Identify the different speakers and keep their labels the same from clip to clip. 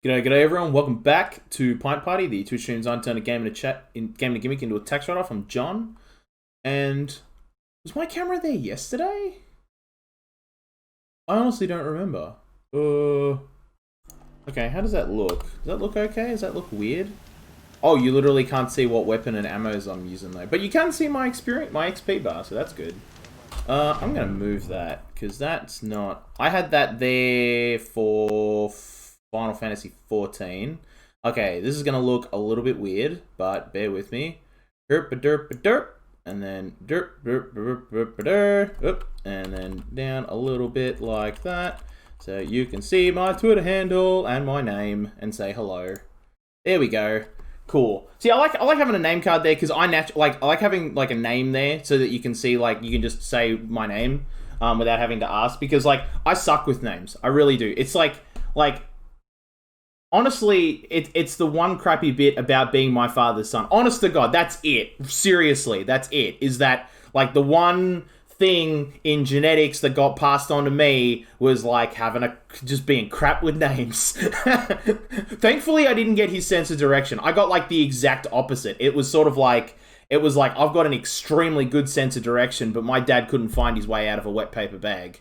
Speaker 1: G'day everyone, welcome back to Pint Party, the Twitch streams on turn a game and a chat in game and a gimmick into a tax write-off. I'm John. And was my camera there yesterday? I honestly don't remember. Okay, how does that look? Does that look okay? Does that look weird? Oh, you literally can't see what weapon and ammos I'm using though. But you can see my experience, my XP bar, so that's good. I'm gonna move that, because that's not... I had that there for Final Fantasy 14. Okay, this is gonna look a little bit weird, but bear with me. Derp a derp a derp, and then derp derp derp derp derp, and then down a little bit like that, so you can see my Twitter handle and my name and say hello. There we go. Cool. See, I like having a name card there because I like having like a name there so that you can see, like, you can just say my name without having to ask, because like I suck with names. I really do. It's like honestly, it's the one crappy bit about being my father's son. Honest to God, that's it. Seriously, that's it. Is that like the one thing in genetics that got passed on to me was like just being crap with names. Thankfully, I didn't get his sense of direction. I got like the exact opposite. It was like I've got an extremely good sense of direction, but my dad couldn't find his way out of a wet paper bag.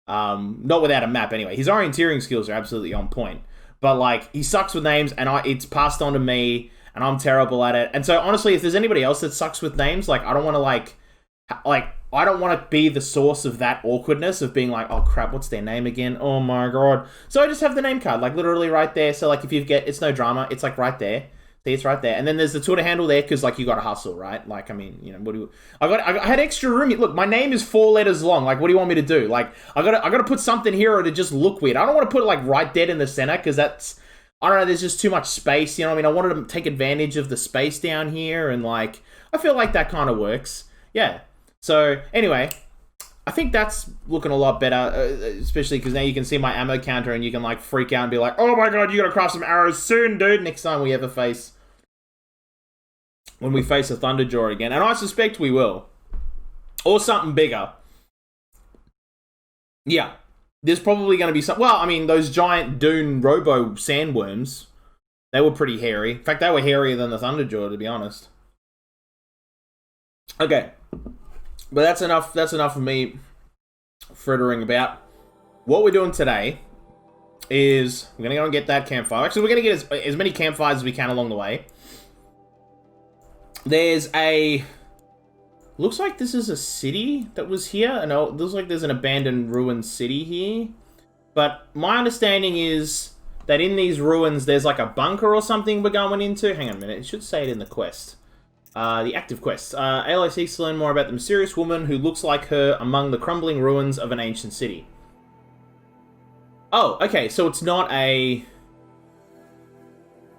Speaker 1: Not without a map anyway. His orienteering skills are absolutely on point. But, like, he sucks with names, and it's passed on to me, and I'm terrible at it. And so, honestly, if there's anybody else that sucks with names, like, I don't want to, I don't want to be the source of that awkwardness of being like, oh, crap, what's their name again? Oh, my God. So I just have the name card, like, literally right there. So, like, if you get, it's no drama. It's, like, right there. See, it's right there. And then there's the Twitter handle there, because, like, you got to hustle, right? Like, I mean, you know, what do you... I had extra room. Look, my name is 4 letters long. Like, what do you want me to do? Like, I gotta put something here to just look weird. I don't want to put it, like, right dead in the center, because that's... I don't know, there's just too much space, you know what I mean? I wanted to take advantage of the space down here, and, like, I feel like that kind of works. Yeah. So, anyway... I think that's looking a lot better, especially because now you can see my ammo counter and you can, like, freak out and be like, oh my God, you gotta craft some arrows soon, dude, next time we ever face... When we face a Thunderjaw again. And I suspect we will. Or something bigger. Yeah. There's probably going to be some... Well, I mean, those giant Dune Robo sandworms, they were pretty hairy. In fact, they were hairier than the Thunderjaw, to be honest. Okay. But that's enough of me frittering about. What we're doing today is we're going to go and get that campfire. Actually, we're going to get as many campfires as we can along the way. There's a... Looks like this is a city that was here. And it looks like there's an abandoned ruined city here. But my understanding is that in these ruins, there's like a bunker or something we're going into. Hang on a minute. It should say it in the quest. The active quest. Aloy seeks to learn more about the mysterious woman who looks like her among the crumbling ruins of an ancient city. Oh, okay. So it's not a...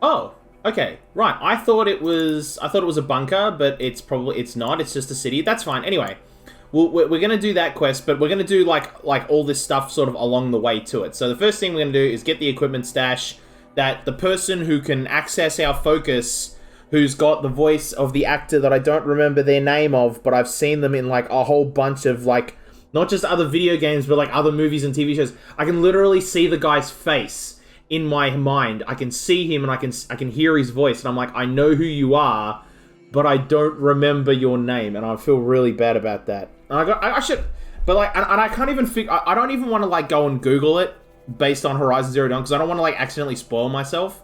Speaker 1: Oh, okay. Right. I thought it was a bunker, but it's not. It's just a city. That's fine. Anyway, we're going to do that quest, but we're going to do like all this stuff sort of along the way to it. So the first thing we're going to do is get the equipment stash that the person who can access our focus, who's got the voice of the actor that I don't remember their name of, but I've seen them in like a whole bunch of like, not just other video games, but like other movies and TV shows. I can literally see the guy's face in my mind. I can see him and I can hear his voice, and I'm like, I know who you are, but I don't remember your name, and I feel really bad about that. And I should, but like, and I can't even figure. I don't even want to like go and Google it based on Horizon Zero Dawn, because I don't want to like accidentally spoil myself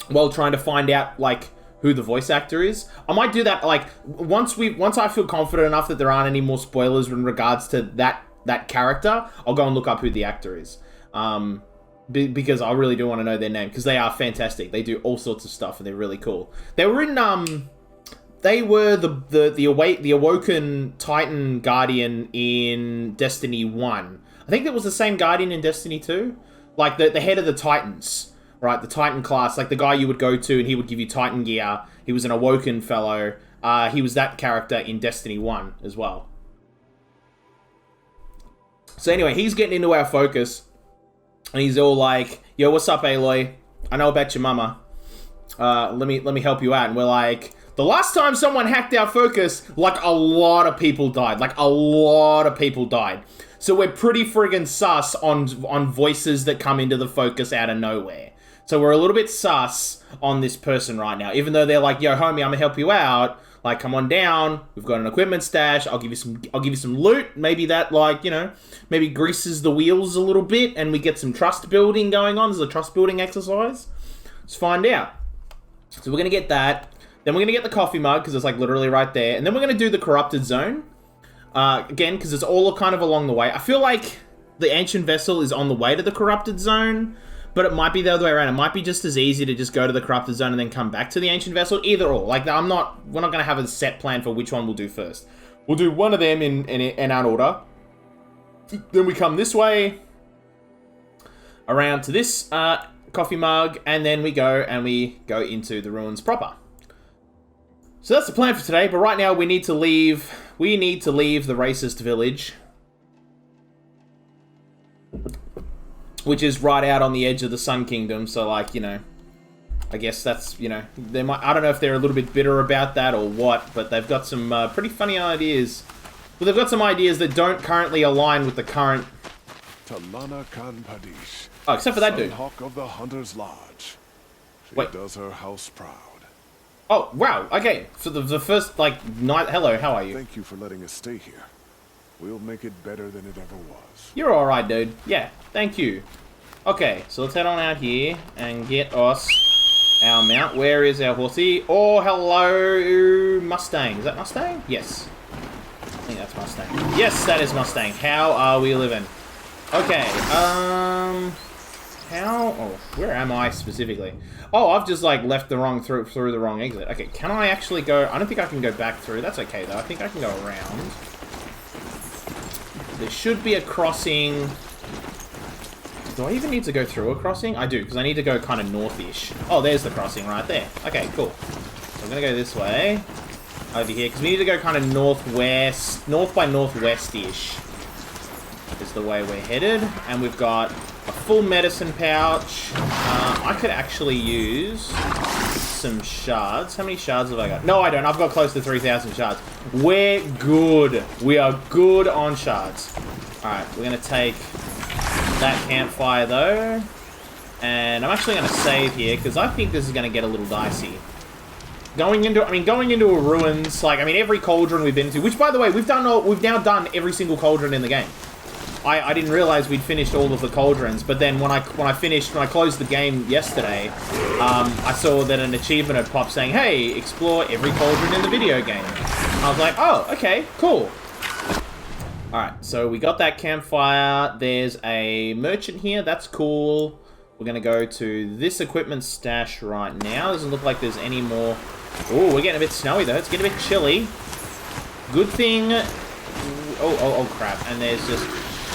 Speaker 1: while trying to find out like who the voice actor is. I might do that like once I feel confident enough that there aren't any more spoilers in regards to that character. I'll go and look up who the actor is. Because I really do want to know their name, because they are fantastic. They do all sorts of stuff and they're really cool. They were in they were the awoken Titan Guardian in Destiny 1. I think that was the same Guardian in Destiny 2. Like the head of the Titans, right? The Titan class, like the guy you would go to and he would give you Titan gear. He was an awoken fellow. He was that character in Destiny 1 as well. So anyway, he's getting into our focus. And he's all like, yo, what's up, Aloy? I know about your mama. Let me help you out. And we're like, the last time someone hacked our focus, like a lot of people died. So we're pretty friggin' sus on voices that come into the focus out of nowhere. So we're a little bit sus on this person right now. Even though they're like, yo, homie, I'm gonna help you out. Like, come on down. We've got an equipment stash. I'll give you some loot. Maybe that, like, you know, maybe greases the wheels a little bit and we get some trust building going on. This is a trust building exercise. Let's find out. So we're gonna get that. Then we're gonna get the coffee mug because it's like literally right there. And then we're gonna do the corrupted zone. Again, because it's all kind of along the way. I feel like the ancient vessel is on the way to the corrupted zone. But it might be the other way around. It might be just as easy to just go to the corrupted zone and then come back to the ancient vessel. Either or. Like, we're not going to have a set plan for which one we'll do first. We'll do one of them in our order. Then we come this way, around to this coffee mug, and then we go into the ruins proper. So that's the plan for today. But right now we need to leave the racist village, which is right out on the edge of the Sun Kingdom, so, like, you know, I guess that's, you know, I don't know if they're a little bit bitter about that or what, but they've got some pretty funny ideas. Well, they've got some ideas that don't currently align with the current...
Speaker 2: Talana Khan Padish.
Speaker 1: Oh, except for that dude.
Speaker 2: Hawk of the Hunter's Lodge. She
Speaker 1: Wait.
Speaker 2: does her house proud.
Speaker 1: Oh, wow, okay. So the first, like, night... Hello, how are you?
Speaker 2: Thank you for letting us stay here. We'll make it better than it ever was.
Speaker 1: You're alright, dude. Yeah, thank you. Okay, so let's head on out here and get us our mount. Where is our horsey? Oh, hello, Mustang. Is that Mustang? Yes. I think that's Mustang. Yes, that is Mustang. How are we living? Okay, where am I specifically? Oh, I've just, like, left the wrong, through the wrong exit. Okay, can I actually go? I don't think I can go back through. That's okay, though. I think I can go around. There should be a crossing. Do I even need to go through a crossing? I do, because I need to go kind of north-ish. Oh, there's the crossing right there. Okay, cool. So I'm going to go this way. Over here, because we need to go kind of northwest. North by northwest-ish is the way we're headed. And we've got a full medicine pouch. I could actually use some shards. How many shards have I got? No, I don't. I've got close to 3,000 shards. We're good. We are good on shards. Alright, we're going to take that campfire, though. And I'm actually going to save here, because I think this is going to get a little dicey. Going into a ruins, like, I mean, every cauldron we've been to, which, by the way, we've now done every single cauldron in the game. I didn't realize we'd finished all of the cauldrons, but then when I closed the game yesterday, I saw that an achievement had popped saying, hey, explore every cauldron in the video game. I was like, oh, okay, cool. Alright, so we got that campfire. There's a merchant here, that's cool. We're gonna go to this equipment stash right now. Doesn't look like there's any more. Oh, we're getting a bit snowy though, it's getting a bit chilly. Good thing. Oh crap, and there's just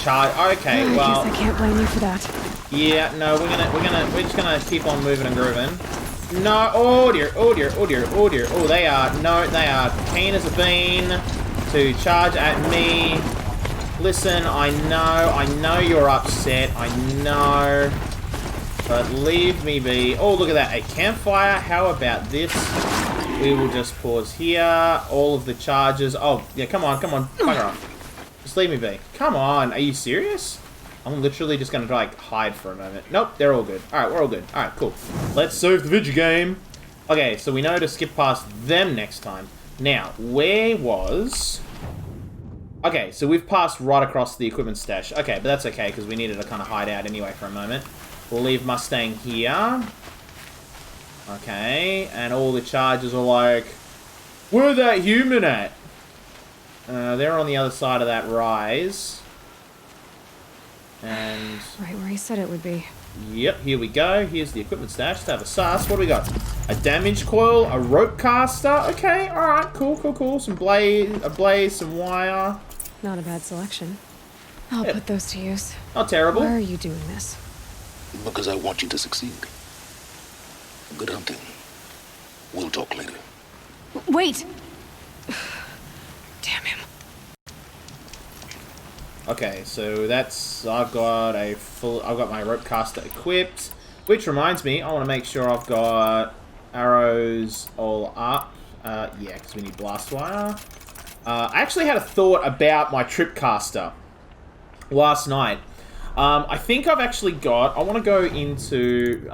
Speaker 1: charge. Okay, well,
Speaker 3: I guess I can't blame you for that.
Speaker 1: Yeah, no, we're just gonna keep on moving and grooving. No, oh dear, oh dear, oh dear, oh dear. Oh, they are keen as a bean to charge at me. Listen, I know you're upset, I know, but leave me be. Oh, look at that, a campfire. How about this? We will just pause here. All of the charges. Oh, yeah, come on, bugger off. Just leave me be. Come on, are you serious? I'm literally just gonna, like, hide for a moment. Nope, they're all good. Alright, we're all good. Alright, cool. Let's save the video game. Okay, so we know to skip past them next time. Now, where was... Okay, so we've passed right across the equipment stash. Okay, but that's okay, because we needed to kind of hide out anyway for a moment. We'll leave Mustang here. Okay, and all the charges are like... Where's that human at? They're on the other side of that rise. And...
Speaker 3: Right where he said it would be.
Speaker 1: Yep, here we go. Here's the equipment stash. Let's have a sus. What do we got? A damage coil, a rope caster. Okay, alright, cool. Some blaze, some wire.
Speaker 3: Not a bad selection. I'll put those to use.
Speaker 1: Not terrible.
Speaker 3: Why are you doing this?
Speaker 4: Because I want you to succeed. Good hunting. We'll talk later.
Speaker 3: Wait! Damn him.
Speaker 1: Okay, so that's... I've got my rope caster equipped. Which reminds me, I want to make sure I've got arrows all up. Yeah, because we need blast wire. I actually had a thought about my trip caster last night. I think I've actually got... I want to go into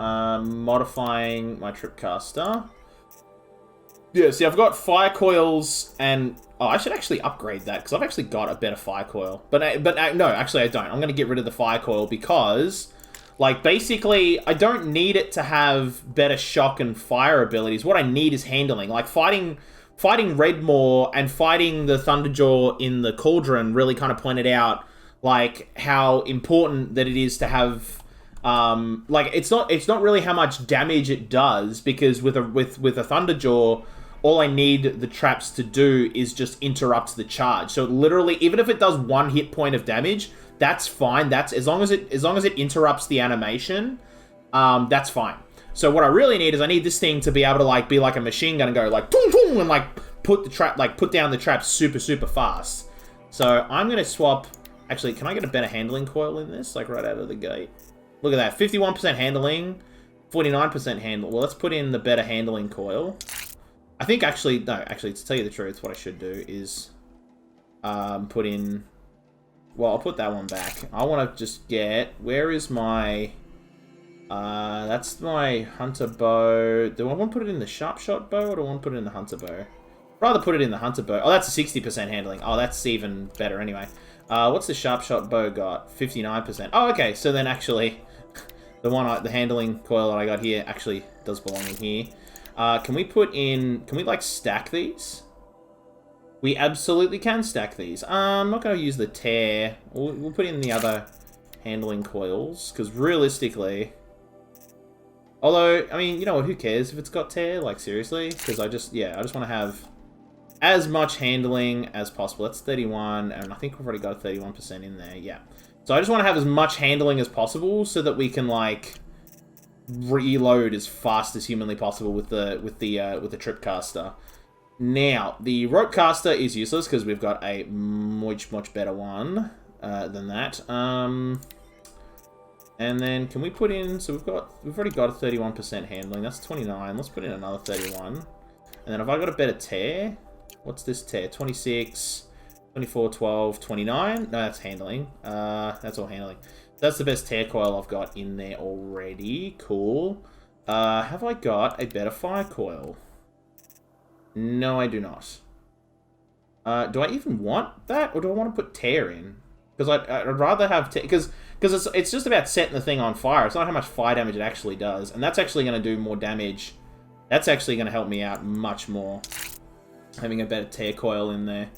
Speaker 1: modifying my tripcaster. Yeah, see, I've got fire coils and... Oh, I should actually upgrade that, because I've actually got a better fire coil. But no, actually I don't. I'm going to get rid of the fire coil because... Like, basically, I don't need it to have better shock and fire abilities. What I need is handling. Like, fighting Redmore and fighting the Thunderjaw in the Cauldron really kind of pointed out, like, how important that it is to have... like, it's not really how much damage it does, because with a Thunderjaw, all I need the traps to do is just interrupt the charge. So, literally, even if it does 1 hit point of damage... That's fine. That's as long as it interrupts the animation, that's fine. So what I really need is I need this thing to be able to like be like a machine gun and go like boom, boom, and like put down the trap super fast. So I'm gonna swap. Actually, can I get a better handling coil in this? Like right out of the gate. Look at that, 51% handling, 49% handle. Well, let's put in the better handling coil. I think actually to tell you the truth, what I should do is put in. Well, I'll put that one back. I want to just get... Where is my... that's my hunter bow. Do I want to put it in the sharp shot bow, or do I want to put it in the hunter bow? Rather put it in the hunter bow. Oh, that's a 60% handling. Oh, that's even better anyway. What's the sharp shot bow got? 59%. Oh, okay. So then actually, the handling coil that I got here actually does belong in here. Can we like stack these? We absolutely can stack these. I'm not going to use the tear. We'll put in the other handling coils, because realistically... Although, I mean, you know what, who cares if it's got tear? Like, seriously? Because I just want to have as much handling as possible. That's 31, and I think we've already got 31% in there, yeah. So I just want to have as much handling as possible so that we can, like, reload as fast as humanly possible with the tripcaster. Now, the ropecaster is useless because we've got a much better one than that. And then can we put in? So we've already got a 31% handling. That's 29. Let's put in another 31. And then have I got a better tear? What's this tear? 26, 24, 12, 29. No, that's handling. That's all handling. That's the best tear coil I've got in there already. Cool. Have I got a better fire coil? No, I do not. Do I even want that, or do I want to put tear in? Because I'd rather have tear, because it's just about setting the thing on fire. It's not how much fire damage it actually does, and that's actually going to do more damage. That's actually going to help me out much more. Having a better tear coil in there.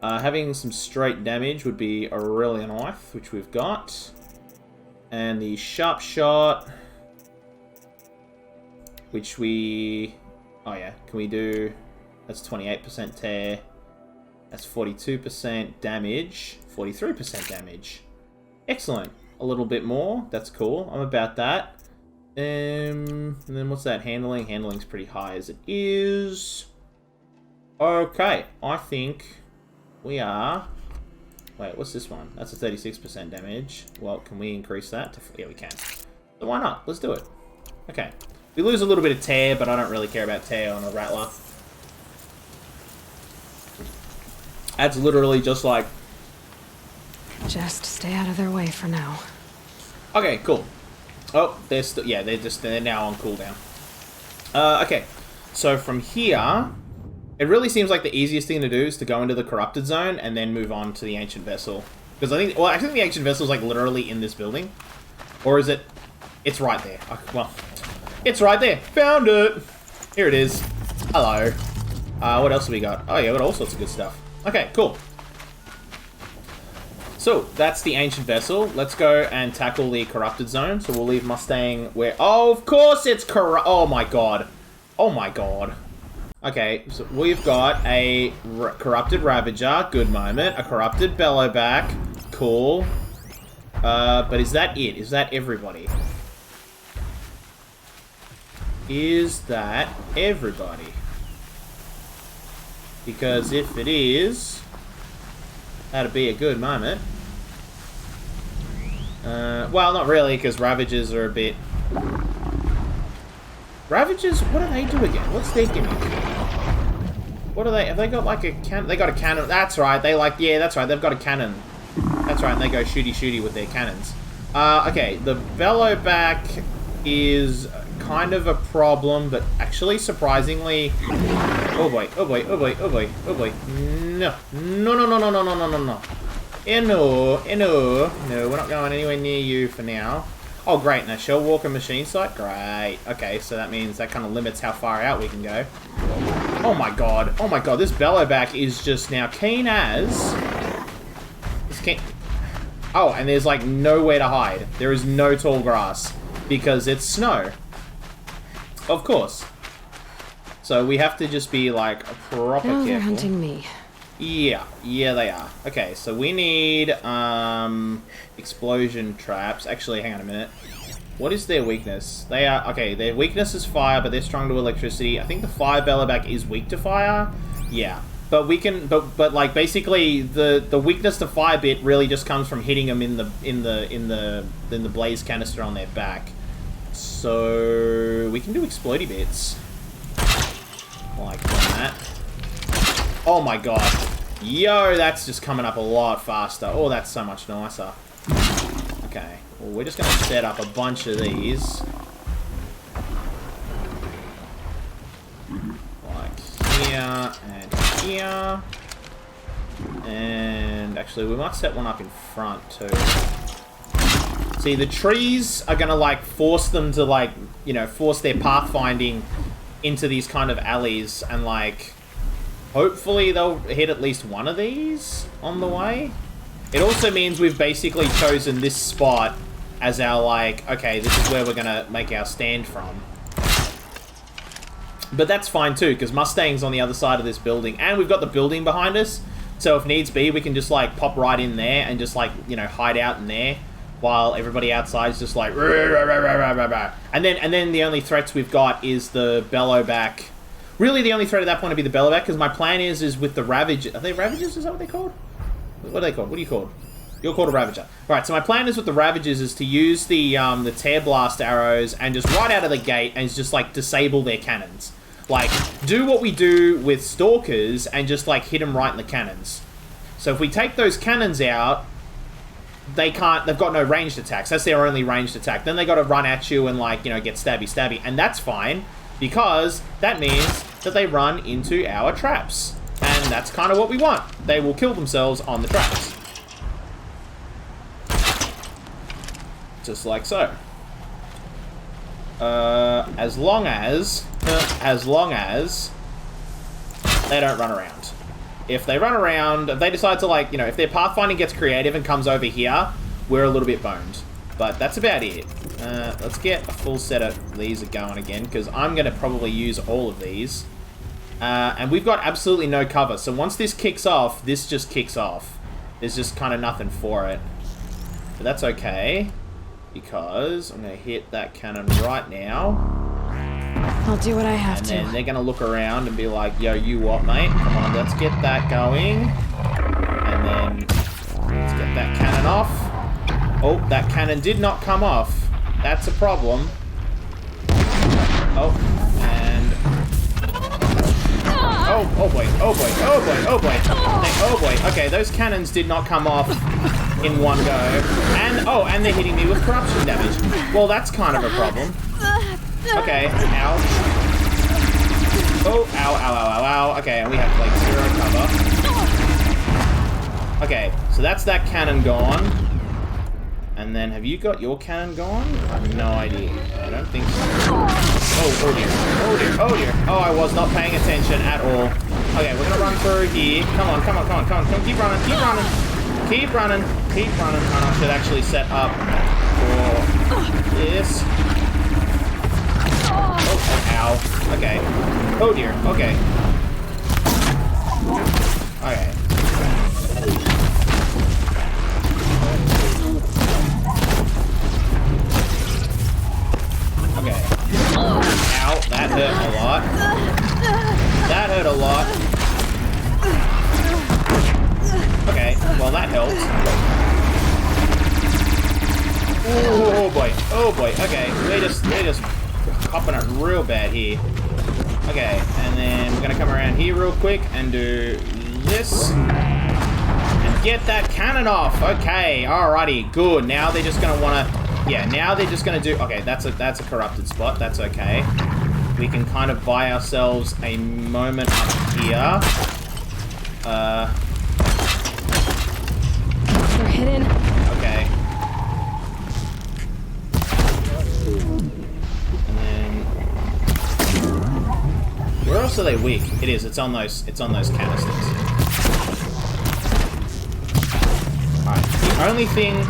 Speaker 1: Having some straight damage would be a really nice, which we've got. And the sharp shot, which we... Oh yeah, can we do... That's 28% tear. That's 42% damage. 43% damage. Excellent. A little bit more. That's cool. I'm about that. And then what's that? Handling? Handling's pretty high as it is. Okay. I think we are... Wait, what's this one? That's a 36% damage. Well, can we increase that? Yeah, we can. So why not? Let's do it. Okay. We lose a little bit of tear, but I don't really care about tear on a Rattler. That's literally just like...
Speaker 3: Just stay out of their way for now.
Speaker 1: Okay, cool. Oh, they're now on cooldown. Okay, so from here, it really seems like the easiest thing to do is to go into the corrupted zone and then move on to the ancient vessel. Because I think the ancient vessel is like literally in this building, or is it? It's right there. Well, it's right there. Found it. Here it is. Hello. What else have we got? Oh yeah, we got all sorts of good stuff. Okay, cool. So, that's the ancient vessel. Let's go and tackle the corrupted zone. So we'll leave Mustang where... Oh, of course it's corrupt... Oh my god. Oh my god. Okay, so we've got a corrupted Ravager. Good moment. A corrupted Bellowback. Cool. But is that it? Is that everybody? Is that everybody? Because if it is, that'd be a good moment. Well, not really, because Ravagers are a bit... Ravagers, what do they do again? What's their gimmick? What are they... Have they got like a cannon? They got a cannon. That's right. They like... Yeah, that's right. They've got a cannon. That's right. And they go shooty-shooty with their cannons. Okay, the bellow back is kind of a problem, but actually, surprisingly... Oh boy, oh boy, oh boy, oh boy, oh boy. No. No, no, no, no, no, no, no, no, no. No, no. No, we're not going anywhere near you for now. Oh, great. Now, shell walker machine site? Great. Okay, so that means that kind of limits how far out we can go. Oh my god. Oh my god, this bellowback is just now keen as... Oh, and there's like nowhere to hide. There is no tall grass because it's snow. Of course. So we have to just be like proper
Speaker 3: Now they're
Speaker 1: careful.
Speaker 3: hunting me.
Speaker 1: Yeah, they are. Okay, so we need explosion traps. Actually, hang on a minute. What is their weakness? They are okay. Their weakness is fire, but they're strong to electricity. I think the fire bellowback is weak to fire. Yeah, but we can. But like basically the weakness to fire bit really just comes from hitting them in the blaze canister on their back. So we can do explodey bits like that. Oh my god. Yo, that's just coming up a lot faster. Oh, that's so much nicer. Okay. Well, we're just going to set up a bunch of these. Like here and here. And actually, we might set one up in front too. See, the trees are going to like force them to like, you know, force their pathfinding into these kind of alleys and like... Hopefully they'll hit at least one of these on the way. It also means we've basically chosen this spot as our, like, okay, this is where we're going to make our stand from. But that's fine too, because Mustang's on the other side of this building. And we've got the building behind us. So if needs be, we can just, like, pop right in there and just, like, you know, hide out in there. While everybody outside is just like... And then the only threats we've got is the bellowback... Really, the only threat at that point would be the bellowback, because my plan is with the Ravagers... Are they Ravagers? Is that what they're called? What are they called? What are you called? You're called a Ravager. Right, so my plan is with the Ravagers is to use the Tear Blast arrows and just right out of the gate and just, like, disable their cannons. Like, do what we do with Stalkers and just, like, hit them right in the cannons. So if we take those cannons out, they've got no ranged attacks. That's their only ranged attack. Then they got to run at you and, like, you know, get stabby, and that's fine. Because that means that they run into our traps. And that's kind of what we want. They will kill themselves on the traps. Just like so. As long as they don't run around. If they run around, if they decide to, like, you know, if their pathfinding gets creative and comes over here, we're a little bit boned. But that's about it. Let's get a full set of these going again, because I'm going to probably use all of these. And we've got absolutely no cover, so once this kicks off, this just kicks off. There's just kind of nothing for it. But that's okay, because I'm going to hit that cannon right now.
Speaker 3: I'll do what I have
Speaker 1: and
Speaker 3: to.
Speaker 1: And then they're going to look around and be like, yo, you what, mate? Come on, let's get that going. And then let's get that cannon off. Oh, that cannon did not come off. That's a problem. Oh, and... Oh boy, oh boy, oh boy, oh boy. Oh boy, okay, those cannons did not come off in one go. And, oh, and they're hitting me with corruption damage. Well, that's kind of a problem. Okay, ow. Oh, ow, ow, ow, ow, ow. Okay, and we have, like, 0 cover. Okay, so that's that cannon gone. And then, have you got your cannon gone? I have no idea. I don't think so. Oh dear. Oh dear. Oh dear. Oh, I was not paying attention at all. Okay, we're gonna run through here. Come on, come on, come on, come on. Come on. Keep running, keep running. Keep running, keep running. And I should actually set up for this. Oh, ow. Okay. Oh dear. Okay. Okay. Okay. Ow, that hurt a lot. That hurt a lot. Okay, well that helped. Oh boy, oh boy. Okay, they're just popping it real bad here. Okay, and then we're gonna come around here real quick and do this. And get that cannon off. Okay, alrighty, good. Now they're just gonna wanna... Yeah, now they're just gonna do... Okay, that's a corrupted spot. That's okay. We can kind of buy ourselves a moment up here.
Speaker 3: They're hidden.
Speaker 1: Okay. And then... Where else are they weak? It is. It's on those canisters. Alright.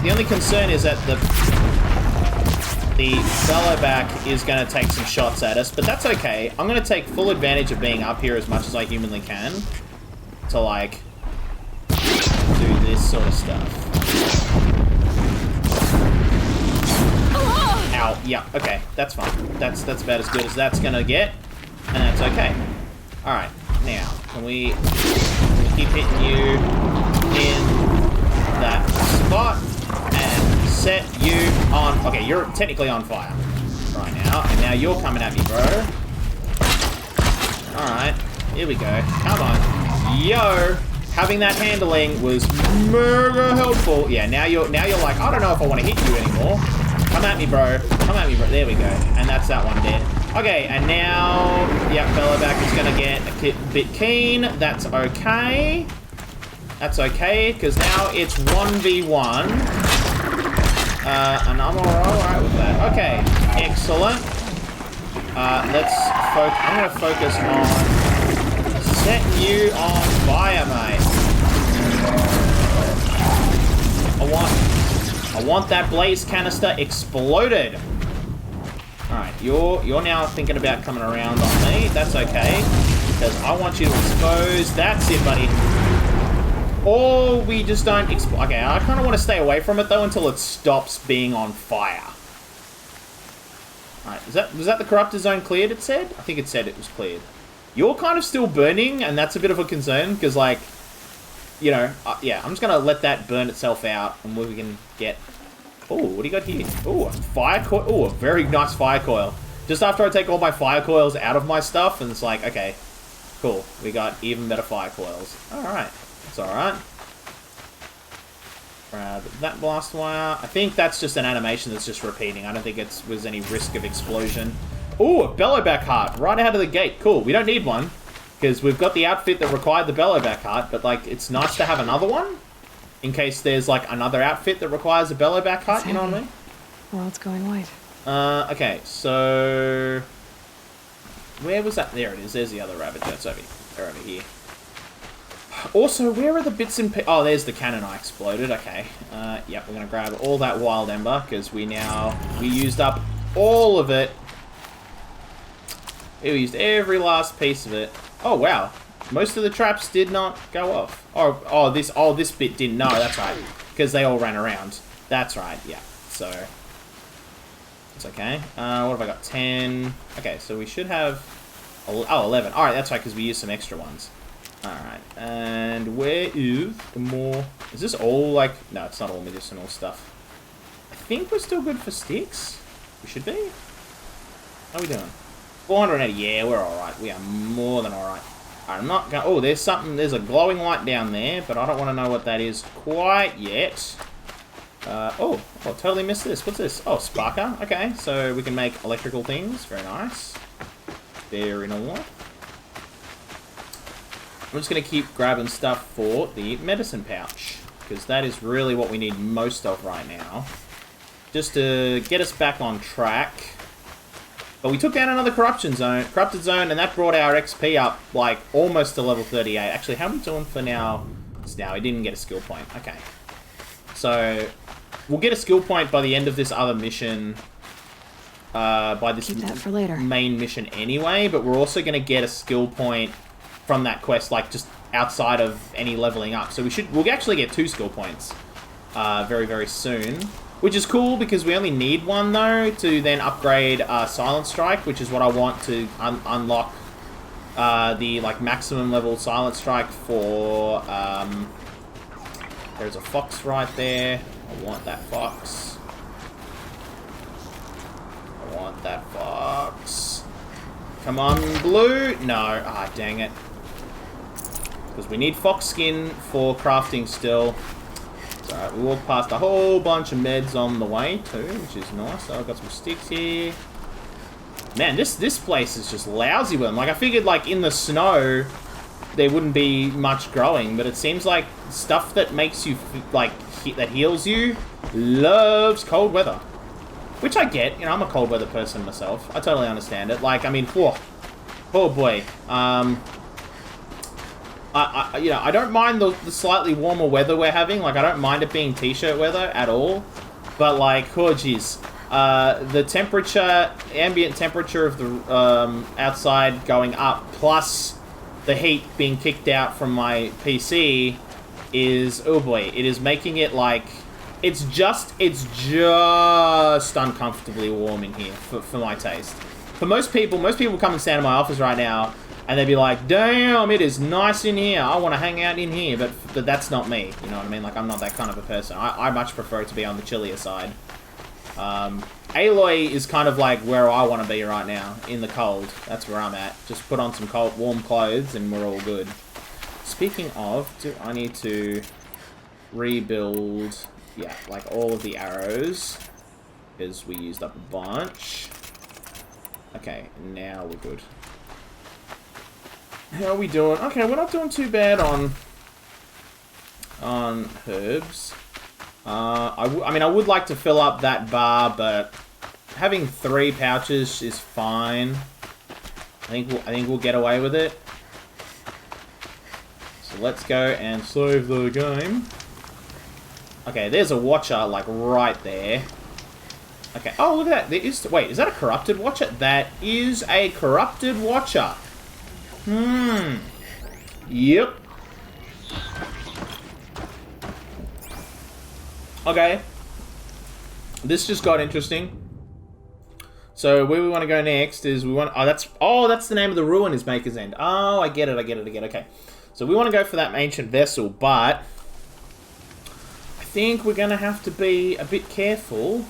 Speaker 1: The only concern is that the Bellowback is going to take some shots at us, but that's okay. I'm going to take full advantage of being up here as much as I humanly can to, like, do this sort of stuff. Ow. Yeah, okay. That's fine. That's about as good as that's going to get, and that's okay. Alright. Now, can we keep hitting you in that spot and set you on... Okay, you're technically on fire right now, and now you're coming at me, bro. Alright, here we go. Come on. Yo! Having that handling was mega helpful. Yeah, now you're like, I don't know if I want to hit you anymore. Come at me, bro. Come at me, bro. There we go. And that's that one dead. Okay, and now... Yep, Bellowback is going to get a bit keen. That's okay. That's okay, because now it's 1v1. And I'm alright with that. Okay, excellent. I'm going to focus on setting you on fire, mate. I want that blaze canister exploded. Alright, you're now thinking about coming around on me. That's okay, because I want you to expose. That's it, buddy. Or we just don't explode. Okay, I kind of want to stay away from it, though, until it stops being on fire. Alright, was that the corruptor zone cleared, it said? I think it said it was cleared. You're kind of still burning, and that's a bit of a concern, because, like, you know, yeah, I'm just going to let that burn itself out, and we can get... Oh, what do you got here? Oh, a fire coil. Oh, a very nice fire coil. Just after I take all my fire coils out of my stuff, and it's like, okay, cool. We got even better fire coils. Alright. It's alright. Grab that blast wire. I think that's just an animation that's just repeating. I don't think was any risk of explosion. Ooh, a Bellowback heart right out of the gate. Cool. We don't need one because we've got the outfit that required the Bellowback heart, but like it's nice to have another one in case there's like another outfit that requires a Bellowback heart, you know what I mean?
Speaker 3: World's going white.
Speaker 1: Okay, so where was that? There it is. There's the other rabbit jets over here. Also, where are the bits and pieces? Oh, there's the cannon I exploded. Okay. Yep, we're going to grab all that wild ember because we used up all of it. We used every last piece of it. Oh, wow. Most of the traps did not go off. Oh, this bit didn't. No, that's right. Because they all ran around. That's right, yeah. So, it's okay. What have I got? 10. Okay, so we should have... Oh, 11. Alright, that's right, because we used some extra ones. Alright, and where is the more... Is this all, like... No, it's not all medicinal stuff. I think we're still good for sticks. We should be. How are we doing? 480. Yeah, we're alright. We are more than alright. I'm not going... Oh, there's something... There's a glowing light down there, but I don't want to know what that is quite yet. Oh, totally missed this. What's this? Oh, sparker. Okay, so we can make electrical things. Very nice. Very nice. I'm just going to keep grabbing stuff for the medicine pouch, because that is really what we need most of right now, just to get us back on track. But we took down another corrupted zone, and that brought our XP up, like, almost to level 38. Actually, how are we doing for now? Now, we didn't get a skill point. Okay. So, we'll get a skill point by the end of this other mission, by this
Speaker 3: Keep that for later.
Speaker 1: Main mission anyway, but we're also going to get a skill point from that quest, like, just outside of any leveling up. So we'll actually get 2 skill points very, very soon. Which is cool, because we only need one, though, to then upgrade Silent Strike, which is what I want to unlock the, like, maximum level Silent Strike for... there's a fox right there. I want that fox. I want that fox. Come on, blue. No. Ah, dang it. Because we need fox skin for crafting still. It's alright, we walked past a whole bunch of meds on the way too, which is nice. So I've got some sticks here. Man, this place is just lousy with them. Like, I figured, like, in the snow, there wouldn't be much growing, but it seems like stuff that makes you, like, that heals you loves cold weather. Which I get. You know, I'm a cold weather person myself. I totally understand it. Like, I mean, oh boy. You know, I don't mind the slightly warmer weather we're having. Like, I don't mind it being t-shirt weather at all. But, like, oh, jeez. The temperature, ambient temperature of the outside going up, plus the heat being kicked out from my PC is, oh boy, it is making it like, it's just uncomfortably warm in here for my taste. For most people come and stand in my office right now, and they'd be like, damn, it is nice in here, I want to hang out in here, but that's not me, you know what I mean? Like, I'm not that kind of a person. I much prefer it to be on the chillier side. Aloy is kind of like where I want to be right now, in the cold. That's where I'm at. Just put on some cold, warm clothes and we're all good. Speaking of, do I need to rebuild, yeah, like all of the arrows, because we used up a bunch. Okay, now we're good. How are we doing? Okay, we're not doing too bad on herbs. I mean, I would like to fill up that bar, but having 3 pouches is fine. I think we'll get away with it. So let's go and save the game. Okay, there's a watcher, like, right there. Okay, oh, look at that. There is, wait, is that a corrupted watcher? That is a corrupted watcher. Yep. Okay. This just got interesting. So where we want to go next is we want... Oh, that's the name of the ruin is Maker's End. Oh, I get it. Okay. So we want to go for that ancient vessel, but I think we're going to have to be a bit careful.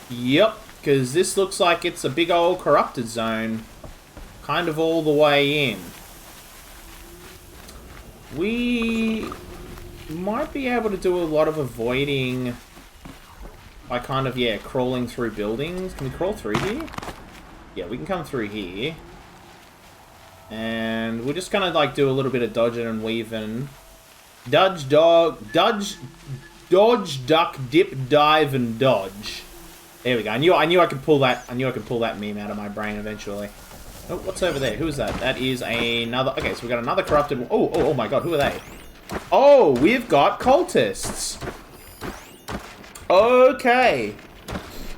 Speaker 1: Yep, because this looks like it's a big old corrupted zone. Kind of all the way in. We might be able to do a lot of avoiding by kind of, yeah, crawling through buildings. Can we crawl through here? Yeah, we can come through here. And we're just gonna, like, do a little bit of dodging and weaving. Dodge, duck, dip, dive, and dodge. There we go. I knew I could pull that. I knew I could pull that meme out of my brain eventually. Oh, what's over there? Who is that? That is another... Okay, so we got another corrupted... Oh my god, who are they? Oh, we've got cultists. Okay.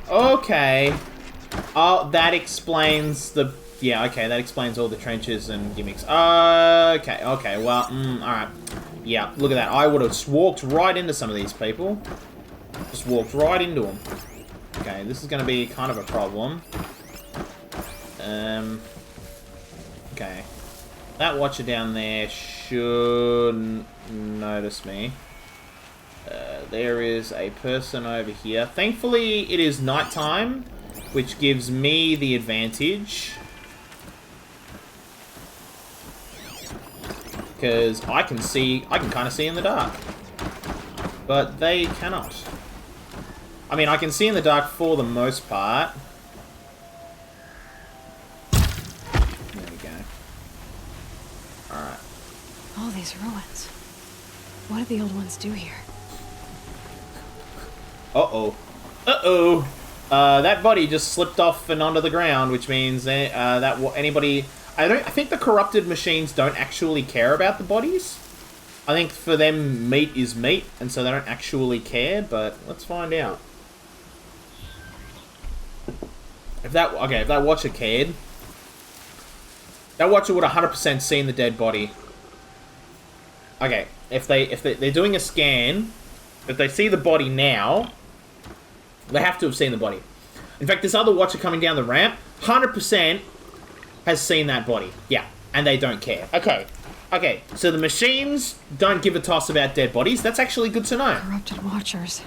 Speaker 1: Oh, that explains the... Yeah, okay, that explains all the trenches and gimmicks. Okay, well, alright. Yeah, look at that. I would have walked right into some of these people. Just walked right into them. Okay, this is going to be kind of a problem. Okay. That watcher down there shouldn't notice me. There is a person over here. Thankfully, it is nighttime, which gives me the advantage. Because I can kind of see in the dark. But they cannot. I mean, I can see in the dark for the most part. There we go. Alright.
Speaker 3: All these ruins. What did the old ones do here?
Speaker 1: Uh-oh. That body just slipped off and onto the ground, which means that anybody... I think the corrupted machines don't actually care about the bodies. I think for them, meat is meat, and so they don't actually care, but let's find out. If that watcher cared, that watcher would 100% seen the dead body. Okay, if they're doing a scan, if they see the body now, they have to have seen the body. In fact, this other watcher coming down the ramp, 100% has seen that body. Yeah, and they don't care. Okay, so the machines don't give a toss about dead bodies. That's actually good to know.
Speaker 3: Corrupted watchers.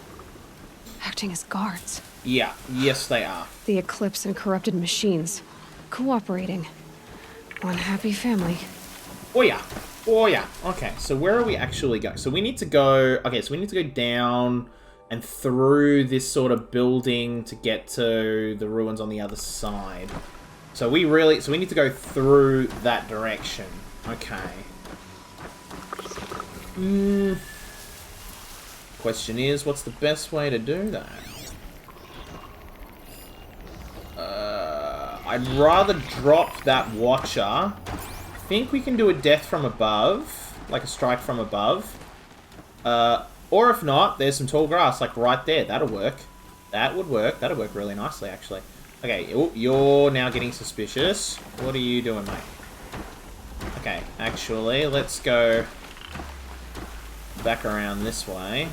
Speaker 3: Acting as guards.
Speaker 1: Yeah, yes they are.
Speaker 3: The Eclipse and corrupted machines. Cooperating. One happy family.
Speaker 1: Oh yeah. Oh, yeah. Okay, so where are we actually going? So we need to go... Okay, so we need to go down and through this sort of building to get to the ruins on the other side. So we need to go through that direction. Okay. Question is, what's the best way to do that? I'd rather drop that Watcher. I think we can do a death from above, like a strike from above. Or if not, there's some tall grass, like right there. That'll work. That would work. That'll work really nicely, actually. Okay, you're now getting suspicious. What are you doing, mate? Okay, actually, let's go back around this way.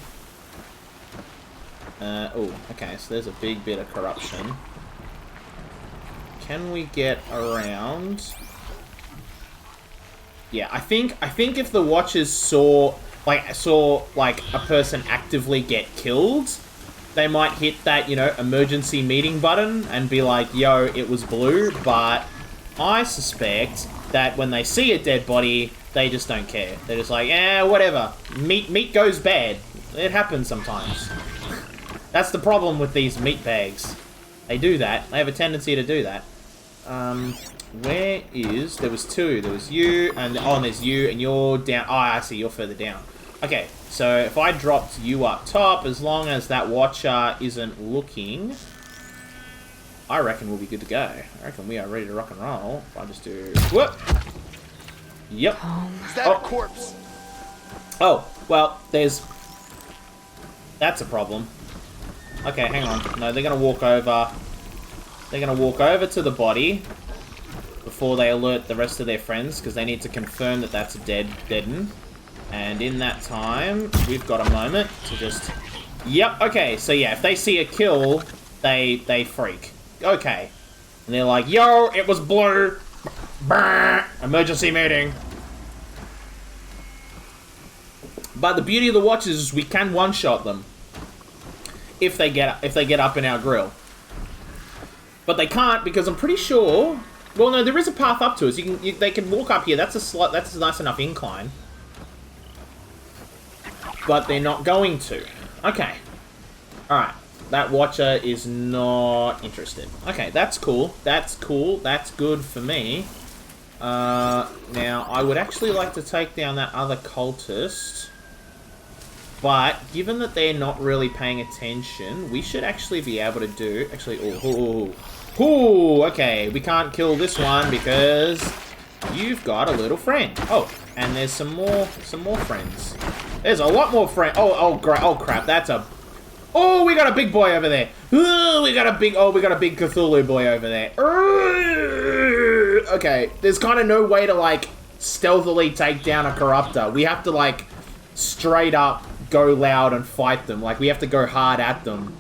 Speaker 1: Oh, okay, so there's a big bit of corruption. Can we get around? Yeah, I think if the Watchers saw a person actively get killed, they might hit that, you know, emergency meeting button and be like, yo, it was blue, but I suspect that when they see a dead body, they just don't care. They're just like, whatever. Meat goes bad. It happens sometimes. That's the problem with these meat bags. They do that. They have a tendency to do that. There was two. There was you, and there's you, and you're down. Oh, I see, you're further down. Okay, so if I dropped you up top, as long as that Watcher isn't looking, I reckon we'll be good to go. I reckon we are ready to rock and roll. If I just do... Whoop! Yep.
Speaker 5: Is that a corpse?
Speaker 1: Oh, well, that's a problem. Okay, hang on. No, they're gonna walk over. They're gonna walk over to the body before they alert the rest of their friends, because they need to confirm that that's a deaden. And in that time, we've got a moment to just... Yep, okay, so yeah, if they see a kill, they freak. Okay. And they're like, yo, it was blue. Brr, emergency meeting. But the beauty of the Watchers is we can one-shot them if they get up in our grill. But they can't, because I'm pretty sure... Well, no, there is a path up to us. They can walk up here. That's a nice enough incline. But they're not going to. Okay. Alright. That Watcher is not interested. Okay, that's cool. That's cool. That's good for me. Now, I would actually like to take down that other cultist. But, given that they're not really paying attention, we should actually be able to do... Actually, okay, we can't kill this one because you've got a little friend. Oh, and there's some more friends. There's a lot more friends. Oh, crap, that's a... Oh, we got a big boy over there. We got a big Cthulhu boy over there. Okay, there's kind of no way to, like, stealthily take down a Corruptor. We have to, like, straight up go loud and fight them. Like, we have to go hard at them.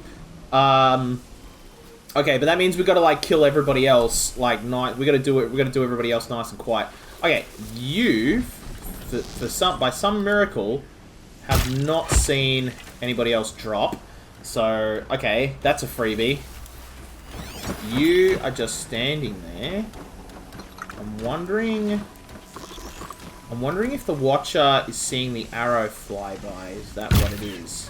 Speaker 1: Okay, but that means we got to, like, kill everybody else. Like, we got to do everybody else nice and quiet. Okay, you, by some miracle, have not seen anybody else drop. So, okay, that's a freebie. You are just standing there. I'm wondering if the Watcher is seeing the arrow fly by. Is that what it is?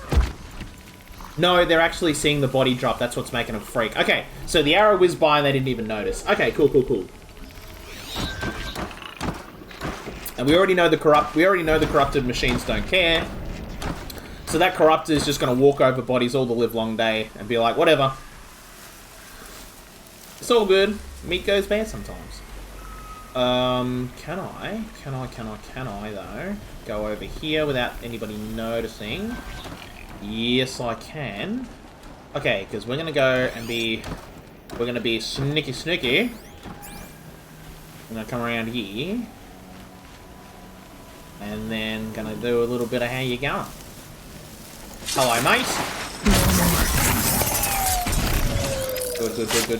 Speaker 1: No, they're actually seeing the body drop. That's what's making them freak. Okay, so the arrow whizzed by and they didn't even notice. Okay, cool. And we already know the corrupted machines don't care. So that Corruptor is just going to walk over bodies all the live long day and be like, whatever. It's all good. Meat goes bad sometimes. Can I though go over here without anybody noticing? Yes, I can. Okay, because we're gonna go and we're gonna be sneaky. I'm gonna come around here, and then gonna do a little bit of how you going. Hello, mate.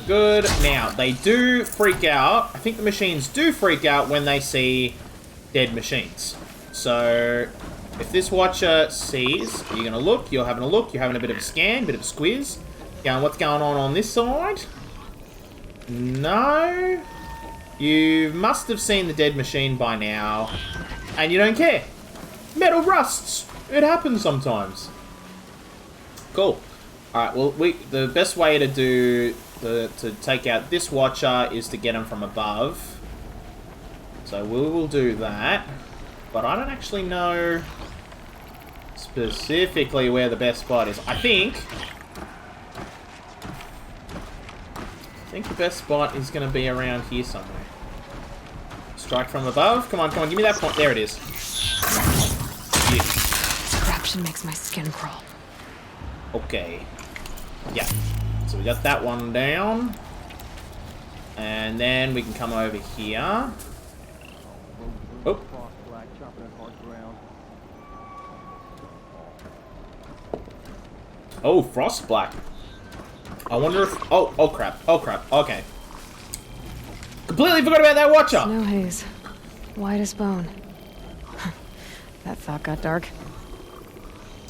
Speaker 1: Good. Now, they do freak out. I think the machines do freak out when they see dead machines. So, if this Watcher sees, you're going to look, you're having a look, you're having a bit of a scan, bit of a squiz. Going, what's going on this side? No. You must have seen the dead machine by now. And you don't care. Metal rusts. It happens sometimes. Cool. Alright, well, the best way to take out this watcher is to get him from above. So we will do that. But I don't actually know specifically where the best spot is. I think the best spot is going to be around here somewhere. Strike from above. Come on, come on. Give me that point. There it is. Yeah.
Speaker 3: This corruption makes my skin crawl.
Speaker 1: Okay. Yeah. So we got that one down. And then we can come over here. Oh. Oh, frost black. I wonder if... Oh crap. Oh crap. Okay. Completely forgot about that watcher.
Speaker 3: Snow haze. White as bone. That thought got dark.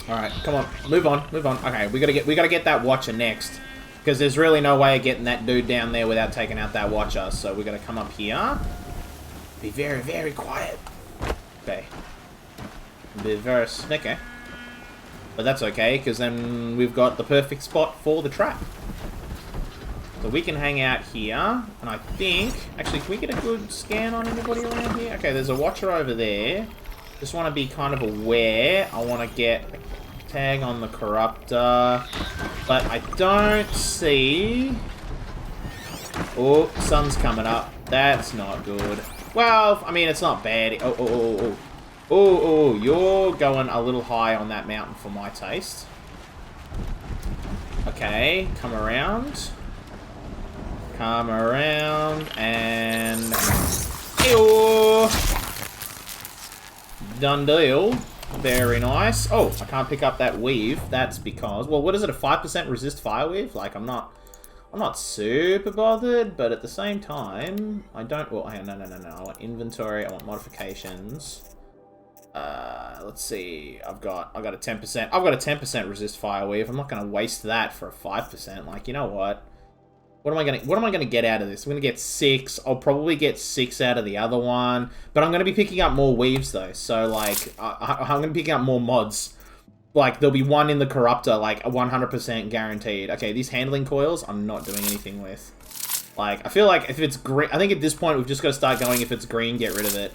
Speaker 1: Alright, come on. Move on. Move on. Okay, we gotta get that watcher next. Because there's really no way of getting that dude down there without taking out that watcher. So we gotta come up here. Be very, very quiet. Okay. Be very snicker. But that's okay, because then we've got the perfect spot for the trap. So we can hang out here, and I think... Actually, can we get a good scan on anybody around here? Okay, there's a watcher over there. Just want to be kind of aware. I want to get a tag on the corruptor. But I don't see... Oh, sun's coming up. That's not good. Well, I mean, it's not bad. Oh, you're going a little high on that mountain for my taste. Okay, come around. Come around, and... Ew! Done deal. Very nice. Oh, I can't pick up that weave. That's because... Well, what is it, a 5% resist fire weave? Like, I'm not super bothered, but at the same time, I don't... Well, hang on, no. I want inventory, I want modifications. Let's see. I've got a 10%. I've got a 10% resist fire weave. I'm not going to waste that for a 5%. Like, you know what? What am I gonna get out of this? I'm gonna get 6. I'll probably get 6 out of the other one, but I'm gonna be picking up more weaves though. So like, I'm gonna be picking up more mods. Like there'll be one in the corruptor, like 100% guaranteed. Okay, these handling coils, I'm not doing anything with. Like, I feel like if it's green, I think at this point we've just got to start going. If it's green, get rid of it.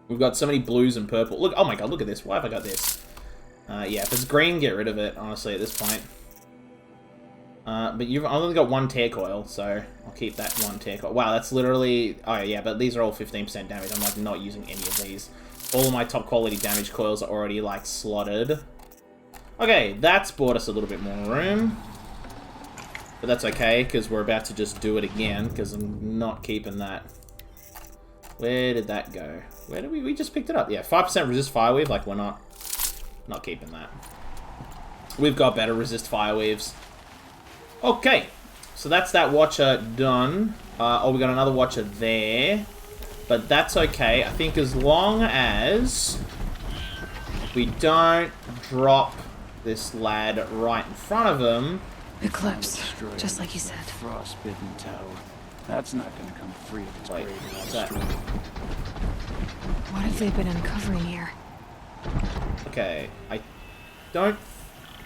Speaker 1: We've got so many blues and purple. Look, oh my god, look at this. Why have I got this? Yeah, if it's green, get rid of it. Honestly, at this point. But you've only got one tear coil, so I'll keep that one tear coil. Wow, that's literally... Oh, yeah, but these are all 15% damage. I'm, like, not using any of these. All of my top quality damage coils are already, like, slotted. Okay, that's bought us a little bit more room. But that's okay, because we're about to just do it again, because I'm not keeping that. Where did that go? Where did we just picked it up? Yeah, 5% resist fire weave. Like, we're not keeping that. We've got better resist fire weaves. Okay, so that's that watcher done. Oh, we got another watcher there. But that's okay. I think as long as we don't drop this lad right in front of him.
Speaker 3: Eclipse, just like you said.
Speaker 5: Frostbitten tower. That's not going to come free of its
Speaker 1: Wait,
Speaker 5: grave.
Speaker 1: what's that?
Speaker 3: What have they been uncovering here?
Speaker 1: Okay, I don't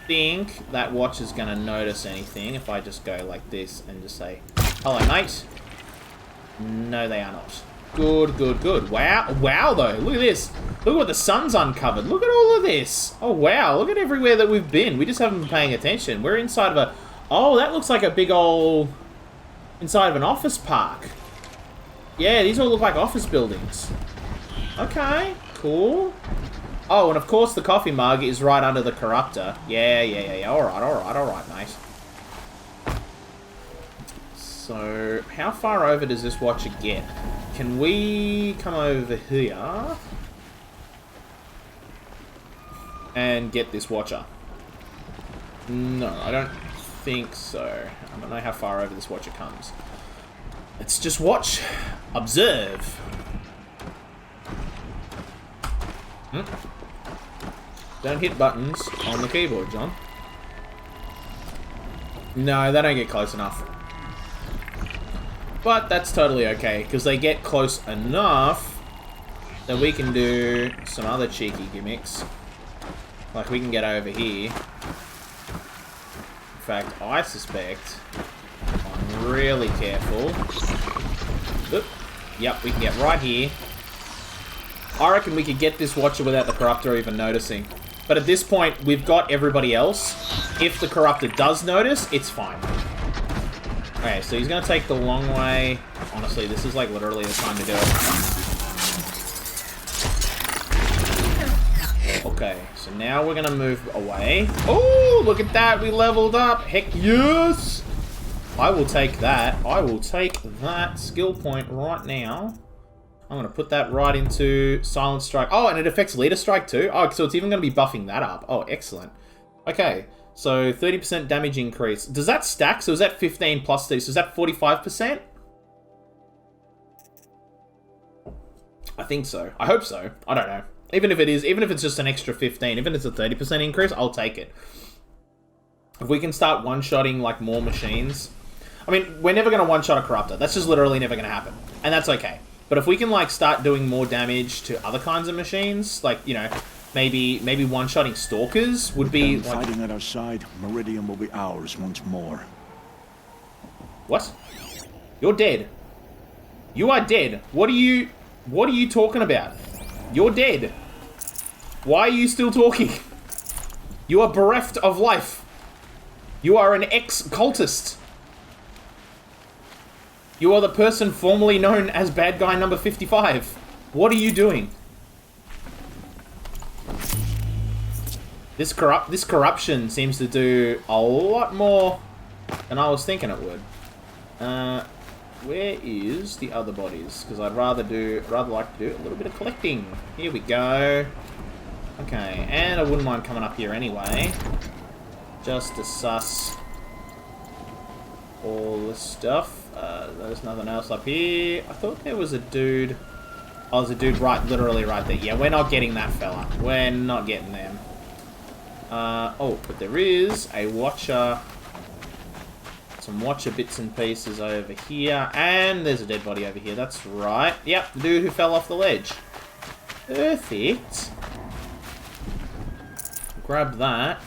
Speaker 1: think that watch is going to notice anything if I just go like this and just say, hello, mate. No, they are not. Good, good, good. Wow, wow, though. Look at this. Look at what the sun's uncovered. Look at all of this. Oh, wow. Look at everywhere that we've been. We just haven't been paying attention. We're inside of a... Oh, that looks like a big old... Inside of an office park. Yeah, these all look like office buildings. Okay, cool. Oh, and of course the coffee mug is right under the corruptor. Yeah. Alright, mate. So, how far over does this watcher get? Can we come over here and get this watcher? No, I don't think so. I don't know how far over this watcher comes. Let's just watch. Observe. Don't hit buttons on the keyboard, John. No, they don't get close enough. But that's totally okay, because they get close enough then we can do some other cheeky gimmicks. Like, we can get over here. In fact, I suspect, if I'm really careful... Oop. Yep, we can get right here. I reckon we could get this Watcher without the Corruptor even noticing. But at this point, we've got everybody else. If the Corruptor does notice, it's fine. Okay, so he's going to take the long way. Honestly, this is like literally the time to do it. Okay, so now we're going to move away. Oh, look at that. We leveled up. Heck yes. I will take that. I will take that skill point right now. I'm going to put that right into Silent Strike. Oh, and it affects Leader Strike too? Oh, so it's even going to be buffing that up. Oh, excellent. Okay, so 30% damage increase. Does that stack? So is that 15 plus 30? So is that 45%? I think so. I hope so. I don't know. Even if it is, even if it's just an extra 15, even if it's a 30% increase, I'll take it. If we can start one-shotting, like, more machines... I mean, we're never going to one-shot a Corruptor. That's just literally never going to happen. And that's okay. But if we can, like, start doing more damage to other kinds of machines, like, you know, maybe one-shotting Stalkers would be... Like...
Speaker 6: Fighting at our side, Meridian will be ours once more.
Speaker 1: What? You're dead. You are dead. What are you talking about? You're dead. Why are you still talking? You are bereft of life. You are an ex-cultist. You are the person formerly known as Bad Guy number 55. What are you doing? This corruption seems to do a lot more than I was thinking it would. Where is the other bodies? Because I'd rather like to do a little bit of collecting. Here we go. Okay, and I wouldn't mind coming up here anyway. Just to suss all this stuff. There's nothing else up here. I thought there was a dude. Oh, there's a dude literally right there. Yeah, we're not getting that fella. We're not getting them. Oh, but there is a Watcher. Some Watcher bits and pieces over here. And there's a dead body over here. That's right. Yep, the dude who fell off the ledge. Perfect. Grab that.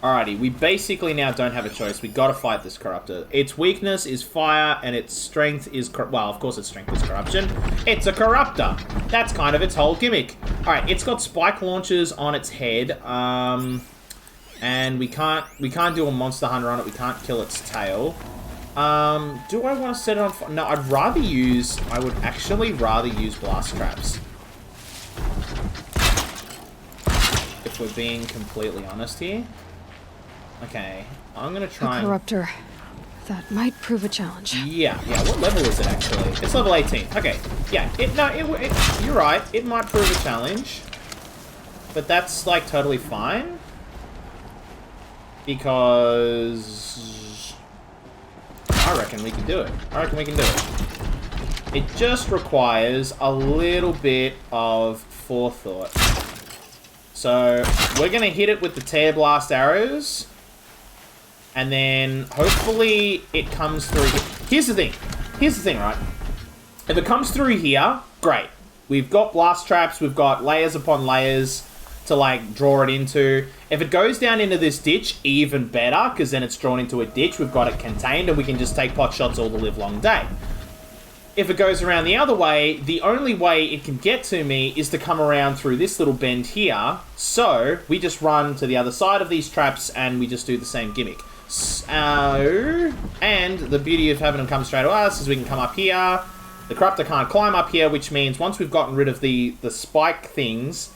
Speaker 1: Alrighty, we basically now don't have a choice. We gotta fight this Corruptor. Its weakness is fire, and its strength is... Well, of course its strength is corruption. It's a Corruptor. That's kind of its whole gimmick. Alright, it's got spike launchers on its head. And we can't do a Monster Hunter on it. We can't kill its tail. Do I want to set it on fire? No, I would actually rather use blast traps. If we're being completely honest here. Okay, I'm gonna try.
Speaker 3: A Corruptor. That might prove a challenge.
Speaker 1: Yeah. What level is it actually? It's level 18. Okay. Yeah. You're right. It might prove a challenge, but that's like totally fine because I reckon we can do it. It just requires a little bit of forethought. So we're gonna hit it with the Tear Blast arrows. And then, hopefully, it comes through here. Here's the thing, right? If it comes through here, great. We've got blast traps, we've got layers upon layers to, like, draw it into. If it goes down into this ditch, even better, because then it's drawn into a ditch, we've got it contained, and we can just take pot shots all the live long day. If it goes around the other way, the only way it can get to me is to come around through this little bend here. So, we just run to the other side of these traps, and we just do the same gimmick. So, and the beauty of having them come straight to us is we can come up here. The Corruptor can't climb up here, which means once we've gotten rid of the spike things,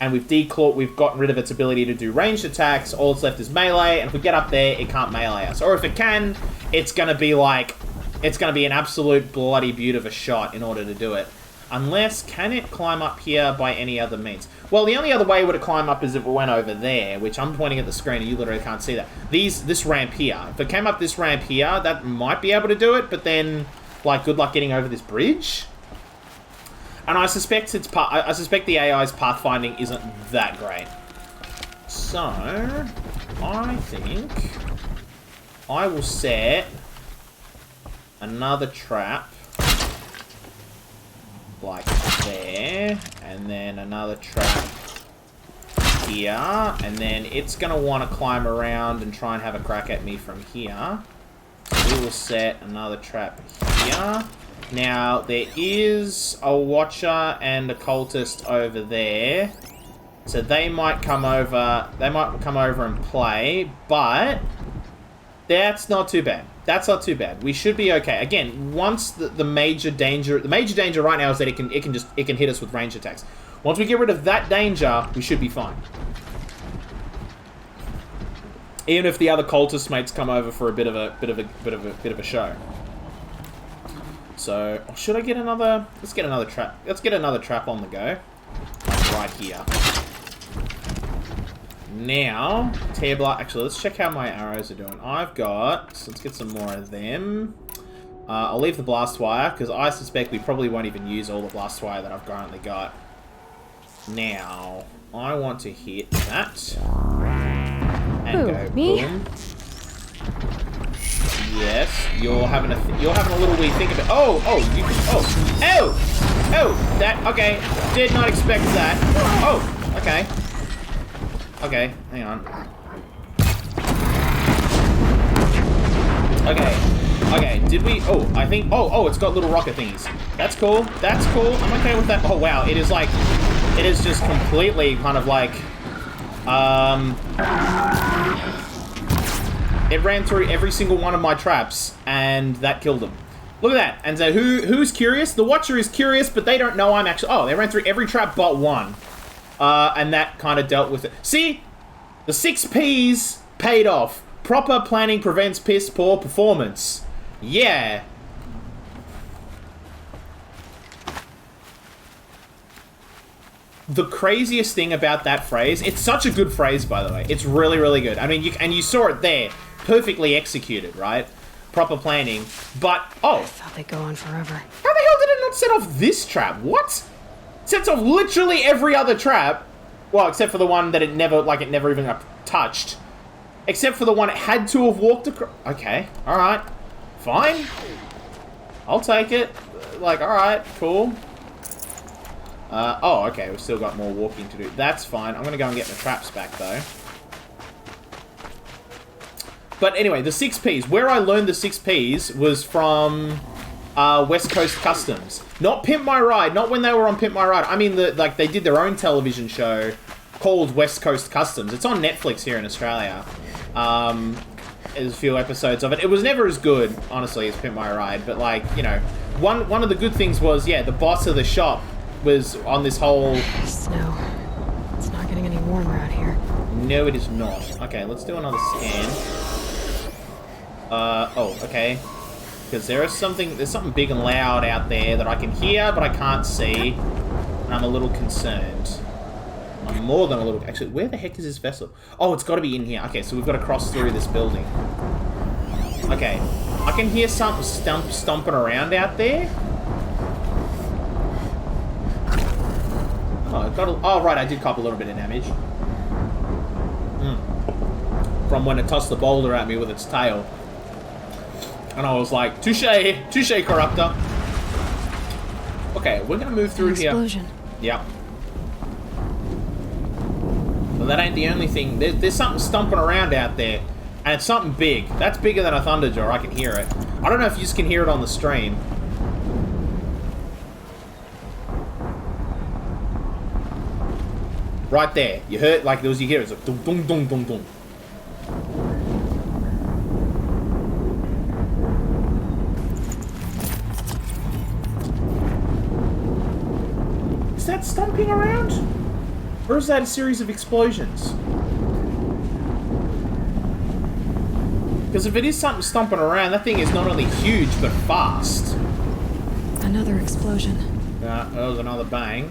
Speaker 1: and we've gotten rid of its ability to do ranged attacks, all that's left is melee, and if we get up there, it can't melee us. Or if it can, it's gonna be an absolute bloody beaut of a shot in order to do it. Unless, can it climb up here by any other means? Well, the only other way it would climb up is if it went over there, which I'm pointing at the screen and you literally can't see that. This ramp here. If it came up this ramp here, that might be able to do it, but then, like, good luck getting over this bridge. And I suspect the AI's pathfinding isn't that great. So, I think I will set another trap like there, and then another trap here, and then it's gonna want to climb around and try and have a crack at me from here. So we will set another trap here. Now, there is a Watcher and a Cultist over there. So they might come over and play, but that's not too bad. That's not too bad. We should be okay. Again, once the major danger right now is that it can hit us with range attacks. Once we get rid of that danger, we should be fine. Even if the other Cultist mates come over for a bit of a show. So, should I get another? Let's get another trap. Let's get another trap on the go, like right here. Now, tear blast. Actually, let's check how my arrows are doing. I've got. So let's get some more of them. I'll leave the blast wire because I suspect we probably won't even use all the blast wire that I've currently got. Now, I want to hit that and go boom. Yes, you're having a little wee think of it. Oh, that, okay, did not expect that. Oh, okay. Okay, hang on. Okay, did we, I think, it's got little rocket thingies. That's cool, I'm okay with that. Oh, wow, it is just completely kind of like, it ran through every single one of my traps, and that killed them. Look at that. And so who's curious? The Watcher is curious, but they don't know I'm actually... Oh, they ran through every trap but one. And that kind of dealt with it. See? The 6 Ps paid off. Proper planning prevents piss poor performance. Yeah. The craziest thing about that phrase... It's such a good phrase, by the way. It's really, really good. I mean, you saw it there. Perfectly executed, right? Proper planning. But,
Speaker 3: I thought they'd go on forever.
Speaker 1: How the hell did it not set off this trap? What? It sets off literally every other trap. Well, except for the one that it never even got touched. Except for the one it had to have walked across. Okay, alright. Fine. I'll take it. Like, alright, cool. Okay, we've still got more walking to do. That's fine. I'm gonna go and get my traps back, though. But anyway, the 6 Ps. Where I learned the 6 Ps was from West Coast Customs. Not Pimp My Ride. Not when they were on Pimp My Ride. I mean, they did their own television show called West Coast Customs. It's on Netflix here in Australia. There's a few episodes of it. It was never as good, honestly, as Pimp My Ride. But, like, you know, one of the good things was, yeah, the boss of the shop was on this whole...
Speaker 3: Snow. It's not getting any warmer out here.
Speaker 1: No, it is not. Okay, let's do another scan. Okay. Because there's something big and loud out there that I can hear, but I can't see. And I'm a little concerned. I'm more than a little... Actually, where the heck is this vessel? Oh, it's got to be in here. Okay, so we've got to cross through this building. Okay. I can hear something stomping around out there. Oh, right, I did cop a little bit of damage. From when it tossed the boulder at me with its tail. And I was like, touche, corruptor. Okay, we're gonna move through here.
Speaker 3: Explosion.
Speaker 1: Yep. Well, that ain't the only thing. There's something stomping around out there. And it's something big. That's bigger than a Thunderjaw. I can hear it. I don't know if you can hear it on the stream. Right there. You heard, like, you hear it. It's like, dum, dum, dum, dum, dum. Is that stomping around? Or is that a series of explosions? Because if it is something stomping around, that thing is not only huge, but fast.
Speaker 3: Another explosion.
Speaker 1: Yeah, that was another bang.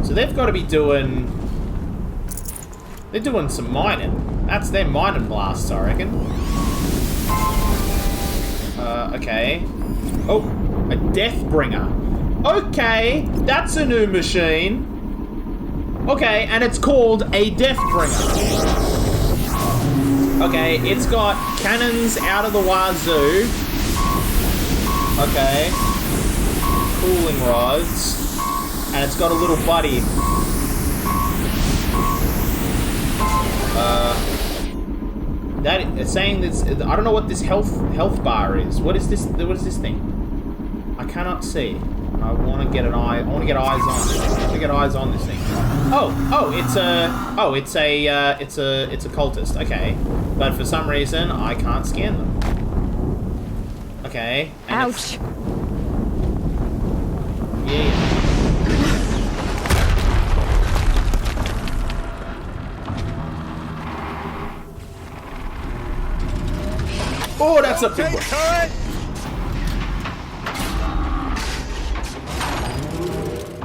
Speaker 1: So they've got to be doing... They're doing some mining. That's their mining blasts, I reckon. Okay. Oh, a Deathbringer. Okay, that's a new machine. Okay, and it's called a Deathbringer. Okay, it's got cannons out of the wazoo. Okay. Cooling rods. And it's got a little buddy. It's saying this. I don't know what this health bar is. What is this? What is this thing? I cannot see. I want to get an eye. I want to get eyes on. I want to get eyes on this thing. It's a cultist. Okay, but for some reason I can't scan them. Okay.
Speaker 3: Ouch.
Speaker 1: Yeah. Oh, that's a big one.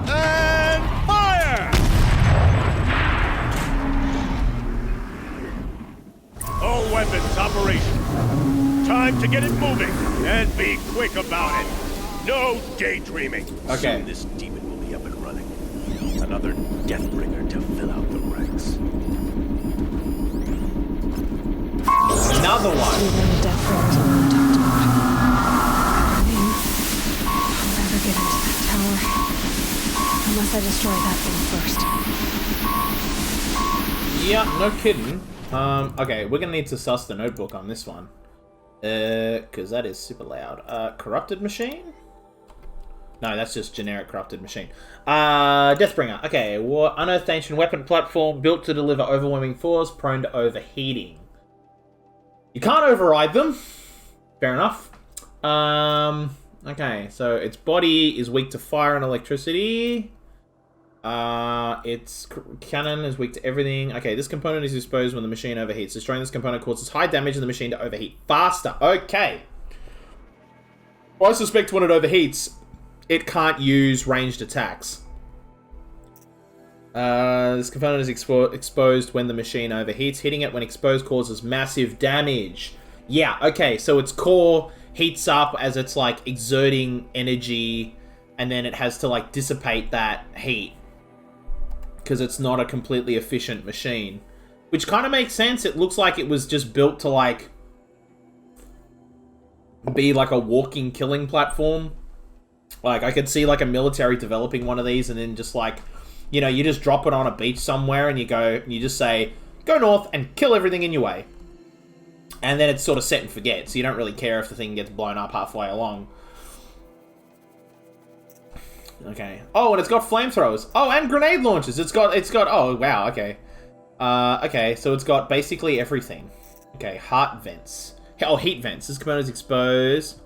Speaker 2: And fire! All weapons operational. Time to get it moving, and be quick about it. No daydreaming.
Speaker 1: Okay.
Speaker 6: Soon this demon will be up and running. Another Deathbringer to fill out the ranks.
Speaker 1: Another one.
Speaker 3: Even the Deathbringers are not talked about. I mean, I'll never get into that tower. Unless I destroy that thing first.
Speaker 1: Yeah, no kidding. Okay, we're gonna need to suss the notebook on this one. Because that is super loud. Corrupted machine? No, that's just generic corrupted machine. Deathbringer. Okay, unearthed ancient weapon platform built to deliver overwhelming force, prone to overheating. You can't override them. Fair enough. Okay, so its body is weak to fire and electricity. Its cannon is weak to everything. Okay, this component is exposed when the machine overheats. Destroying this component causes high damage in the machine to overheat faster. Okay. Well, I suspect when it overheats, it can't use ranged attacks. This component is exposed when the machine overheats. Hitting it when exposed causes massive damage. Yeah, okay, so its core heats up as it's, like, exerting energy, and then it has to, like, dissipate that heat. Because it's not a completely efficient machine. Which kind of makes sense. It looks like it was just built to, like, be, like, a walking killing platform. Like, I could see, like, a military developing one of these and then just, like, you know, you just drop it on a beach somewhere and you just say, go north and kill everything in your way. And then it's sort of set and forget, so you don't really care if the thing gets blown up halfway along. Okay. Oh, and it's got flamethrowers. Oh, and grenade launchers. It's got, oh, wow, okay. Okay, so it's got basically everything. Okay, heart vents. Oh, heat vents. This component is exposed.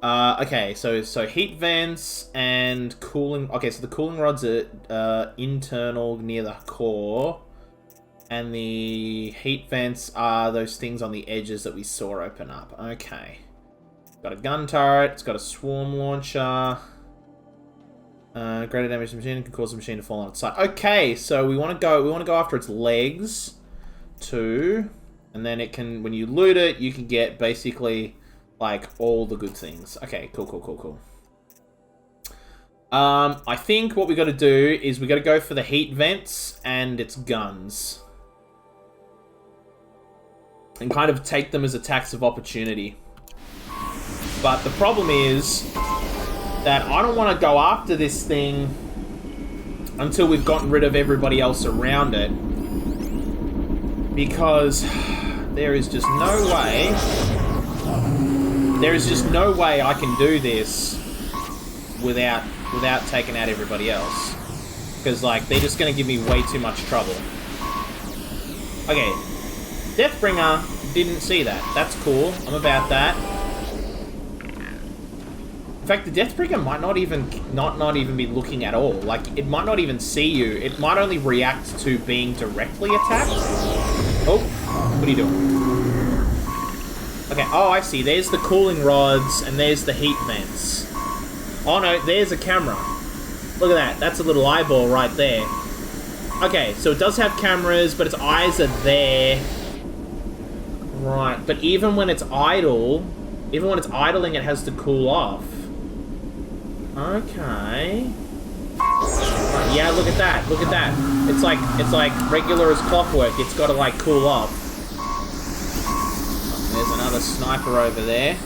Speaker 1: Okay, so heat vents and cooling. Okay, so the cooling rods are internal near the core, and the heat vents are those things on the edges that we saw open up. Okay, got a gun turret. It's got a swarm launcher. Greater damage to the machine can cause the machine to fall on its side. Okay, so we want to go after its legs too, and then it can. When you loot it, you can get basically, like, all the good things. Okay, cool. I think what we got to do is we got to go for the heat vents and its guns. And kind of take them as attacks of opportunity. But the problem is that I don't want to go after this thing until we've gotten rid of everybody else around it. Because there is just no way... There is just no way I can do this without taking out everybody else. Because, like, they're just going to give me way too much trouble. Okay. Deathbringer didn't see that. That's cool. I'm about that. In fact, the Deathbringer might not even be looking at all. Like, it might not even see you. It might only react to being directly attacked. Oh, what are you doing? Okay, oh, I see. There's the cooling rods, and there's the heat vents. Oh, no, there's a camera. Look at that. That's a little eyeball right there. Okay, so it does have cameras, but its eyes are there. Right, but even when it's idle, even when it's idling, it has to cool off. Okay. Yeah, look at that. Look at that. It's like regular as clockwork. It's got to, like, cool off. There's another sniper over there.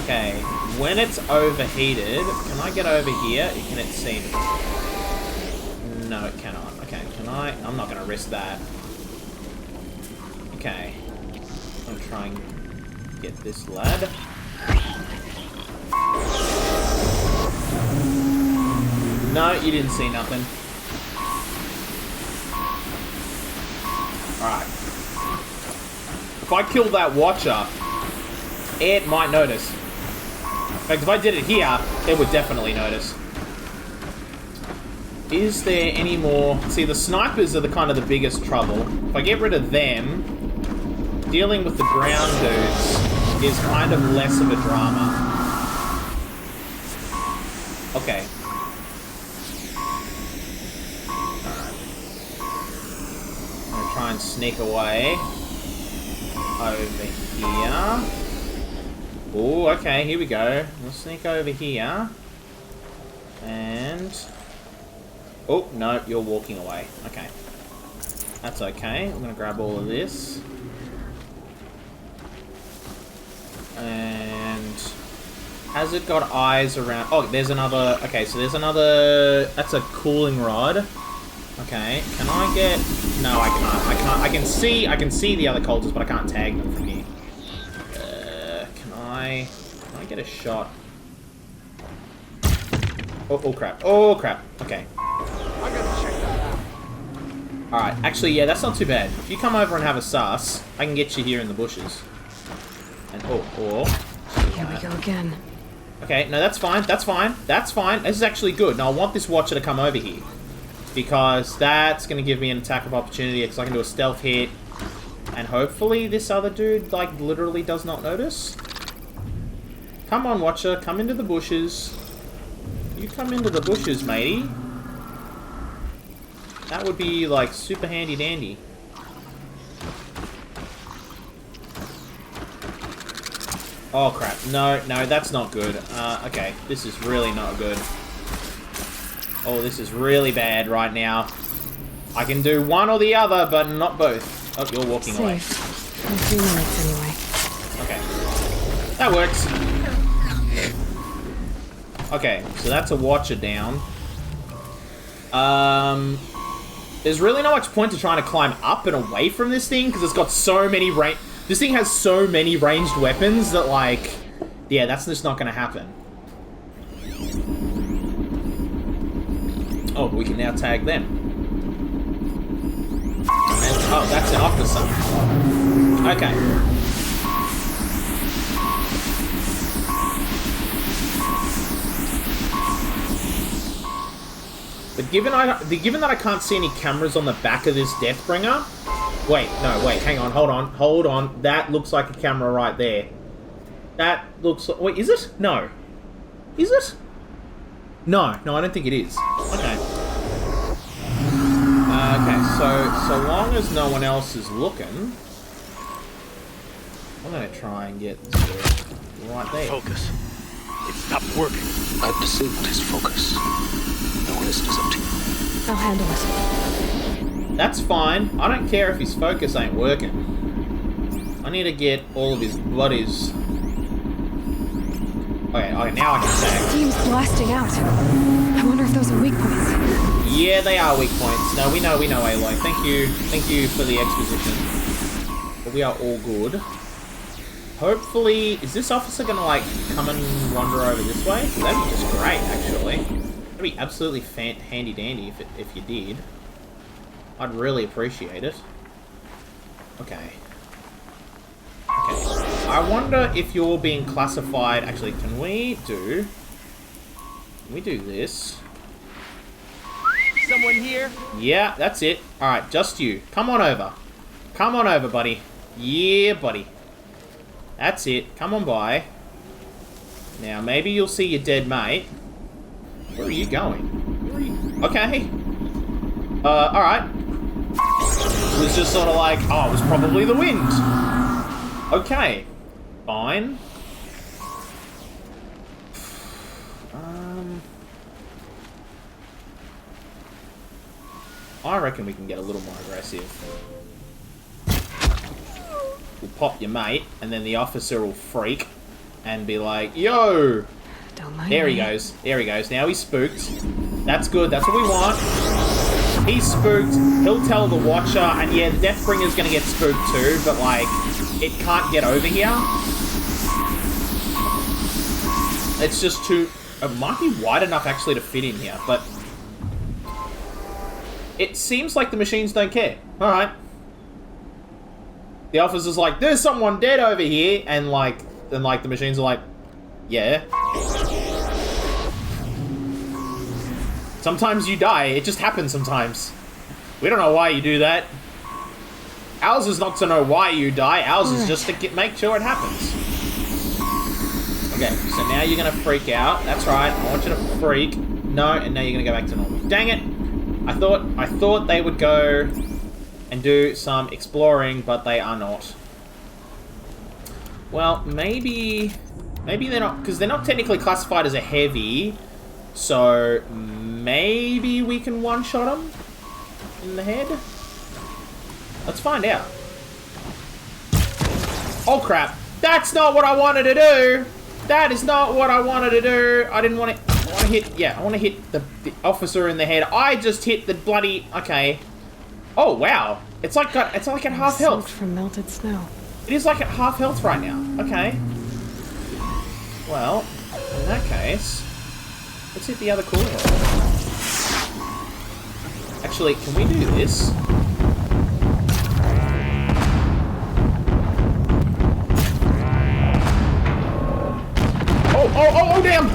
Speaker 1: Okay, when it's overheated, can I get over here? Can it see me? No, it cannot. Okay, can I? I'm not gonna risk that. Okay. I'm gonna try and get this lad. No, you didn't see nothing. Alright. If I kill that watcher, it might notice. In fact, if I did it here, it would definitely notice. Is there any more? See, the snipers are the kind of the biggest trouble. If I get rid of them, dealing with the ground dudes is kind of less of a drama. Okay. Alright. I'm gonna try and sneak away. Over here. Oh, okay, here we go. We'll sneak over here. And... oh, no, you're walking away. Okay. That's okay. I'm gonna grab all of this. And... has it got eyes around... oh, there's another... okay, so there's another... that's a cooling rod. Okay, can I get... no, I can't. I can see the other cultists, but I can't tag them from here. Can I get a shot? Oh crap. Oh, crap. Okay.
Speaker 7: I'm gonna check that out.
Speaker 1: Alright, actually, yeah, that's not too bad. If you come over and have a sus, I can get you here in the bushes. And,
Speaker 3: Here we go again.
Speaker 1: okay, no, that's fine. That's fine. That's fine. This is actually good. Now, I want this watcher to come over here. Because that's going to give me an attack of opportunity, because I can do a stealth hit. And hopefully this other dude, like, literally does not notice. Come on, watcher. Come into the bushes. You come into the bushes, matey. That would be, like, super handy-dandy. Oh, crap. No, that's not good. Okay. This is really not good. Oh, this is really bad right now. I can do one or the other, but not both. Oh, you're walking away.
Speaker 3: Safe. In a few minutes, anyway.
Speaker 1: Okay. That works. Okay, so that's a watcher down. There's really not much point to trying to climb up and away from this thing, because it's got so many this thing has so many ranged weapons that, like... yeah, that's just not going to happen. Oh, we can now tag them. And, oh, that's an officer. Okay. But given that I can't see any cameras on the back of this Deathbringer... wait, hang on, hold on. That looks like a camera right there. That looks like... wait, is it? No. Is it? No, I don't think it is. Okay. Okay, so long as no one else is looking, I'm gonna try and get this right there.
Speaker 2: Focus. It stopped working.
Speaker 4: I disabled his focus. The rest is up to you.
Speaker 3: I'll handle it.
Speaker 1: That's fine. I don't care if his focus ain't working. I need to get all of his buddies. Okay, now I can tag.
Speaker 3: Steam's blasting out. I wonder if those are weak points.
Speaker 1: Yeah, they are weak points. No, we know, Aloy. Thank you for the exposition. But we are all good. Hopefully, is this officer gonna, like, come and wander over this way? That'd be just great, actually. That'd be absolutely handy-dandy if you did. I'd really appreciate it. Okay. I wonder if you're being classified... actually, can we do this?
Speaker 7: Someone here?
Speaker 1: Yeah, that's it. Alright, just you. Come on over. Come on over, buddy. Yeah, buddy. That's it. Come on by. Now, maybe you'll see your dead mate. Where are you going? Okay. Alright. It was just sort of like, oh, it was probably the wind. Okay. Fine. I reckon we can get a little more aggressive. We'll pop your mate, and then the officer will freak. and be like, yo!
Speaker 3: Don't mind
Speaker 1: There he
Speaker 3: me.
Speaker 1: goes. There he goes. Now he's spooked. That's good. That's what we want. He's spooked. He'll tell the Watcher, and yeah, the Deathbringer's gonna get spooked too, but like, it can't get over here. It's just too... It might be wide enough actually to fit in here, but... It seems like the machines don't care. Alright. The officer's like, there's someone dead over here, and like the machines are like, yeah. Sometimes you die. It just happens sometimes. We don't know why you do that. Ours is not to know why you die. Ours is just to make sure it happens. Okay, so now you're gonna freak out. That's right. I want you to freak. No, and now you're gonna go back to normal. Dang it! I thought they would go and do some exploring, but they are not. Well, maybe they're not, because they're not technically classified as a heavy. So maybe we can one-shot them in the head. Let's find out. Oh crap! That's not what I wanted to do. That is not what I wanted to do. I didn't want to. I want to hit. Yeah, I want to hit the officer in the head. I just hit the bloody. Okay. Oh wow! It's like at half health.
Speaker 3: From melted snow.
Speaker 1: It is like at half health right now. Okay. Well, in that case, let's hit the other cooling oil. Actually, can we do this? Oh, damn!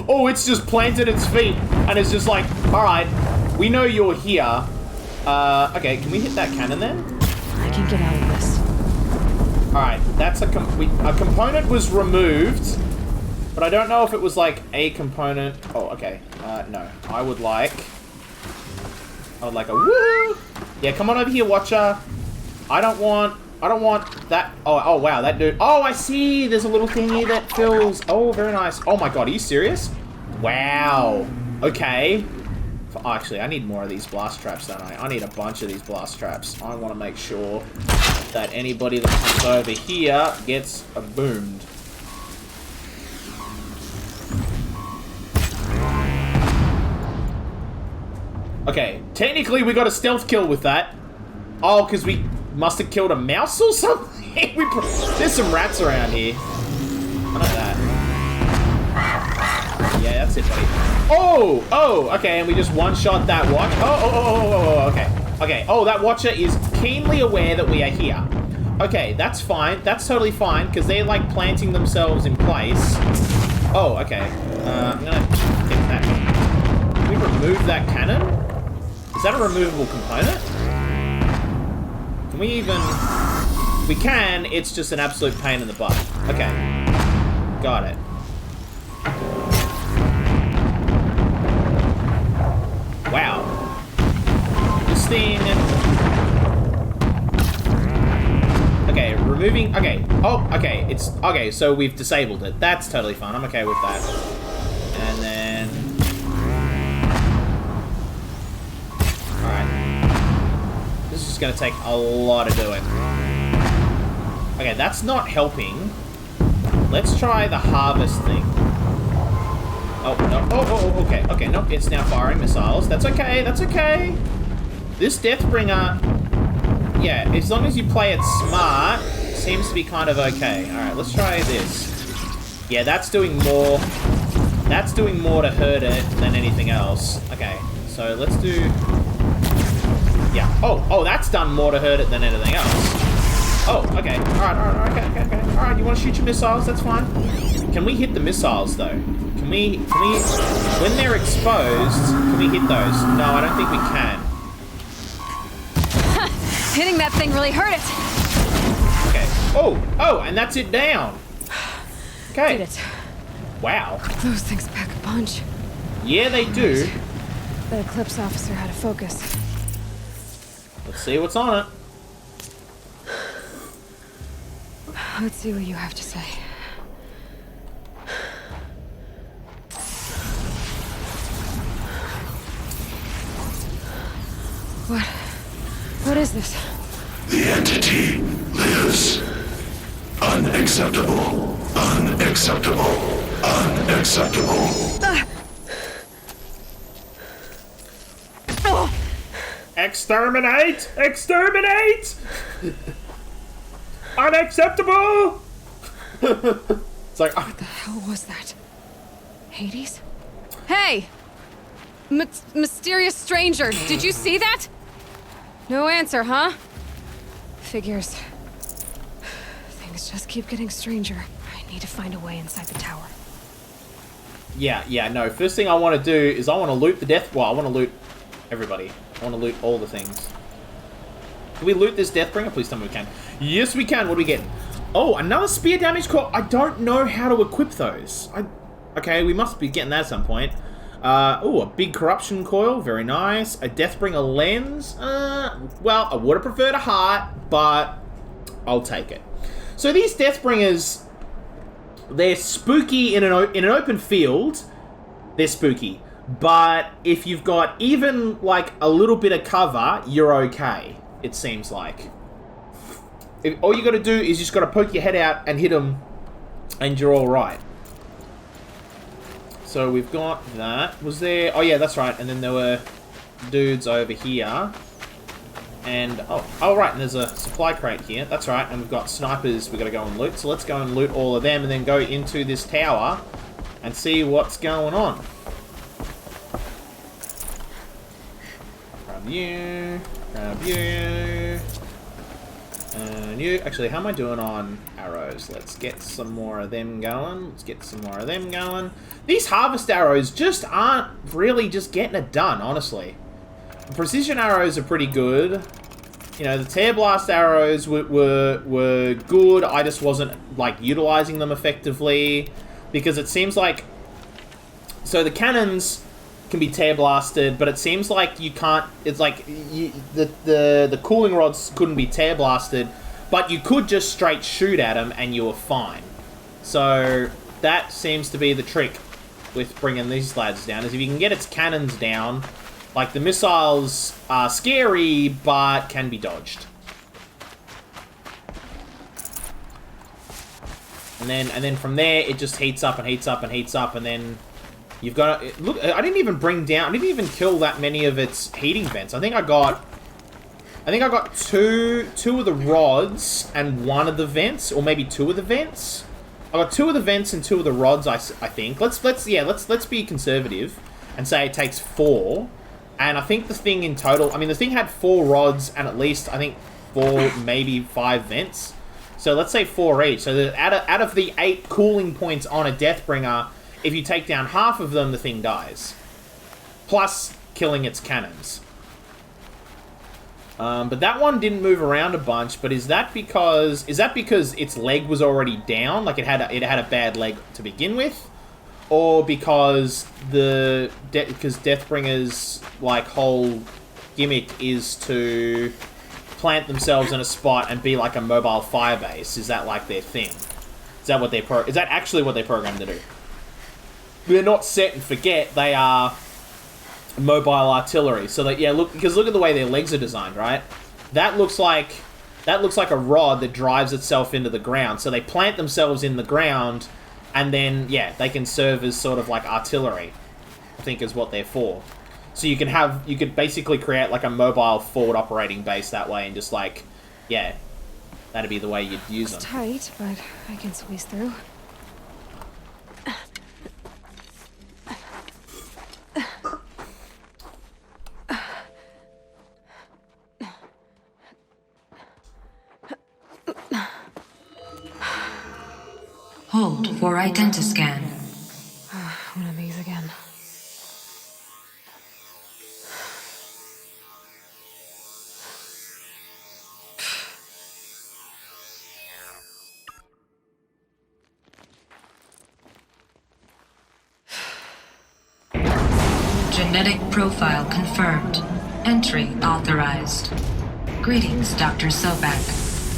Speaker 1: Oh, it's just planted its feet, and it's just like, alright, we know you're here. Okay, can we hit that cannon then?
Speaker 3: I can get out of this.
Speaker 1: Alright, that's a component was removed, but I don't know if it was like a component. Oh, okay. No. I would like a woo! Yeah, come on over here, Watcher. I don't want that. Oh, wow, that dude. Oh, I see. There's a little thingy that fills. Oh, very nice. Oh my god, are you serious? Wow. Okay. Oh, actually, I need more of these blast traps, don't I? I need a bunch of these blast traps. I want to make sure that anybody that comes over here gets boomed. Okay, technically we got a stealth kill with that. Oh, because we must have killed a mouse or something? There's some rats around here. I know that. Yeah, that's it, buddy. Oh, okay, and we just one-shot that watch. Oh, okay. Okay, oh, that Watcher is keenly aware that we are here. Okay, that's fine. That's totally fine, because they're, like, planting themselves in place. Oh, okay. I'm gonna get that. Can we remove that cannon? Is that a removable component? Can we even... We can, it's just an absolute pain in the butt. Okay. Got it. Wow. This thing... Okay, removing... Okay. Oh, okay. It's... Okay, so we've disabled it. That's totally fine. I'm okay with that. And then... Alright. This is just going to take a lot of doing. Okay, that's not helping. Let's try the harvest thing. Oh, no. Oh, okay. Okay, nope. It's now firing missiles. That's okay. That's okay. This Deathbringer... Yeah, as long as you play it smart, seems to be kind of okay. Alright, let's try this. Yeah, that's doing more... That's doing more to hurt it than anything else. Okay, so let's do... Yeah. Oh, that's done more to hurt it than anything else. Oh, okay. Alright, okay. Alright, you want to shoot your missiles? That's fine. Can we hit the missiles, though? Can we... When they're exposed, can we hit those? No, I don't think we can.
Speaker 3: Hitting that thing really hurt it.
Speaker 1: Okay. Oh, and that's it down. Okay.
Speaker 3: Did it.
Speaker 1: Wow.
Speaker 3: Those things pack a punch.
Speaker 1: Yeah, they do.
Speaker 3: The Eclipse officer had a focus.
Speaker 1: Let's see what's on it.
Speaker 3: Let's see what you have to say. What is this?
Speaker 8: The entity lives. Unacceptable. Unacceptable. Unacceptable.
Speaker 1: Exterminate! Exterminate! Unacceptable! It's like,
Speaker 3: What the hell was that? Hades? Hey! Mysterious stranger, did you see that? No answer, huh? Figures. Things just keep getting stranger. I need to find a way inside the tower.
Speaker 1: yeah, no. First thing I want to do is I want to loot the death... Well, I want to loot everybody. I want to loot all the things. Can we loot this Deathbringer? Please tell me we can. Yes, we can. What are we getting? Oh, another spear damage core. I don't know how to equip those. Okay, we must be getting that at some point. Oh, a big corruption coil. Very nice. A Deathbringer lens. Well, I would have preferred a heart, but I'll take it. So these Deathbringers, they're spooky in an open field. They're spooky. But if you've got even, like, a little bit of cover, you're okay, it seems like. All you got to do is you just got to poke your head out and hit them, and you're all right. So we've got that. Was there... Oh, yeah, that's right. And then there were dudes over here. And... Oh, right. And there's a supply crate here. That's right. And we've got snipers we've got to go and loot. So let's go and loot all of them and then go into this tower and see what's going on. Grab you. Grab you. And you. Actually, how am I doing on arrows? Let's get some more of them going. Let's get some more of them going. These harvest arrows just aren't really just getting it done, honestly. The precision arrows are pretty good. You know, the tear blast arrows were good. I just wasn't, like, utilizing them effectively. Because it seems like... So the cannons can be tear blasted, but it seems like you can't... It's like the cooling rods couldn't be tear blasted, but you could just straight shoot at them and you were fine. So that seems to be the trick with bringing these lads down, is if you can get its cannons down, like the missiles are scary but can be dodged. And then from there it just heats up and heats up and heats up, and then you've got... Look, I didn't even kill that many of its heating vents. I think I got two of the rods and one of the vents, or maybe two of the vents. I got two of the vents and two of the rods, I think. Let's be conservative and say it takes 4. And I think the thing in total... I mean, the thing had 4 rods and at least, I think, 4, maybe 5 vents. So let's say 4 each. So that out of the 8 cooling points on a Deathbringer... If you take down half of them, the thing dies. Plus killing its cannons. But that one didn't move around a bunch. But is that because its leg was already down? Like it had a bad leg to begin with? Or because Deathbringer's like whole gimmick is to plant themselves in a spot and be like a mobile firebase? Is that like their thing? Is that actually what they programmed to do? They're not set and forget, they are mobile artillery. So that, yeah, look at the way their legs are designed, right? That looks like a rod that drives itself into the ground. So they plant themselves in the ground, and then, yeah, they can serve as sort of like artillery, I think is what they're for. So you could basically create like a mobile forward operating base that way, and just like, yeah, that'd be the way you'd use them.
Speaker 3: It's tight, but I can squeeze through.
Speaker 9: Hold for identiscan.
Speaker 3: One of these again.
Speaker 9: Genetic profile confirmed. Entry authorized. Greetings, Dr. Sobak.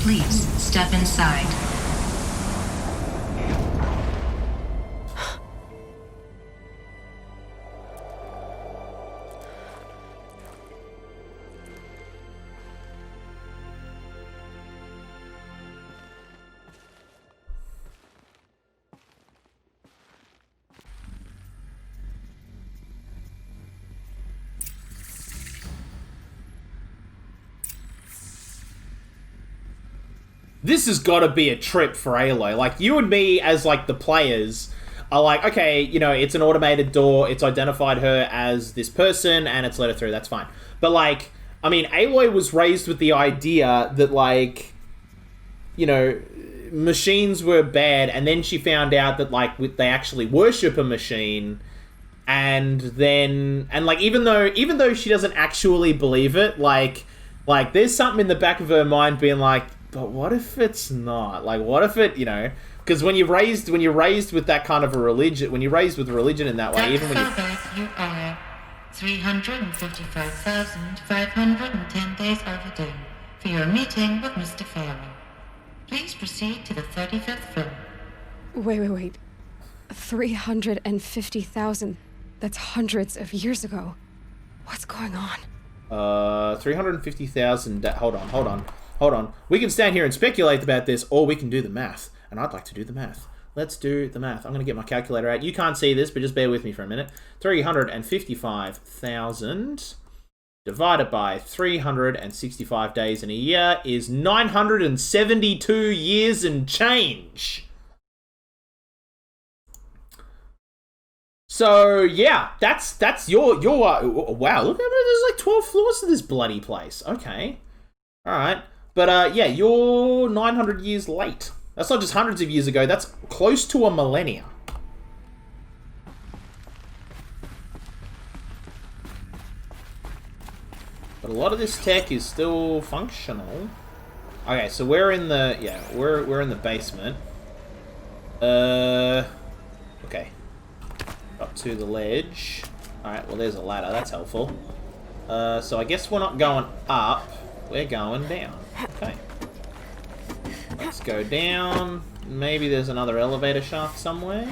Speaker 9: Please step inside.
Speaker 1: this has got to be a trip for Aloy. Like, you and me as, like, the players are like, okay, you know, it's an automated door, it's identified her as this person, and it's let her through, that's fine. But, like, I mean, Aloy was raised with the idea that, like, you know, machines were bad, and then she found out that, like, they actually worship a machine, and then, and, like, even though she doesn't actually believe it, like, there's something in the back of her mind being like, but what if it's not? Like, what if it, you know, because when you're raised with that kind of a religion, when you're raised with religion in that way, even when
Speaker 10: you are 355,510 days overdue for your meeting with Mr. Faro. Please proceed to the 35th floor.
Speaker 3: Wait. 350,000. That's hundreds of years ago. What's going on?
Speaker 1: 350,000. Hold on. We can stand here and speculate about this, or we can do the math. And I'd like to do the math. Let's do the math. I'm going to get my calculator out. You can't see this, but just bear with me for a minute. 355,000 divided by 365 days in a year is 972 years and change. So, yeah, that's your wow, look, there's like 12 floors to this bloody place. Okay. Alright. But, yeah, you're 900 years late. That's not just hundreds of years ago, that's close to a millennia. But a lot of this tech is still functional. Okay, so we're in the, yeah, we're in the basement. Okay. Up to the ledge. Alright, well there's a ladder, that's helpful. So I guess we're not going up, we're going down. Okay. Let's go down. Maybe there's another elevator shaft somewhere.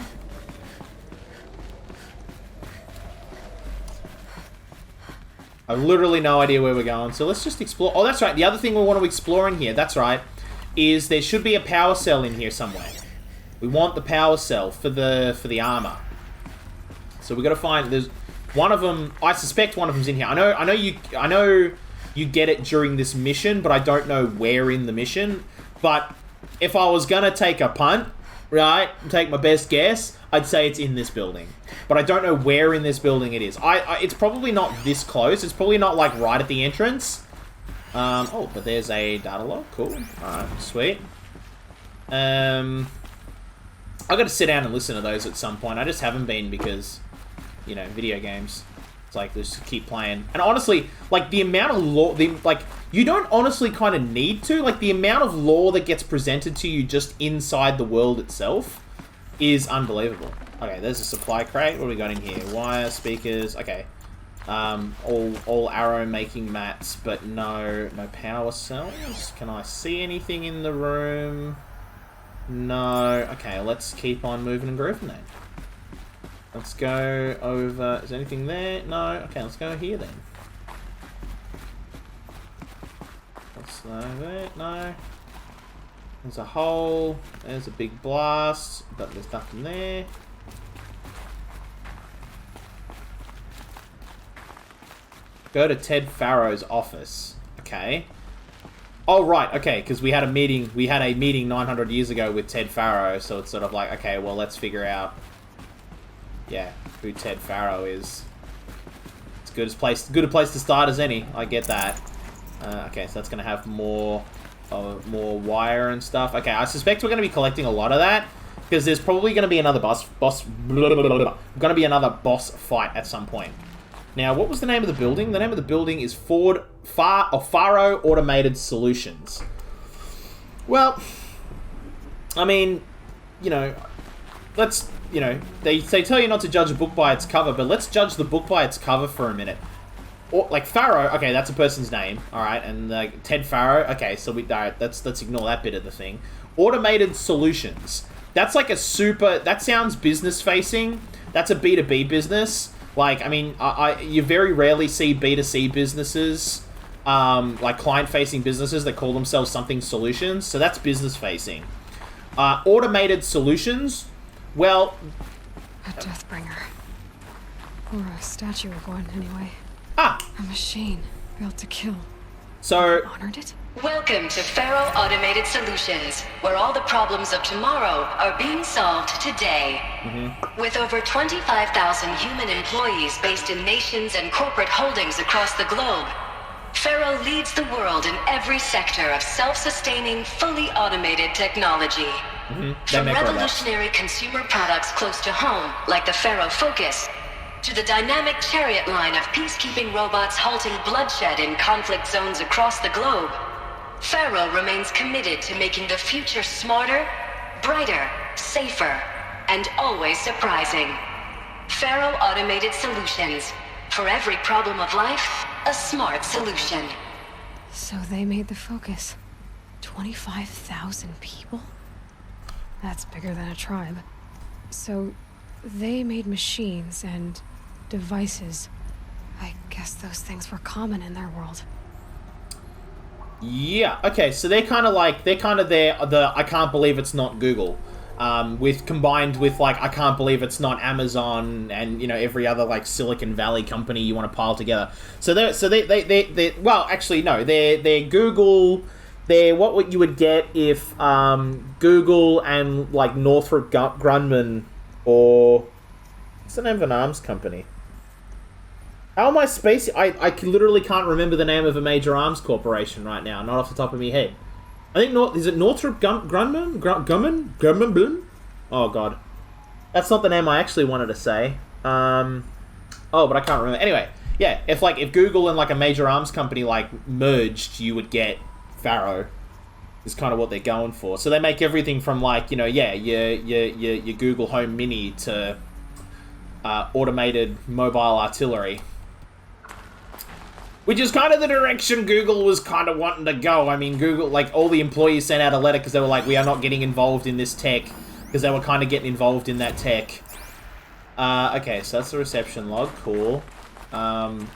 Speaker 1: I have literally no idea where we're going, so let's just explore. Oh, that's right, the other thing we want to explore in here, that's right, is there should be a power cell in here somewhere. We want the power cell for the armor. So we got to find, there's one of them, I suspect one of them's in here. I know you get it during this mission, but I don't know where in the mission. But if I was going to take a punt, right, take my best guess, I'd say it's in this building. But I don't know where in this building it is. It's probably not this close. It's probably not, like, right at the entrance. Oh, but there's a data log. Cool. Alright, sweet. I've got to sit down and listen to those at some point. I just haven't been because, you know, video games. It's like, let's just keep playing. And honestly, like, the amount of lore, you don't honestly kind of need to. Like, the amount of lore that gets presented to you just inside the world itself is unbelievable. Okay, there's a supply crate. What do we got in here? Wire, speakers. Okay. All arrow making mats, but no power cells. Can I see anything in the room? No. Okay, let's keep on moving and grooving then. Let's go over... Is there anything there? No. Okay, let's go here then. What's there? No. There's a hole. There's a big blast, but there's nothing there. Go to Ted Faro's office. Okay. Oh, right. Okay, because we had a meeting 900 years ago with Ted Faro, so it's sort of like, okay, well, let's figure out, yeah, who Ted Faro is. It's good a place to start as any. I get that. Okay, so that's going to have more wire and stuff. Okay, I suspect we're going to be collecting a lot of that, because there's probably going to be another boss fight at some point. Now, what was the name of the building? The name of the building is Faro Automated Solutions. Well, I mean, you know, let's, you know, they tell you not to judge a book by its cover, but let's judge the book by its cover for a minute. Or, like, Faro, okay, that's a person's name, alright, and Ted Faro, okay, so alright, let's ignore that bit of the thing. Automated Solutions. That's like a super, that sounds business-facing. That's a B2B business. Like, I mean, you very rarely see B2C businesses, like client-facing businesses that call themselves something solutions. So that's business-facing. Automated solutions, well...
Speaker 3: A Deathbringer. Or a statue of one, anyway.
Speaker 1: Ah!
Speaker 3: A machine built to kill.
Speaker 1: So...
Speaker 3: Honored it?
Speaker 9: Welcome to Faro Automated Solutions, where all the problems of tomorrow are being solved today. With over 25,000 human employees based in nations and corporate holdings across the globe, Faro leads the world in every sector of self-sustaining, fully automated technology. From revolutionary consumer products close to home, like the Faro Focus, to the dynamic chariot line of peacekeeping robots halting bloodshed in conflict zones across the globe, Faro remains committed to making the future smarter, brighter, safer, and always surprising. Faro Automated Solutions. For every problem of life, a smart solution.
Speaker 3: So they made the Focus. 25,000 people? That's bigger than a tribe. So they made machines and devices. I guess those things were common in their world.
Speaker 1: Yeah, okay, so they're kind of the I can't believe it's not Google. Combined with like I can't believe it's not Amazon and every other like Silicon Valley company you want to pile together. They're well, actually no, they're Google. They're what you would get if Google and like Northrop Grumman, or what's the name of an arms company? How am I spacing? I literally can't remember the name of a major arms corporation right now, not off the top of my head. I think is it Northrop Grumman? Grumman? Oh god, that's not the name I actually wanted to say. But I can't remember. Anyway, yeah, if Google and like a major arms company like merged, you would get Faro. Is kind of what they're going for. So they make everything from like your Google Home Mini to automated mobile artillery. Which is kind of the direction Google was kind of wanting to go. I mean, Google, like, all the employees sent out a letter because they were like, we are not getting involved in this tech. Because they were kind of getting involved in that tech. Okay, so that's the reception log. Cool.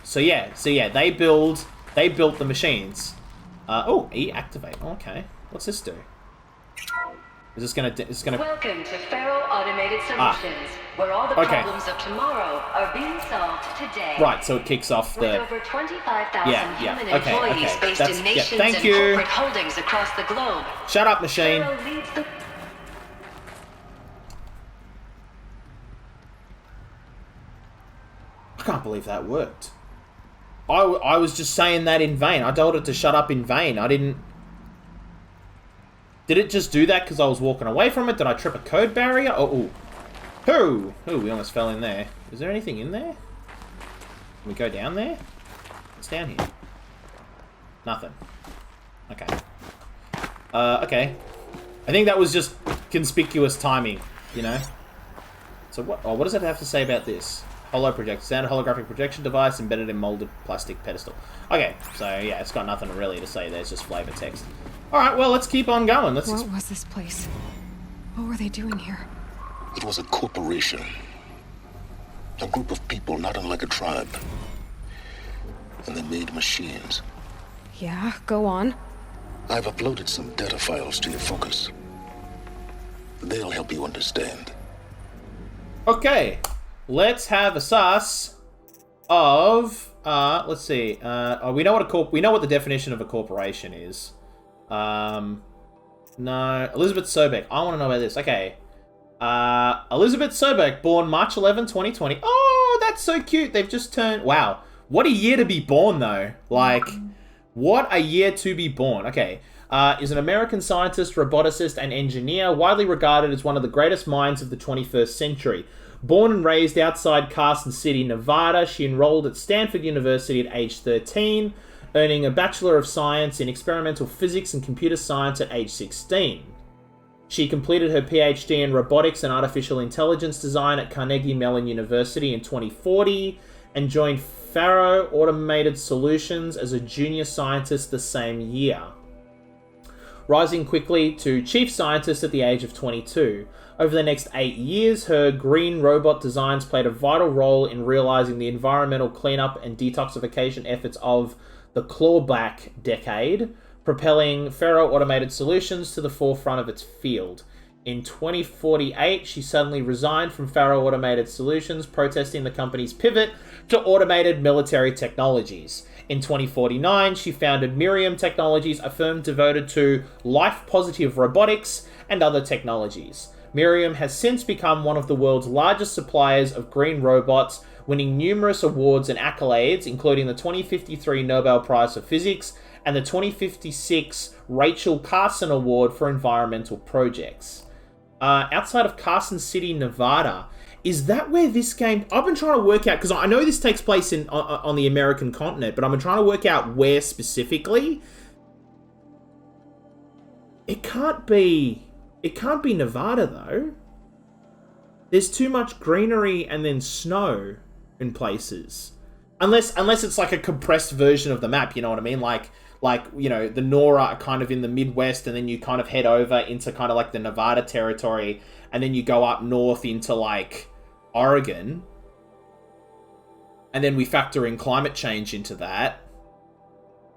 Speaker 1: So yeah, they built the machines. E activate. Okay. What's this do? Is this gonna...
Speaker 9: Welcome to Faro Automated Solutions, where all the problems of tomorrow are being solved today.
Speaker 1: Right, so it kicks off the...
Speaker 9: With over 25,000 human employees based in nations and corporate holdings across the globe.
Speaker 1: Shut up, machine.
Speaker 9: Faro leads the...
Speaker 1: I can't believe that worked. I was just saying that in vain. I told it to shut up in vain. I didn't... Did it just do that because I was walking away from it? Did I trip a code barrier? Oh, we almost fell in there. Is there anything in there? Can we go down there? What's down here? Nothing. Okay. Okay. I think that was just conspicuous timing, So what does it have to say about this? Holo projector. Standard holographic projection device embedded in molded plastic pedestal. Okay, so yeah, it's got nothing really to say. There's just flavor text. Alright, well, let's keep on going.
Speaker 3: What was this place? What were they doing here?
Speaker 4: It was a corporation. A group of people not unlike a tribe. And they made machines.
Speaker 3: Yeah, go on.
Speaker 4: I've uploaded some data files to your Focus. They'll help you understand.
Speaker 1: Okay, let's have a sus of... let's see. We know what the definition of a corporation is. No, Elizabeth Sobeck. I want to know about this. Okay. Elizabeth Sobeck, born March 11, 2020. Oh, that's so cute. They've just turned... Wow. What a year to be born, though. Like, what a year to be born. Okay. Is an American scientist, roboticist, and engineer, widely regarded as one of the greatest minds of the 21st century. Born and raised outside Carson City, Nevada, she enrolled at Stanford University at age 13, earning a Bachelor of Science in Experimental Physics and Computer Science at age 16. She completed her PhD in Robotics and Artificial Intelligence Design at Carnegie Mellon University in 2040 and joined Faro Automated Solutions as a junior scientist the same year, rising quickly to chief scientist at the age of 22. Over the next 8 years, her green robot designs played a vital role in realizing the environmental cleanup and detoxification efforts of the clawback decade, propelling Faro Automated Solutions to the forefront of its field. In 2048, she suddenly resigned from Faro Automated Solutions, protesting the company's pivot to automated military technologies. In 2049, she founded Miriam Technologies, a firm devoted to life-positive robotics and other technologies. Miriam has since become one of the world's largest suppliers of green robots, winning numerous awards and accolades, including the 2053 Nobel Prize for Physics and the 2056 Rachel Carson Award for Environmental Projects. Outside of Carson City, Nevada, is that where this game... I've been trying to work out, because I know this takes place on the American continent, but I've been trying to work out where specifically. It can't be Nevada, though. There's too much greenery and then snow in places. Unless it's like a compressed version of the map, you know what I mean? Like, you know, the Nora are kind of in the Midwest, and then you kind of head over into kind of like the Nevada territory, and then you go up north into like Oregon. And then we factor in climate change into that.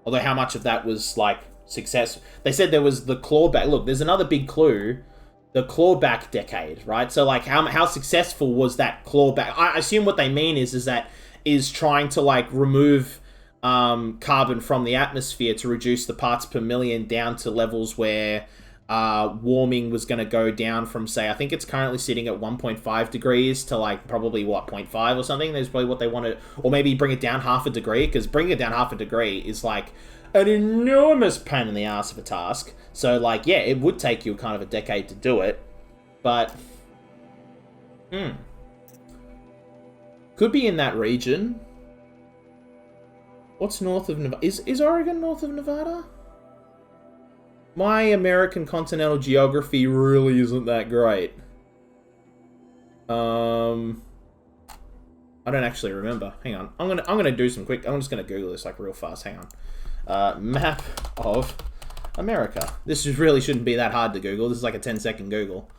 Speaker 1: Although how much of that was like success? They said there was the clawback. Look, there's another big clue. The clawback decade, right? So like how successful was that clawback? I assume what they mean is trying to like remove carbon from the atmosphere to reduce the parts per million down to levels where warming was going to go down from, say, I think it's currently sitting at 1.5 degrees to like probably 0.5 or something. That's probably what they wanted, or maybe bring it down half a degree, because bringing it down half a degree is like an enormous pain in the ass of a task. So like, yeah, it would take you kind of a decade to do it, but could be in that region. What's north of Nevada? Is Oregon north of Nevada? My American continental geography really isn't that great. I don't actually remember. Hang on. I'm gonna do some quick. I'm just gonna Google this like real fast. Hang on. Map of America. This really shouldn't be that hard to Google. This is like a 10-second Google.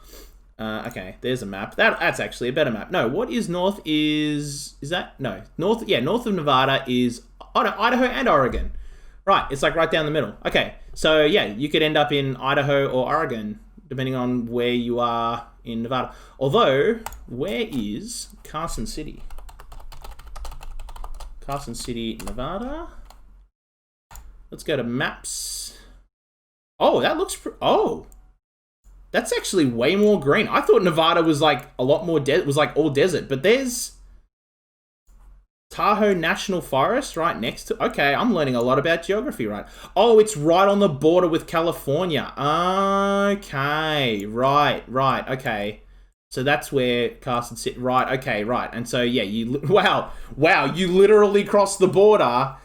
Speaker 1: Okay, there's a map. That's actually a better map. No, what is north is that? No. North, yeah, north of Nevada is Idaho and Oregon. Right, it's like right down the middle. Okay, so yeah, you could end up in Idaho or Oregon, depending on where you are in Nevada. Although, where is Carson City? Carson City, Nevada. Let's go to maps. Oh, that looks... Oh! That's actually way more green. I thought Nevada was like a lot more... was like all desert, but there's... Tahoe National Forest right next to... Okay, I'm learning a lot about geography, right? Oh, it's right on the border with California. Okay, right, okay. So that's where Carson City... Right, okay, right. And so, yeah, you... Wow, you literally crossed the border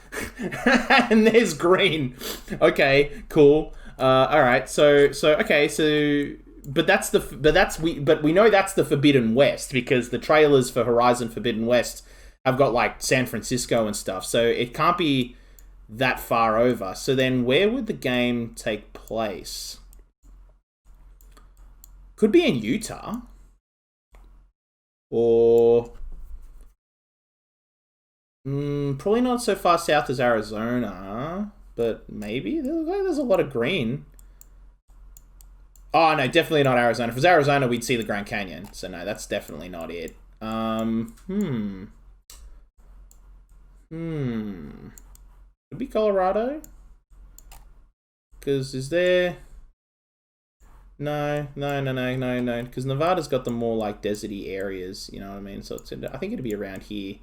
Speaker 1: and there's green. Okay, cool. All right, so okay, so... But we know that's the Forbidden West, because the trailers for Horizon Forbidden West... I've got like San Francisco and stuff, so it can't be that far over. So then where would the game take place? Could be in Utah. Or... probably not so far south as Arizona, but maybe? There's a lot of green. Oh, no, definitely not Arizona. If it was Arizona, we'd see the Grand Canyon. So no, that's definitely not it. Could be Colorado? Because is there... No. Because Nevada's got the more like deserty areas, you know what I mean? So I think it'd be around here.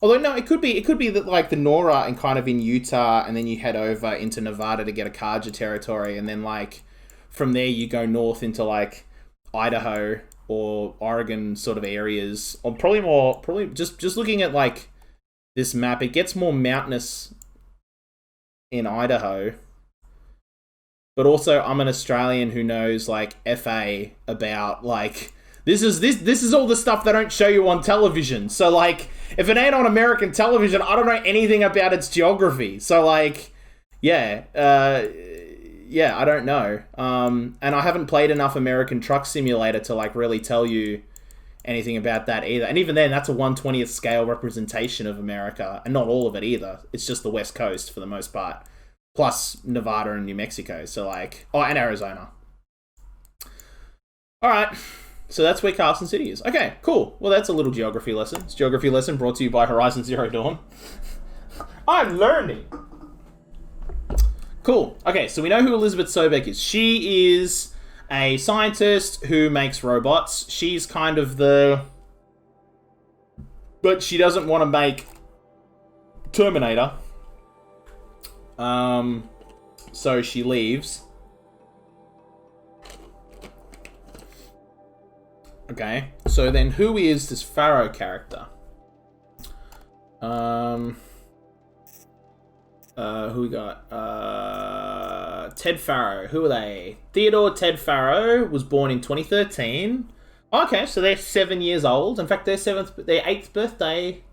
Speaker 1: Although no, it could be that like the Nora and kind of in Utah, and then you head over into Nevada to get a Carja territory, and then like from there you go north into like Idaho or Oregon sort of areas, or probably just looking at like this map, it gets more mountainous in Idaho. But also, I'm an Australian who knows like FA about like this is all the stuff they don't show you on television. So like, if it ain't on American television, I don't know anything about its geography. So like, yeah, I don't know. And I haven't played enough American Truck Simulator to like really tell you anything about that either. And even then, that's a 1/20th scale representation of America, and not all of it either. It's just the West Coast for the most part, plus Nevada and New Mexico. So like, and Arizona. All right, so that's where Carson City is. Okay, cool. Well, that's a little geography lesson. It's a geography lesson brought to you by Horizon Zero Dawn. I'm learning. Cool. Okay, so we know who Elizabeth Sobek is. She is a scientist who makes robots. She's kind of the... But she doesn't want to make Terminator. So she leaves. Okay, so then who is this Faro character? Who we got? Ted Faro. Who are they? Theodore Ted Faro was born in 2013. Okay, so they're 7 years old. In fact, their 8th birthday...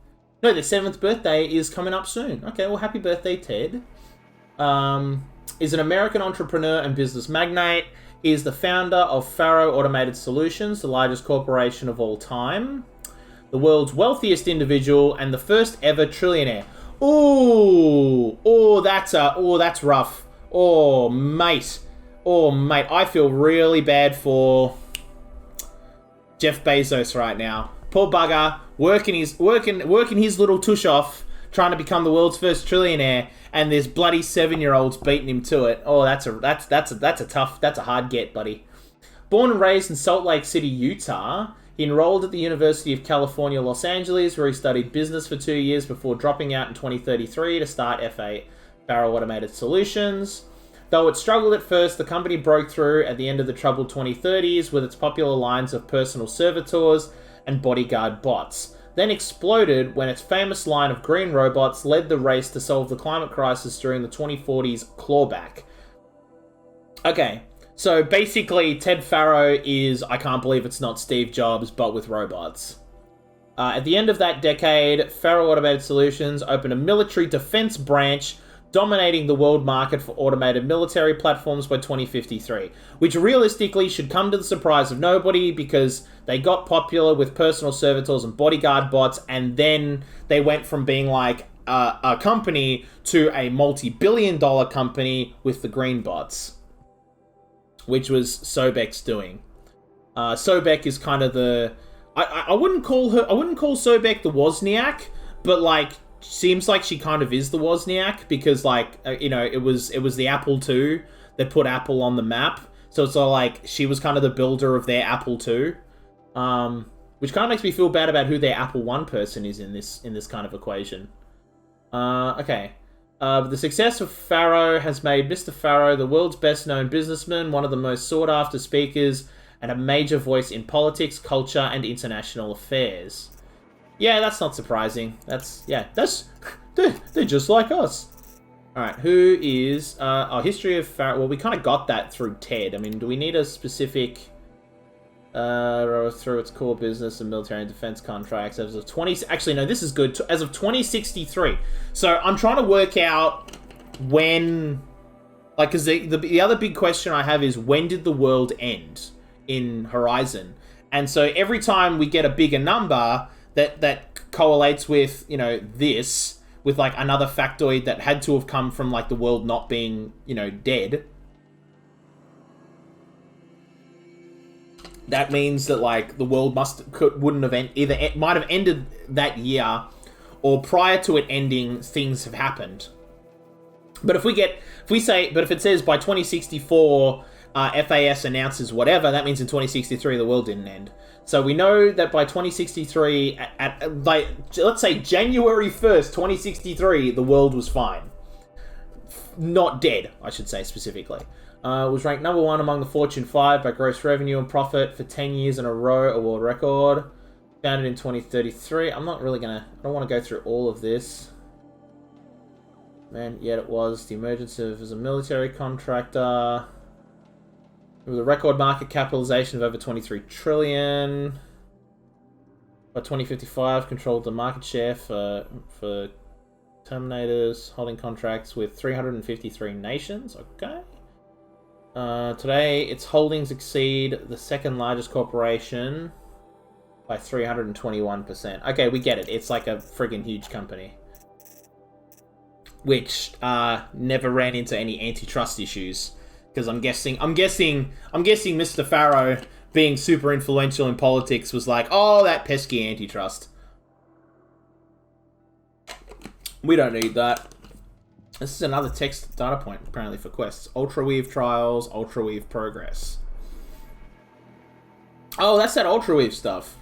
Speaker 1: No, their 7th birthday is coming up soon. Okay, well, happy birthday, Ted. Is an American entrepreneur and business magnate. He is the founder of Faro Automated Solutions, the largest corporation of all time. The world's wealthiest individual and the first ever trillionaire. That's rough. Oh, mate. I feel really bad for Jeff Bezos right now. Poor bugger, working his little tush off, trying to become the world's first trillionaire, and there's bloody 7-year-olds beating him to it. Oh, that's a hard get, buddy. Born and raised in Salt Lake City, Utah, he enrolled at the University of California, Los Angeles, where he studied business for 2 years before dropping out in 2033 to start Faro Automated Solutions. Though it struggled at first, the company broke through at the end of the troubled 2030s with its popular lines of personal servitors and bodyguard bots. Then exploded when its famous line of green robots led the race to solve the climate crisis during the 2040s clawback. Okay, so basically Ted Faro is, I can't believe it's not Steve Jobs, but with robots. At the end of that decade, Faro Automated Solutions opened a military defense branch dominating the world market for automated military platforms by 2053, which realistically should come to the surprise of nobody because they got popular with personal servitors and bodyguard bots, and then they went from being like a company to a multi-billion-dollar company with the green bots, which was Sobek's doing. Sobek is kind of the... I wouldn't call Sobek the Wozniak, but like, seems like she kind of is the Wozniak because, like, it was the Apple II that put Apple on the map. So it's all like she was kind of the builder of their Apple II, which kind of makes me feel bad about who their Apple I person is in this kind of equation. Okay. The success of Faro has made Mr. Faro the world's best-known businessman, one of the most sought-after speakers, and a major voice in politics, culture, and international affairs. Yeah, that's not surprising. They're just like us. Alright, who is... history of Faro... Well, we kind of got that through Ted. I mean, do we need a specific... through its core business and military and defense contracts as of 20... Actually, no, this is good. As of 2063. So, I'm trying to work out when... Like, because the other big question I have is, when did the world end in Horizon? And so, every time we get a bigger number... that correlates with, this, with, like, another factoid that had to have come from, like, the world not being, dead. That means that, like, the world wouldn't have it might have ended that year, or prior to it ending, things have happened. But if it says by 2064, FAS announces whatever, that means in 2063 the world didn't end. So we know that by 2063, let's say January 1st, 2063, the world was fine. Not dead, I should say specifically. Was ranked number 1 among the Fortune 5 by gross revenue and profit for 10 years in a row, a world record. Founded in 2033. I don't want to go through all of this. Man, yet it was the emergence of as a military contractor. With a record market capitalization of over 23 trillion. By 2055, controlled the market share for Terminators, holding contracts with 353 nations. Okay. Today, its holdings exceed the second largest corporation by 321%. Okay, we get it. It's like a friggin' huge company. Which never ran into any antitrust issues. Because I'm guessing Mr. Faro, being super influential in politics, was like, oh, that pesky antitrust. We don't need that. This is another text data point, apparently, for quests. Ultraweave trials, Ultraweave progress. Oh, that's that Ultraweave stuff.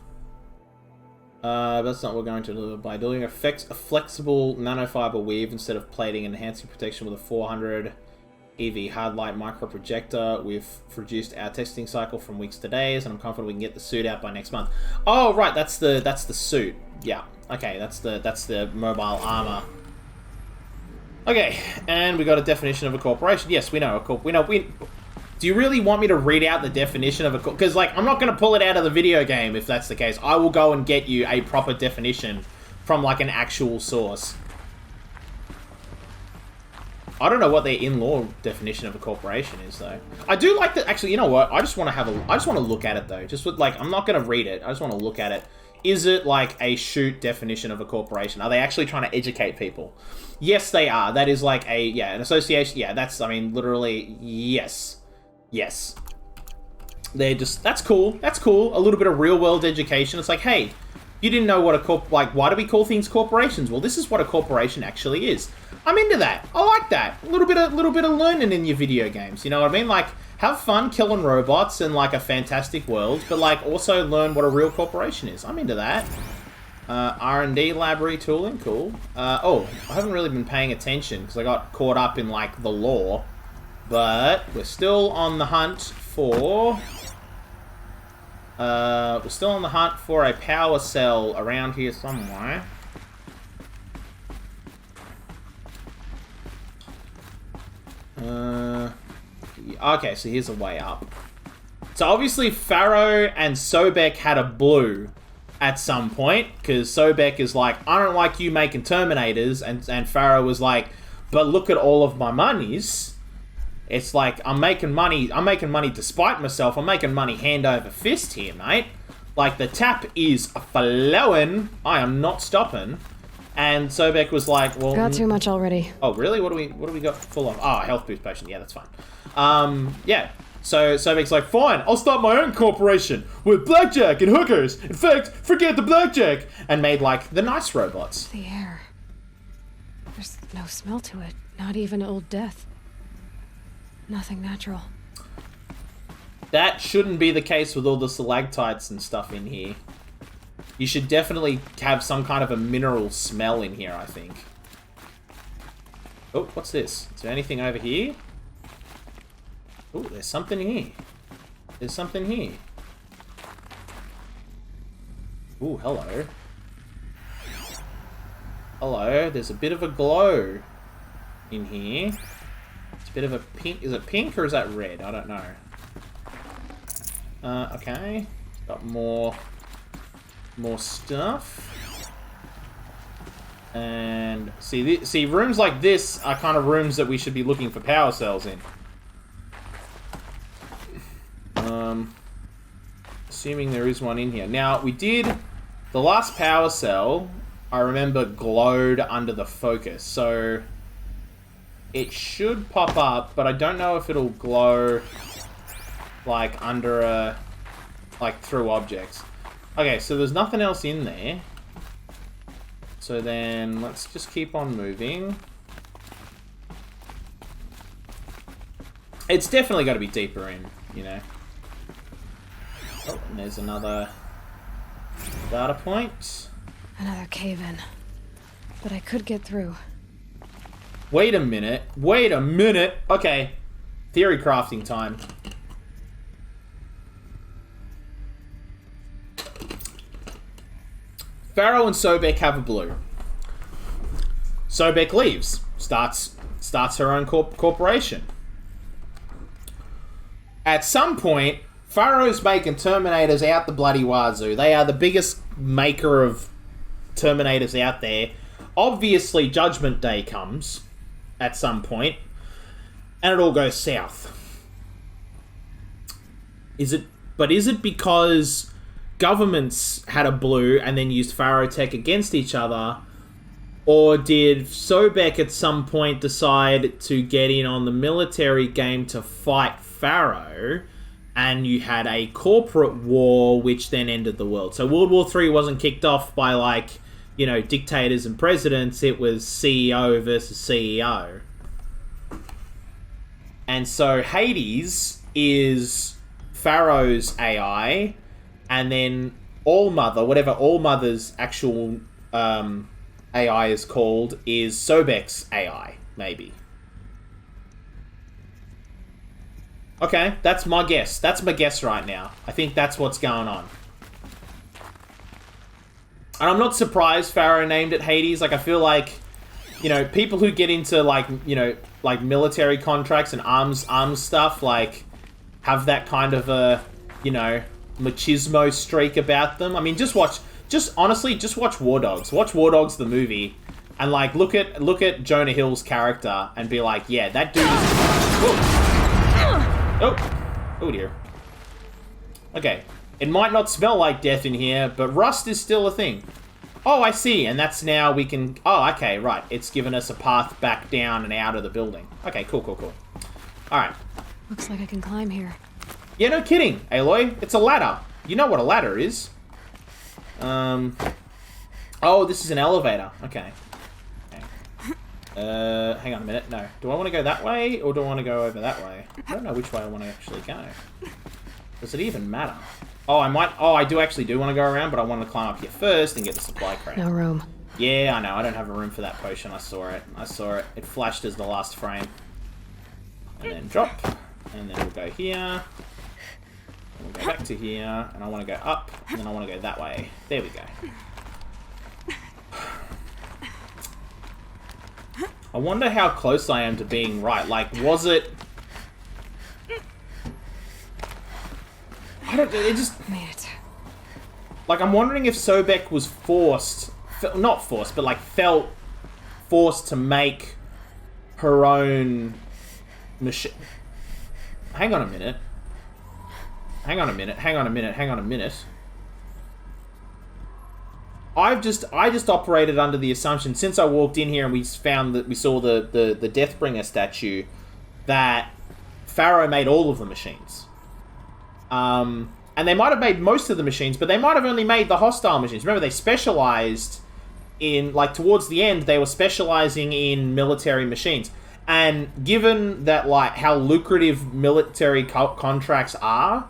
Speaker 1: That's not what we're going to do. By doing a flexible nanofiber weave instead of plating, enhancing protection with a 400 EV hardlight micro projector. We've reduced our testing cycle from weeks to days, and I'm confident we can get the suit out by next month. Oh, right, that's the suit. Yeah. Okay, that's the mobile armor. Okay, and we got a definition of a corporation. Yes, we know Do you really want me to read out the definition of a... Because, like, I'm not going to pull it out of the video game if that's the case. I will go and get you a proper definition from, like, an actual source. I don't know what their in-law definition of a corporation is, though. I do like that... Actually, you know what? I just want to look at it, though. Just with, like... I'm not going to read it. I just want to look at it. Is it, like, a shoot definition of a corporation? Are they actually trying to educate people? Yes, they are. That is, like, an association... Yeah, that's... I mean, literally... Yes. Yes. They're just... That's cool. That's cool. A little bit of real-world education. It's like, hey, you didn't know what a like, why do we call things corporations? Well, this is what a corporation actually is. I'm into that. I like that. A little bit of learning in your video games. You know what I mean? Like, have fun killing robots in, like, a fantastic world, but, like, also learn what a real corporation is. I'm into that. R&D lab retooling. Cool. Oh, I haven't really been paying attention because I got caught up in, like, the lore. But we're still on the hunt for... we're still on the hunt for a power cell around here somewhere. Okay, so here's a way up. So obviously Faro and Sobek had a blue at some point, because Sobek is like, I don't like you making Terminators, and Faro was like, but look at all of my monies. It's like, I'm making money despite myself. I'm making money hand over fist here, mate. Like, the tap is flowing. I am not stopping. And Sobek was like, well...
Speaker 3: Got too much already.
Speaker 1: Oh, really? What do we got full of? Oh, health boost potion. Yeah, that's fine. Yeah. So Sobek's like, fine, I'll start my own corporation with blackjack and hookers. In fact, forget the blackjack. And made, like, the nice robots.
Speaker 3: The air. There's no smell to it. Not even Old Death. Nothing natural.
Speaker 1: That shouldn't be the case with all the stalactites and stuff in here. You should definitely have some kind of a mineral smell in here, I think. Oh, what's this? Is there anything over here? Oh, there's something here. There's something here. Oh, hello. Hello, there's a bit of a glow in here. It's a bit of a pink. Is it pink or is that red? I don't know. Okay. Got more stuff. And see, rooms like this are kind of rooms that we should be looking for power cells in. Assuming there is one in here. Now, we did... The last power cell, I remember, glowed under the focus. So, it should pop up, but I don't know if it'll glow, like, under a... like, through objects. Okay, so there's nothing else in there. So then, let's just keep on moving. It's definitely got to be deeper in, you know. Oh, and there's another data point.
Speaker 3: Another cave-in. But I could get through.
Speaker 1: Wait a minute. Wait a minute. Okay. Theory crafting time. Faro and Sobek have a blue. Sobek leaves. Starts her own corporation. At some point, Faro's making Terminators out the bloody wazoo. They are the biggest maker of Terminators out there. Obviously, Judgment Day comes at some point, and it all goes south. Is it because governments had a blue and then used Faro tech against each other? Or did Sobek at some point decide to get in on the military game to fight Faro, and you had a corporate war which then ended the world? So World War III wasn't kicked off by, like, you know, dictators and presidents. It was CEO versus CEO. And so Hades is Faro's AI, and then Allmother, whatever Allmother's actual AI is called, is Sobek's AI, maybe. Okay, that's my guess. That's my guess right now. I think that's what's going on. And I'm not surprised Faro named it Hades. Like, I feel like, you know, people who get into, like, you know, like military contracts and arms stuff, like, have that kind of a, you know, machismo streak about them. I mean, honestly, just watch War Dogs. Watch War Dogs the movie, and like look at Jonah Hill's character and be like, yeah, that dude is. Oh dear. Okay, it might not smell like death in here, but rust is still a thing. Oh, I see, and that's now we can. Oh, okay, right. It's given us a path back down and out of the building. Okay, cool. All right.
Speaker 3: Looks like I can climb here.
Speaker 1: Yeah, no kidding, Aloy. It's a ladder. You know what a ladder is. Oh, this is an elevator. Okay. Hang on a minute. No. Do I want to go that way, or do I want to go over that way? I don't know which way I want to actually go. Does it even matter? Oh, I do want to go around, but I want to climb up here first and get the supply crate.
Speaker 3: No room.
Speaker 1: Yeah, I know. I don't have a room for that potion. I saw it. It flashed as the last frame. And then drop. And then we'll go here. We'll go back to here, and I want to go up, and then I want to go that way. There we go. I wonder how close I am to being right. Like, was it... I don't... It just...
Speaker 3: Made it.
Speaker 1: Like, I'm wondering if Sobek was forced... Not forced, but, like, felt forced to make her own machine... Hang on a minute. I just operated under the assumption, since I walked in here and we saw the Deathbringer statue, that Faro made all of the machines. And they might have made most of the machines, but they might have only made the hostile machines. Remember, they specialized in, like, towards the end, they were specializing in military machines. And given that, like, how lucrative military contracts are,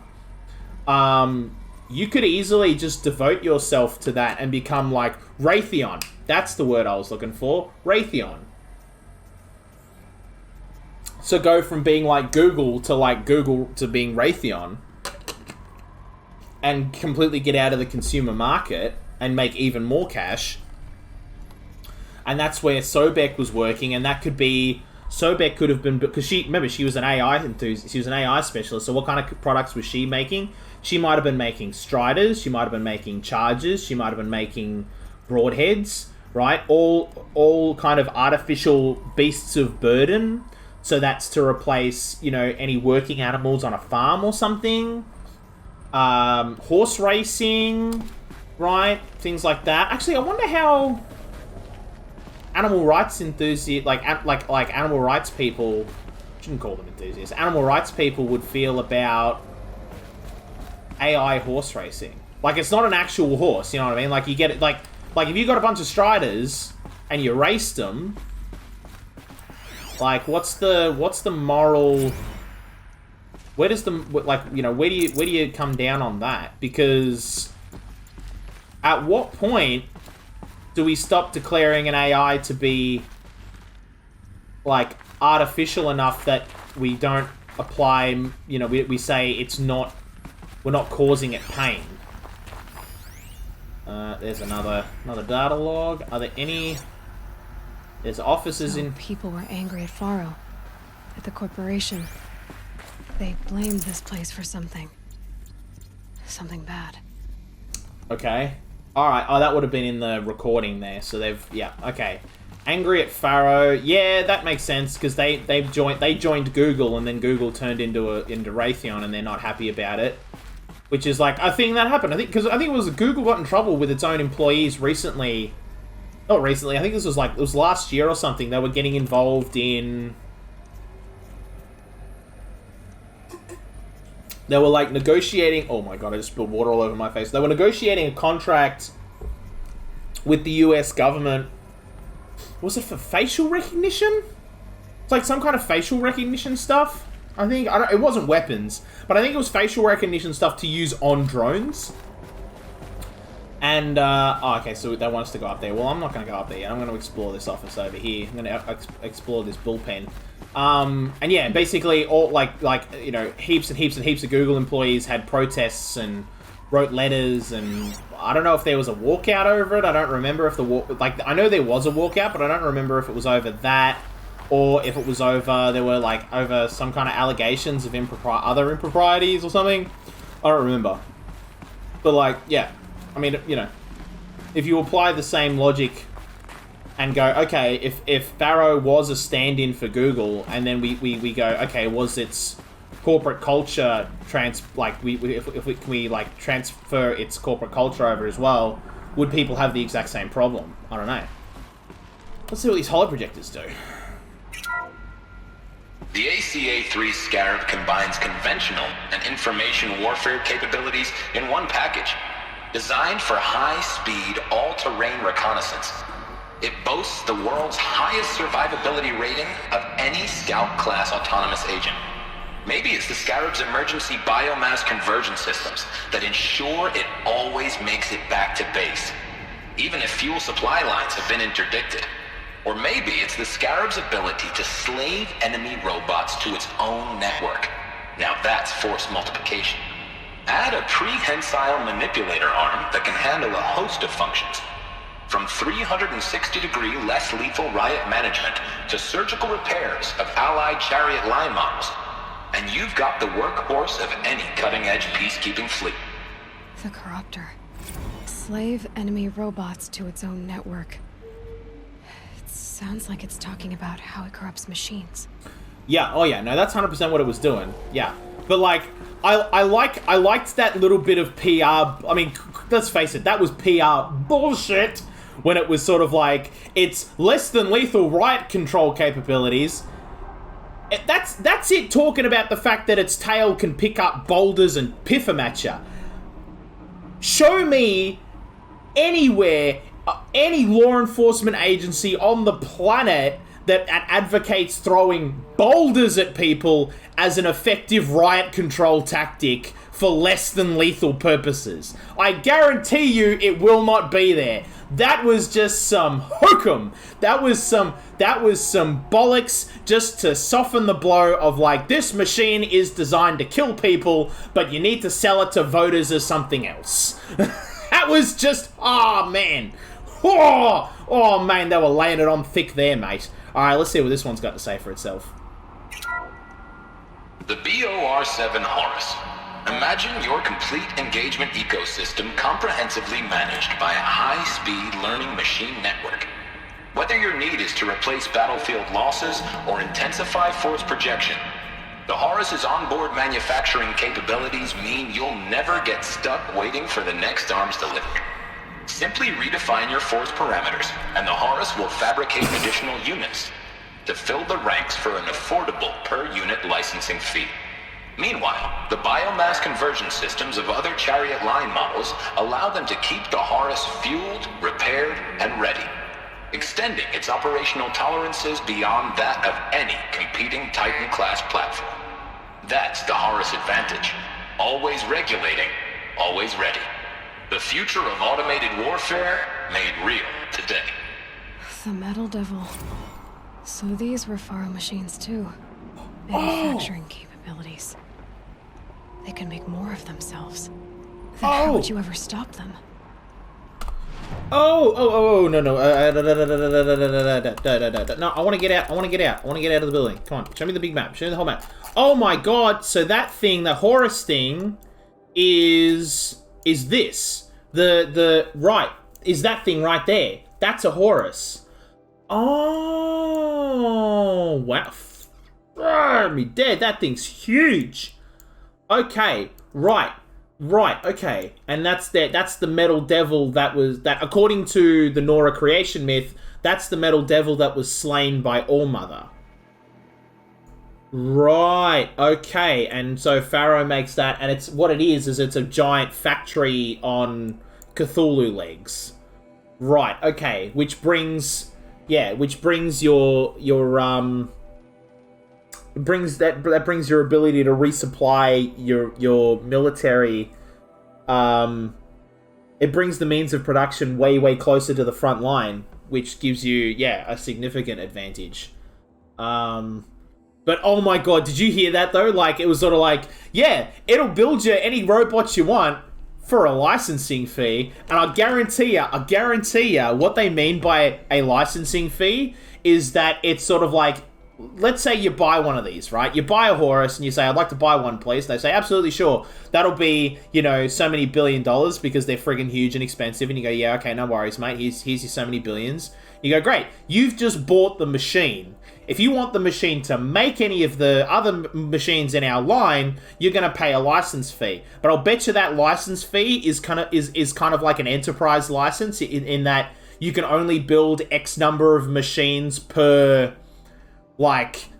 Speaker 1: you could easily just devote yourself to that and become, like, Raytheon. That's the word I was looking for. Raytheon. So go from being, like, Google to being Raytheon. And completely get out of the consumer market and make even more cash. And that's where Sobek was working, and that could be... Sobek could have been... Because she was an AI enthusiast. She was an AI specialist, so what kind of products was she making? She might have been making Striders, she might have been making Chargers, she might have been making Broadheads, right? All kind of artificial beasts of burden. So that's to replace, you know, any working animals on a farm or something. Horse racing, right? Things like that. Actually, I wonder how animal rights enthusiasts, like animal rights people, shouldn't call them enthusiasts, animal rights people would feel about AI horse racing. Like, it's not an actual horse, you know what I mean? Like, you get it, like if you got a bunch of Striders and you raced them, like, what's the moral... Where does the, like, you know, where do you come down on that? Because at what point do we stop declaring an AI to be, like, artificial enough that we don't apply, you know, we say it's not, we're not causing it pain? There's another data log. Are there any... There's officers in...
Speaker 3: People were angry at Faro, at the corporation. They blamed this place for something. Something bad.
Speaker 1: Okay. Alright, oh, that would have been in the recording there, so they've... Yeah, okay. Angry at Faro. Yeah, that makes sense, because they joined Google, and then Google turned into Raytheon, and they're not happy about it. Which is, like, a thing that happened. I think it was Google got in trouble with its own employees recently. Not recently, I think this was, like, it was last year or something. They were getting involved in... They were, like, negotiating... Oh my god, I just spilled water all over my face. They were negotiating a contract with the US government. Was it for facial recognition? It's like some kind of facial recognition stuff. I think it wasn't weapons, but I think it was facial recognition stuff to use on drones. And okay, so they want us to go up there. Well, I'm not going to go up there yet. I'm going to explore this office over here. I'm going to explore this bullpen. And yeah, basically all like you know, heaps and heaps and heaps of Google employees had protests and wrote letters, and I don't know if there was a walkout over it. I don't remember if I know there was a walkout, but I don't remember if it was over that or if it was over over some kind of allegations of other improprieties or something. I don't remember. But like, yeah, I mean, you know, if you apply the same logic and go, okay, if Faro was a stand-in for Google, and then we go, okay, was its corporate culture can we transfer its corporate culture over as well? Would people have the exact same problem? I don't know. Let's see what these holoprojectors do.
Speaker 11: The ACA-3 Scarab combines conventional and information warfare capabilities in one package, designed for high-speed, all-terrain reconnaissance. It boasts the world's highest survivability rating of any Scout-class autonomous agent. Maybe it's the Scarab's emergency biomass conversion systems that ensure it always makes it back to base, even if fuel supply lines have been interdicted. Or maybe it's the Scarab's ability to slave enemy robots to its own network. Now that's force multiplication. Add a prehensile manipulator arm that can handle a host of functions, from 360-degree less lethal riot management to surgical repairs of Allied chariot line models. And you've got the workhorse of any cutting-edge peacekeeping fleet.
Speaker 3: The Corruptor. Slave enemy robots to its own network. It sounds like it's talking about how it corrupts machines.
Speaker 1: Yeah, oh yeah, no, that's 100% what it was doing. Yeah. But like, I liked that little bit of PR. I mean, let's face it, that was PR bullshit when it was sort of like, it's less than lethal riot control capabilities. That's it talking about the fact that its tail can pick up boulders and piff them at you. Show me anywhere, any law enforcement agency on the planet that advocates throwing boulders at people as an effective riot control tactic for less than lethal purposes. I guarantee you it will not be there. That was just some hokum. That was some bollocks just to soften the blow of like, this machine is designed to kill people, but you need to sell it to voters as something else. That was just, oh man, they were laying it on thick there, mate. All right, let's see what this one's got to say for itself.
Speaker 11: The BOR-7 Horus. Imagine your complete engagement ecosystem comprehensively managed by a high-speed learning machine network. Whether your need is to replace battlefield losses or intensify force projection, the Horus's onboard manufacturing capabilities mean you'll never get stuck waiting for the next arms delivery. Simply redefine your force parameters, and the Horus will fabricate additional units to fill the ranks for an affordable per-unit licensing fee. Meanwhile, the biomass conversion systems of other chariot line models allow them to keep the Horus fueled, repaired, and ready, extending its operational tolerances beyond that of any competing Titan-class platform. That's the Horus advantage. Always regulating, always ready. The future of automated warfare made real today.
Speaker 3: The Metal Devil. So these were Faro machines too. Manufacturing capabilities. They can make more of themselves. Then how would you ever stop them?
Speaker 1: No, no, I want to get out, I want to get out of the building. Come on, show me the big map, show me the whole map. Oh my god, so that thing, the Horus thing, is this. Right, is that thing right there. That's a Horus. Oh, wow. Me dead, that thing's huge. Okay, right, okay. And that's the Metal Devil that according to the Nora creation myth, that's the Metal Devil that was slain by All-Mother. Right, okay. And so Faro makes that, and it's what it is it's a giant factory on Cthulhu legs. Right, okay. Which brings your brings your ability to resupply your military. It brings the means of production way closer to the front line, which gives you a significant advantage. But oh my god, did you hear that though? Like, it was sort of like, it'll build you any robots you want for a licensing fee. And I guarantee you, what they mean by a licensing fee is that it's sort of like, let's say you buy one of these, right? You buy a Horus and you say, I'd like to buy one, please. And they say, absolutely, sure. That'll be, so many $1 billion because they're friggin' huge and expensive. And you go, yeah, okay, no worries, mate. Here's your so many billions. You go, great. You've just bought the machine. If you want the machine to make any of the other machines in our line, you're going to pay a license fee. But I'll bet you that license fee is kind of like an enterprise license in that you can only build X number of machines per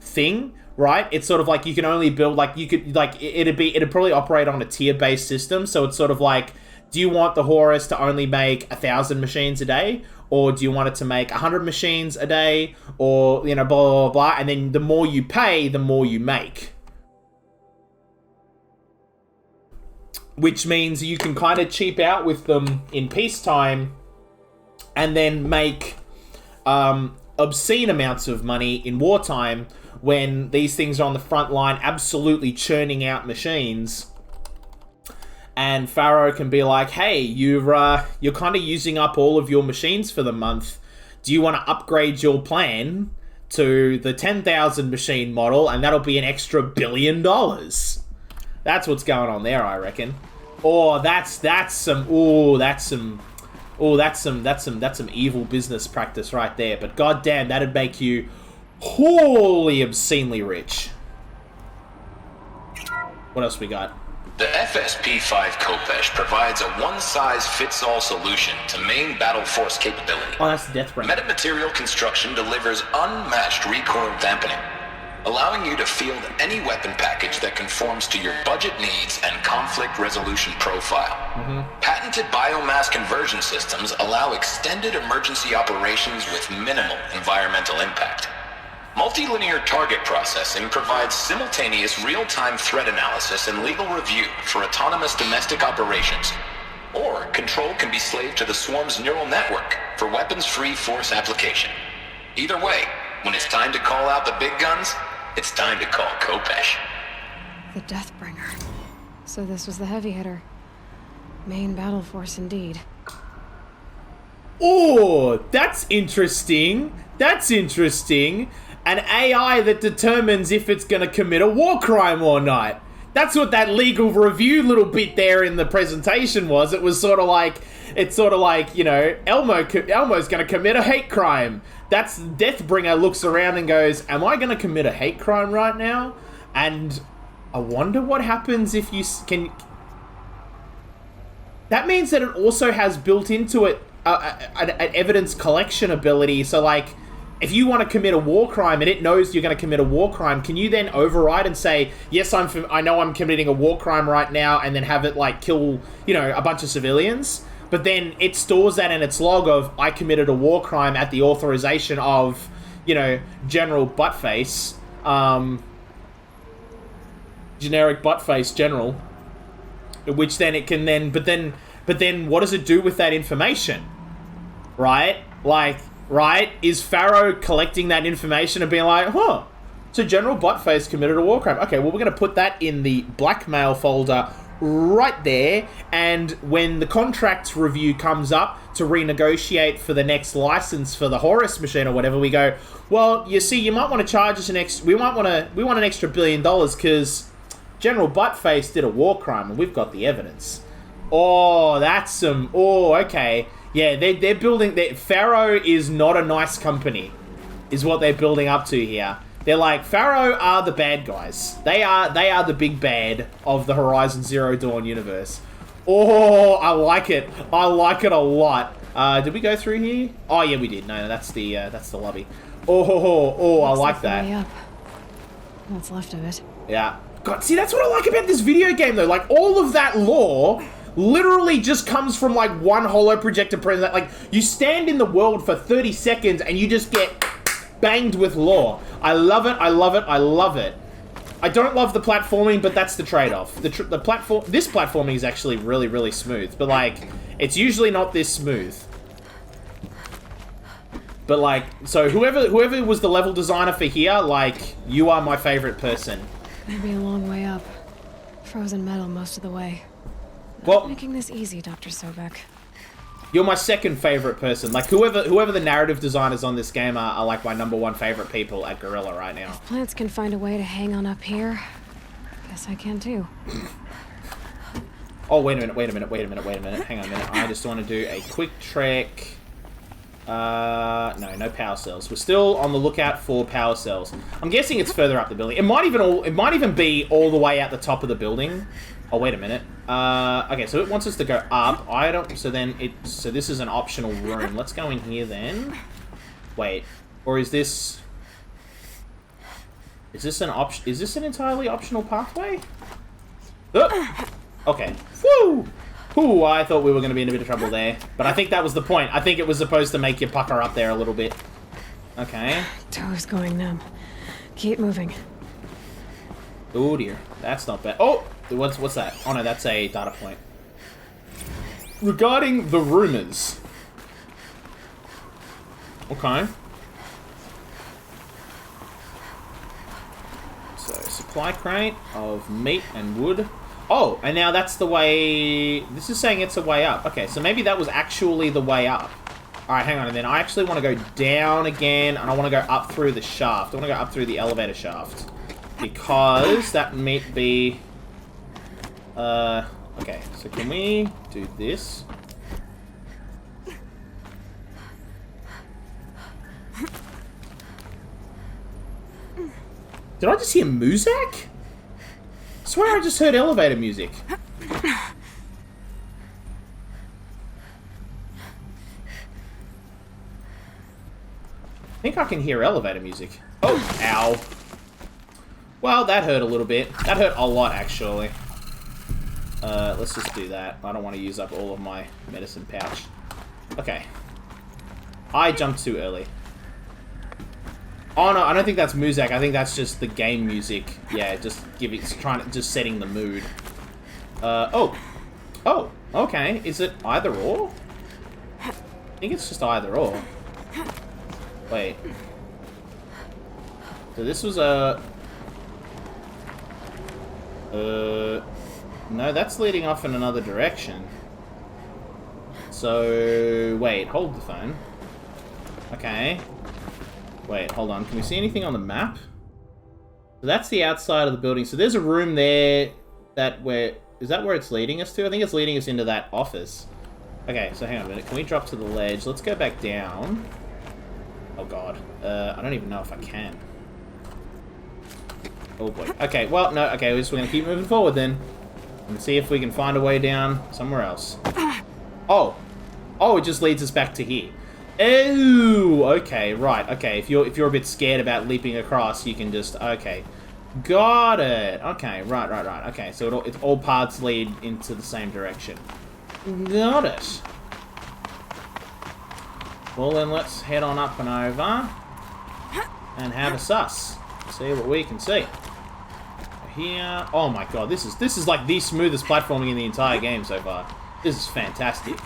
Speaker 1: thing, right? It's sort of like you can only build it'd probably operate on a tier-based system. So it's sort of like, do you want the Horus to only make 1,000 machines a day? Or do you want it to make 100 machines a day? Or, blah, blah, blah. And then the more you pay, the more you make. Which means you can kind of cheap out with them in peacetime and then make obscene amounts of money in wartime when these things are on the front line absolutely churning out machines. And Faro can be like, hey, you're kind of using up all of your machines for the month. Do you want to upgrade your plan to the 10,000 machine model, and that'll be an extra $1 billion? That's what's going on there, I reckon. Or that's some evil business practice right there. But goddamn, that'd make you wholly obscenely rich. What else we got?
Speaker 11: The FSP-5 Khopesh provides a one-size-fits-all solution to main battle force capability.
Speaker 1: Oh, that's the Deathbringer.
Speaker 11: Metamaterial construction delivers unmatched recoil dampening, allowing you to field any weapon package that conforms to your budget needs and conflict resolution profile. Patented biomass conversion systems allow extended emergency operations with minimal environmental impact. Multilinear target processing provides simultaneous real-time threat analysis and legal review for autonomous domestic operations. Or control can be slaved to the swarm's neural network for weapons-free force application. Either way, when it's time to call out the big guns, it's time to call Khopesh.
Speaker 3: The Deathbringer. So this was the heavy hitter. Main battle force indeed.
Speaker 1: Oh, that's interesting. That's interesting. An AI that determines if it's going to commit a war crime or not. That's what that legal review little bit there in the presentation was. It was sort of like, Elmo's going to commit a hate crime. That's Deathbringer looks around and goes, am I going to commit a hate crime right now? And I wonder what happens if you can... That means that it also has built into it an evidence collection ability. So, like, if you want to commit a war crime and it knows you're going to commit a war crime, can you then override and say, yes, I know I'm committing a war crime right now, and then have it, like, kill, a bunch of civilians? But then it stores that in its log of, I committed a war crime at the authorization of, General Buttface, generic Buttface General, which then it can then, but then what does it do with that information? Right? Right? Is Faro collecting that information and being like, so General Buttface committed a war crime. Okay, well, we're going to put that in the blackmail folder right there, and when the contracts review comes up to renegotiate for the next license for the Horus machine or whatever, we go, well, you see, you might want to charge us we want an extra $1 billion because General Buttface did a war crime and we've got the evidence. Oh, that's some... Oh, okay. Yeah, they're building... Faro is not a nice company, is what they're building up to here. They're like, Faro are the bad guys. They are the big bad of the Horizon Zero Dawn universe. Oh, I like it. I like it a lot. Did we go through here? Oh, yeah, we did. No, that's the lobby. Oh, I like that.
Speaker 3: Way up. What's left of it.
Speaker 1: Yeah. God, see, that's what I like about this video game, though. Like, all of that lore, literally just comes from like one holo projector present. Like, you stand in the world for 30 seconds and you just get banged with lore. I love it, I love it, I love it. I don't love the platforming, but that's the trade-off. This platforming is actually really, really smooth, but like, it's usually not this smooth. But like, so whoever was the level designer for here, like, you are my favorite person.
Speaker 3: Gonna be a long way up. Frozen metal most of the way.
Speaker 1: Well,
Speaker 3: Not making this easy, Dr. Sobek.
Speaker 1: You're my second favorite person. Like, whoever the narrative designers on this game are like my #1 favorite people at Gorilla right now.
Speaker 3: If plants can find a way to hang on up here, guess I can too.
Speaker 1: Oh, wait a minute. Hang on a minute. I just want to do a quick trek. No power cells. We're still on the lookout for power cells. I'm guessing it's further up the building. It might even be all the way out the top of the building. Oh, wait a minute. Okay, so it wants us to go up. So this is an optional room. Let's go in here then. Wait. Or is this an entirely optional pathway? Oh, okay. Woo! Ooh, I thought we were going to be in a bit of trouble there. But I think that was the point. I think it was supposed to make you pucker up there a little bit. Okay.
Speaker 3: Toes going numb. Keep moving.
Speaker 1: Oh dear. That's not bad. Oh! What's that? Oh no, that's a data point. Regarding the rumors. Okay. So, supply crate of meat and wood. Oh, and now that's the way... This is saying it's a way up. Okay, so maybe that was actually the way up. Alright, hang on a minute. I actually want to go down again, and I want to go up through the shaft. I want to go up through the elevator shaft. Because that might be... okay, so can we do this? Did I just hear Muzak? I swear I just heard elevator music. I think I can hear elevator music. Oh, ow. Well, that hurt a little bit. That hurt a lot, actually. Let's just do that. I don't want to use up all of my medicine pouch. Okay. I jumped too early. Oh no, I don't think that's Muzak. I think that's just the game music. Yeah, just setting the mood. Oh, okay. Is it either or? I think it's just either or. Wait. So this was a... No, that's leading off in another direction. So... Wait, hold the phone. Okay. Wait, hold on. Can we see anything on the map? So that's the outside of the building. So there's a room there is that where it's leading us to? I think it's leading us into that office. Okay, so hang on a minute. Can we drop to the ledge? Let's go back down. Oh god. I don't even know if I can. Oh boy. Okay, well, no, okay, we're gonna keep moving forward then. And see if we can find a way down somewhere else. Oh, it just leads us back to here. Oh, okay, right, okay. If you're a bit scared about leaping across, you can just, okay. Got it. Okay, right. Okay, so it's all paths lead into the same direction. Got it. Well then, let's head on up and over and have a suss. See what we can see. Here. Oh my god, this is like the smoothest platforming in the entire game so far. This is fantastic. So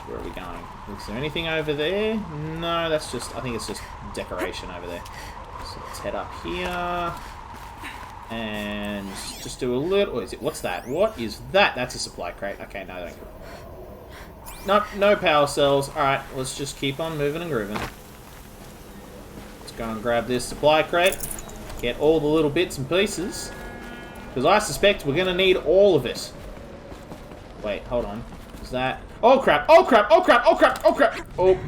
Speaker 1: where are we going? Is there anything over there? No, that's just, I think it's just decoration over there. So let's head up here. And just do a little, what's that? What is that? That's a supply crate. Okay, no, that ain't good. Nope, no power cells. Alright, let's just keep on moving and grooving. Let's go and grab this supply crate. Get all the little bits and pieces. Because I suspect we're going to need all of it. Wait, hold on. Is that... Oh crap, oh crap, oh crap, oh crap, oh crap! Oh.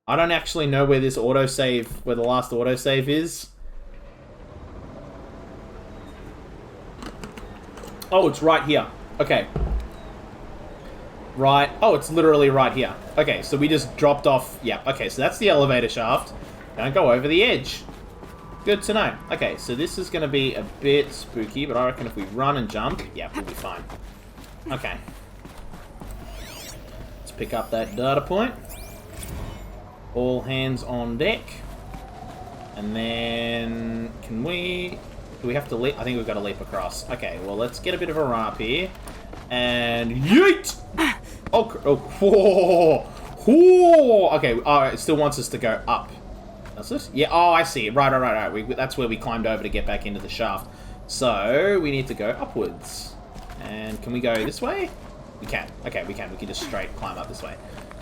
Speaker 1: I don't actually know where this autosave, where the last autosave is. Oh, it's right here. Okay. Right. Oh, it's literally right here. Okay, so we just dropped off. Yeah, okay, so that's the elevator shaft. Don't go over the edge. Good to know. Okay, so this is going to be a bit spooky, but I reckon if we run and jump, yeah, we'll be fine. Okay. Let's pick up that data point. All hands on deck. And then, can we... Do we have to leap? I think we've got to leap across. Okay, well, let's get a bit of a run up here. And yeet! Oh, whoa! Whoa! Okay, it still wants us to go up. Does it? Yeah, oh, I see. Right. That's where we climbed over to get back into the shaft. So, we need to go upwards. And can we go this way? We can. Okay, we can. We can just straight climb up this way.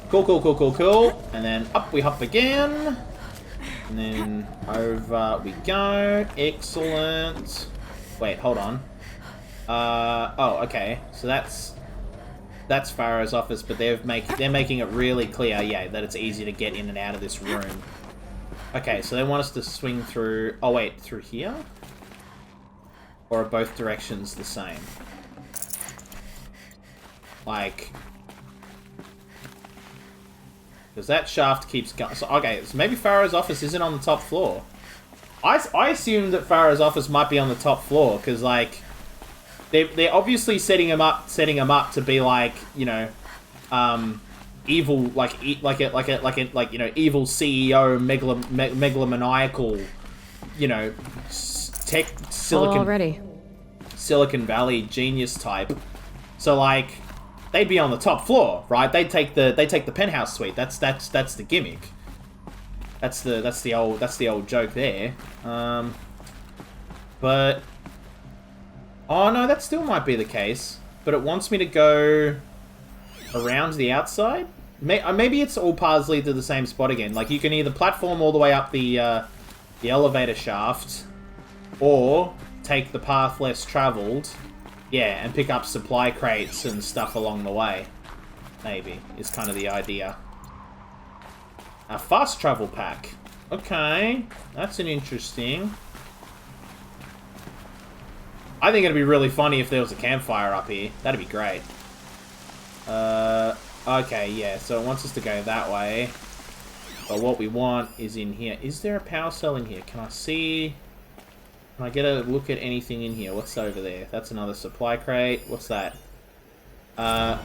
Speaker 1: Cool. And then up we hop again. And then over we go. Excellent. Wait, hold on. Oh, okay. So that's Faro's office, but they're making it really clear, yeah, that it's easy to get in and out of this room. Okay, so they want us to swing through... Oh, wait, through here? Or are both directions the same? Like... Because that shaft keeps going... So, okay, so maybe Faro's office isn't on the top floor. I assumed that Faro's office might be on the top floor, because, like... They're obviously setting him up to be, like, you know... evil, like you know, evil CEO, megalomaniacal, you know, Silicon Valley genius type. So like, they'd be on the top floor, right? They take the penthouse suite. That's the gimmick. That's the old joke there. But oh no, that still might be the case. But it wants me to go around the outside? Maybe it's all paths lead to the same spot again. Like, you can either platform all the way up the elevator shaft, or take the path less traveled, yeah, and pick up supply crates and stuff along the way. Maybe, is kind of the idea. A fast travel pack. Okay, that's an interesting... I think it'd be really funny if there was a campfire up here. That'd be great. Okay, yeah, so it wants us to go that way. But what we want is in here. Is there a power cell in here? Can I see... Can I get a look at anything in here? What's over there? That's another supply crate. What's that? Oh,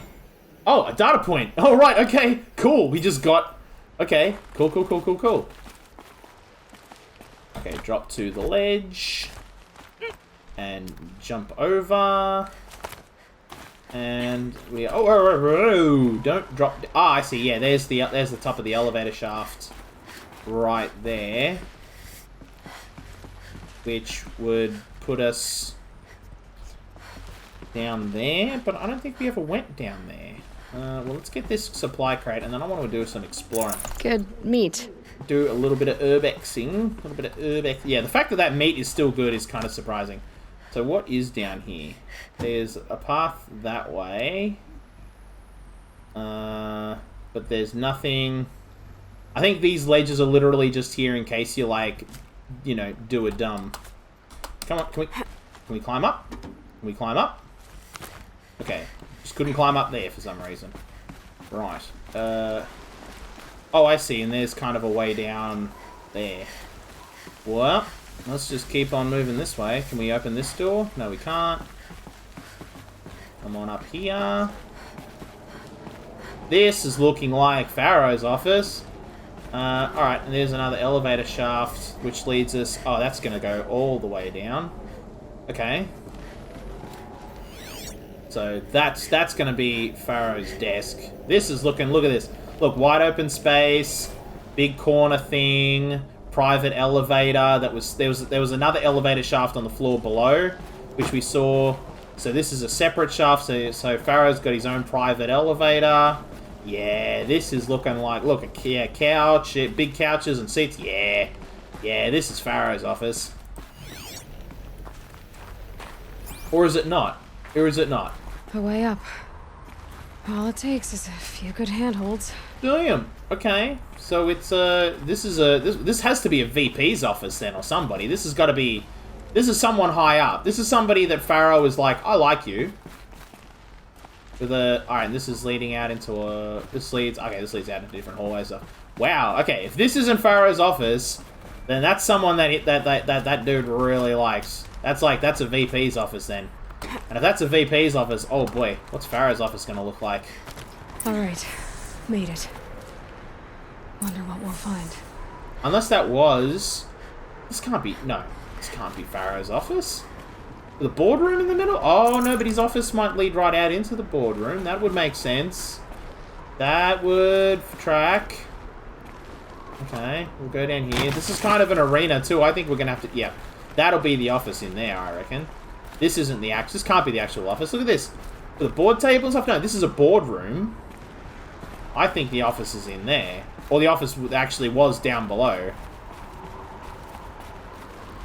Speaker 1: a data point! Oh, right, okay, cool. We just got... Okay, cool. Okay, drop to the ledge. And jump over... And we don't drop. Ah, I see. Yeah, there's the top of the elevator shaft, right there, which would put us down there. But I don't think we ever went down there. Well, let's get this supply crate, and then I want to do some exploring.
Speaker 3: Good meat.
Speaker 1: Do a little bit of urbexing. Yeah, the fact that that meat is still good is kind of surprising. So what is down here? There's a path that way. But there's nothing... I think these ledges are literally just here in case you, like, you know, do a dumb. Come on, can we climb up? Can we climb up? Okay. Just couldn't climb up there for some reason. Right. Oh, I see, and there's kind of a way down there. Well... Let's just keep on moving this way. Can we open this door? No, we can't. Come on up here. This is looking like Faro's office. Alright, and there's another elevator shaft, which leads us... Oh, that's going to go all the way down. Okay. So, that's going to be Faro's desk. This is looking... Look at this. Look, wide open space. Big corner thing. Private elevator. There was another elevator shaft on the floor below, which we saw. So this is a separate shaft. So Faro's got his own private elevator. Yeah, this is looking like... Look, a couch. Big couches and seats. Yeah. Yeah, this is Faro's office. Or is it not?
Speaker 3: A way up. All it takes is a few good handholds.
Speaker 1: Damn. Okay. So it's this has to be a VP's office then, or somebody. This has got to be... This is someone high up. This is somebody that Faro is like, I like you. With a... Alright, this is leading out into a... This leads out into different hallways. Wow, okay. If this isn't Faro's office, then that's someone that dude really likes. That's a VP's office then. And if that's a VP's office, oh boy, what's Faro's office gonna look like?
Speaker 3: Alright, made it. Wonder what we'll find.
Speaker 1: Unless that was... This can't be Faro's office. The boardroom in the middle? Oh no, but his office might lead right out into the boardroom. That would make sense. That would track. Okay, we'll go down here. This is kind of an arena too. I think we're gonna have to... Yeah, that'll be the office in there, I reckon. This isn't the actual... This can't be the actual office. Look at this. The board table and stuff. No, this is a boardroom. I think the office is in there. Or the office actually was down below.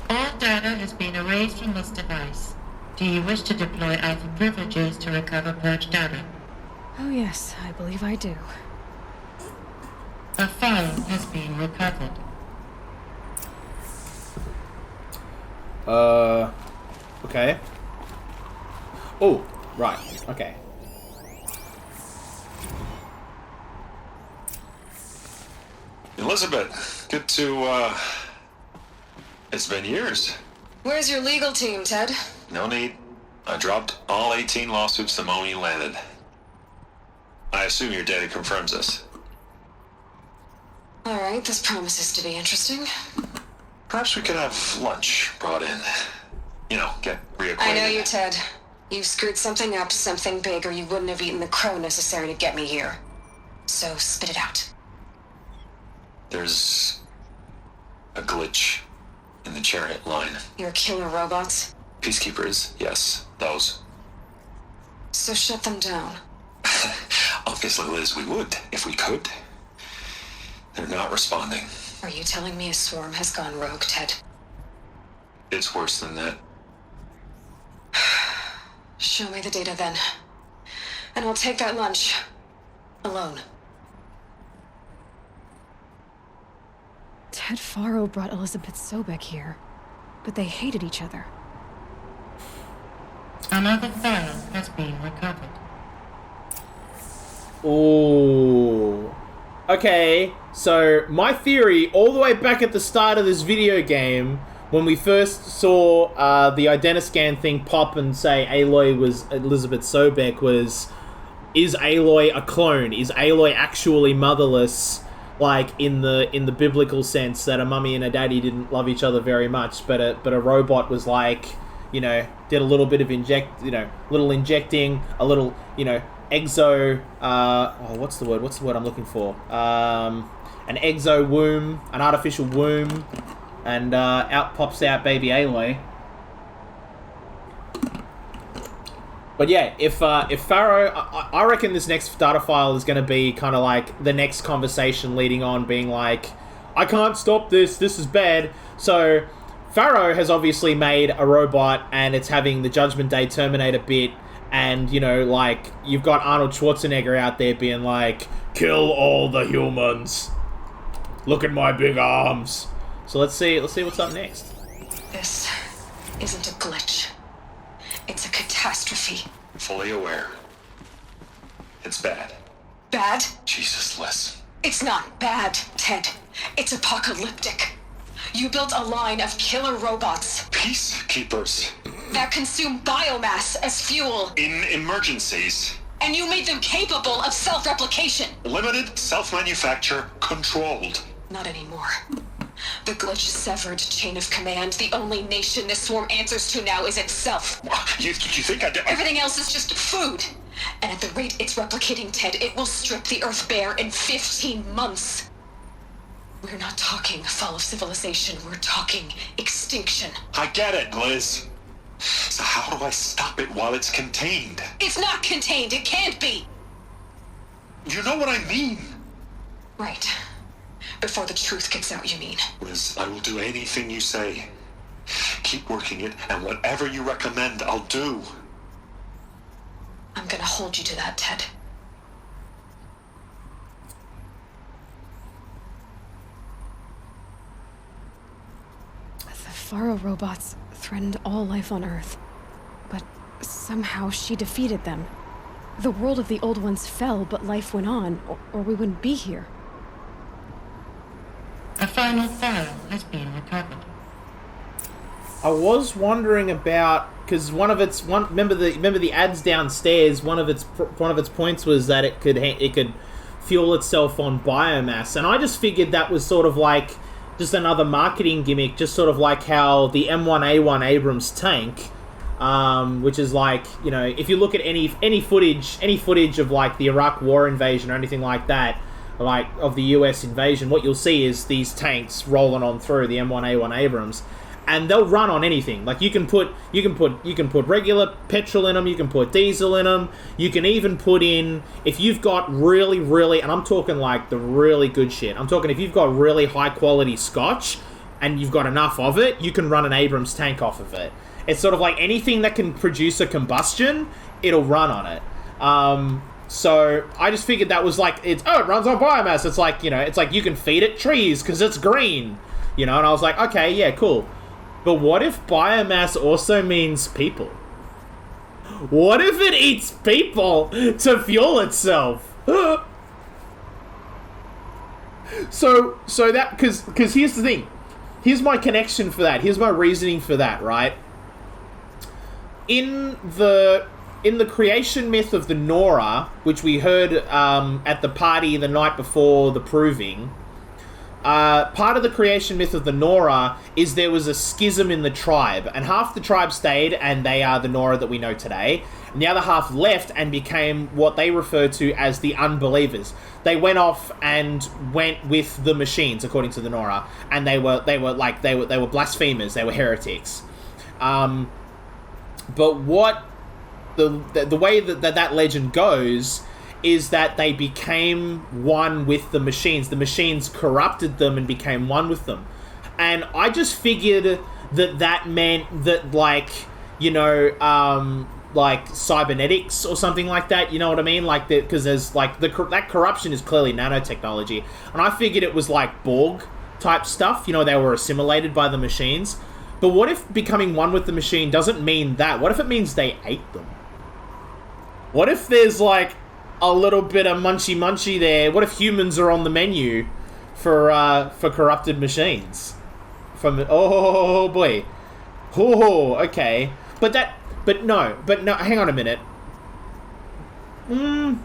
Speaker 10: All data has been erased from this device. Do you wish to deploy alpha privileges to recover purged data?
Speaker 3: Oh yes, I believe I do.
Speaker 10: A file has been recovered.
Speaker 1: Okay. Oh, right. Okay.
Speaker 12: Elizabeth, good to, it's been years.
Speaker 9: Where's your legal team, Ted?
Speaker 12: No need. I dropped all 18 lawsuits the moment you landed. I assume your data confirms this.
Speaker 9: Alright, this promises to be interesting.
Speaker 12: Perhaps we could have lunch brought in. You know, get reacquainted.
Speaker 9: I know you, Ted. You screwed something up, something big, or you wouldn't have eaten the crow necessary to get me here. So, spit it out.
Speaker 12: There's a glitch in the chariot line.
Speaker 9: Your killer robots?
Speaker 12: Peacekeepers, yes, those.
Speaker 9: So shut them down.
Speaker 12: Obviously, Liz, we would, if we could. They're not responding.
Speaker 9: Are you telling me a swarm has gone rogue, Ted?
Speaker 12: It's worse than that.
Speaker 9: Show me the data then. And I'll take that lunch. Alone.
Speaker 3: Ted Faro brought Elizabeth Sobek here, but they hated each other.
Speaker 10: Another file has been recovered.
Speaker 1: Oh. Okay, so my theory, all the way back at the start of this video game, when we first saw the Identiscan thing pop and say Aloy was Elizabeth Sobek, is Aloy a clone? Is Aloy actually motherless, like in the biblical sense that a mummy and a daddy didn't love each other very much, but a robot was like, you know, did a little bit of little injecting, a little, you know, exo, what's the word I'm looking for? An exo womb, an artificial womb, and out pops out baby Aloy. But yeah, if Faro, I reckon this next data file is going to be kind of like the next conversation leading on being like, I can't stop this is bad. So Faro has obviously made a robot and it's having the Judgment Day Terminator bit. And, you know, like, you've got Arnold Schwarzenegger out there being like, kill all the humans. Look at my big arms. So let's see what's up next.
Speaker 9: This isn't a glitch. It's a catastrophe.
Speaker 12: Fully aware. It's bad.
Speaker 9: Bad?
Speaker 12: Jesus, Liz.
Speaker 9: It's not bad, Ted. It's apocalyptic. You built a line of killer robots.
Speaker 12: Peacekeepers.
Speaker 9: That consume biomass as fuel.
Speaker 12: In emergencies.
Speaker 9: And you made them capable of self-replication.
Speaker 12: Limited, self-manufacture, controlled.
Speaker 9: Not anymore. The glitch severed chain of command. The only nation this swarm answers to now is itself.
Speaker 12: You think I did?
Speaker 9: Everything else is just food. And at the rate it's replicating, Ted, it will strip the Earth bare in 15 months. We're not talking fall of civilization. We're talking extinction.
Speaker 12: I get it, Liz. So how do I stop it while it's contained?
Speaker 9: It's not contained. It can't be.
Speaker 12: You know what I mean.
Speaker 9: Right. Before the truth gets out, you mean.
Speaker 12: Liz, I will do anything you say. Keep working it, and whatever you recommend, I'll do.
Speaker 9: I'm gonna hold you to that, Ted.
Speaker 3: The Faro robots threatened all life on Earth, but somehow she defeated them. The world of the old ones fell, but life went on, or we wouldn't be here.
Speaker 10: A final file has been recovered.
Speaker 1: I was wondering about, because remember the ads downstairs. One of its points was that it could fuel itself on biomass, and I just figured that was sort of like just another marketing gimmick, just sort of like how the M1A1 Abrams tank, which is like, you know, if you look at any footage of like the Iraq War invasion or anything like that, like of the US invasion, what you'll see is these tanks rolling on through the M1A1 Abrams. And they'll run on anything. Like you can put regular petrol in them. You can put diesel in them. You can even put in, if you've got really, and I'm talking like the really good shit. I'm talking if you've got really high quality scotch and you've got enough of it, you can run an Abrams tank off of it. It's sort of like anything that can produce a combustion, it'll run on it. So I just figured that was like, it runs on biomass. It's like, you know, it's like you can feed it trees because it's green, you know. And I was like, okay, yeah, cool. But what if biomass also means people? What if it eats people to fuel itself? So that, because here's the thing. Here's my connection for that. Here's my reasoning for that, right? In the creation myth of the Nora, which we heard at the party the night before the proving, part of the creation myth of the Nora is there was a schism in the tribe, and half the tribe stayed, and they are the Nora that we know today, and the other half left and became what they refer to as the unbelievers. They went off and went with the machines, according to the Nora, and they were blasphemers, they were heretics. But what the way that legend goes is that they became one with the machines. The machines corrupted them and became one with them. And I just figured that meant that, like, you know, like cybernetics or something like that, you know what I mean? Like, because there's, like, that corruption is clearly nanotechnology. And I figured it was, like, Borg type stuff. You know, they were assimilated by the machines. But what if becoming one with the machine doesn't mean that? What if it means they ate them? What if there's, like, a little bit of munchy there? What if humans are on the menu for corrupted machines? Oh boy, okay. But no. Hang on a minute. And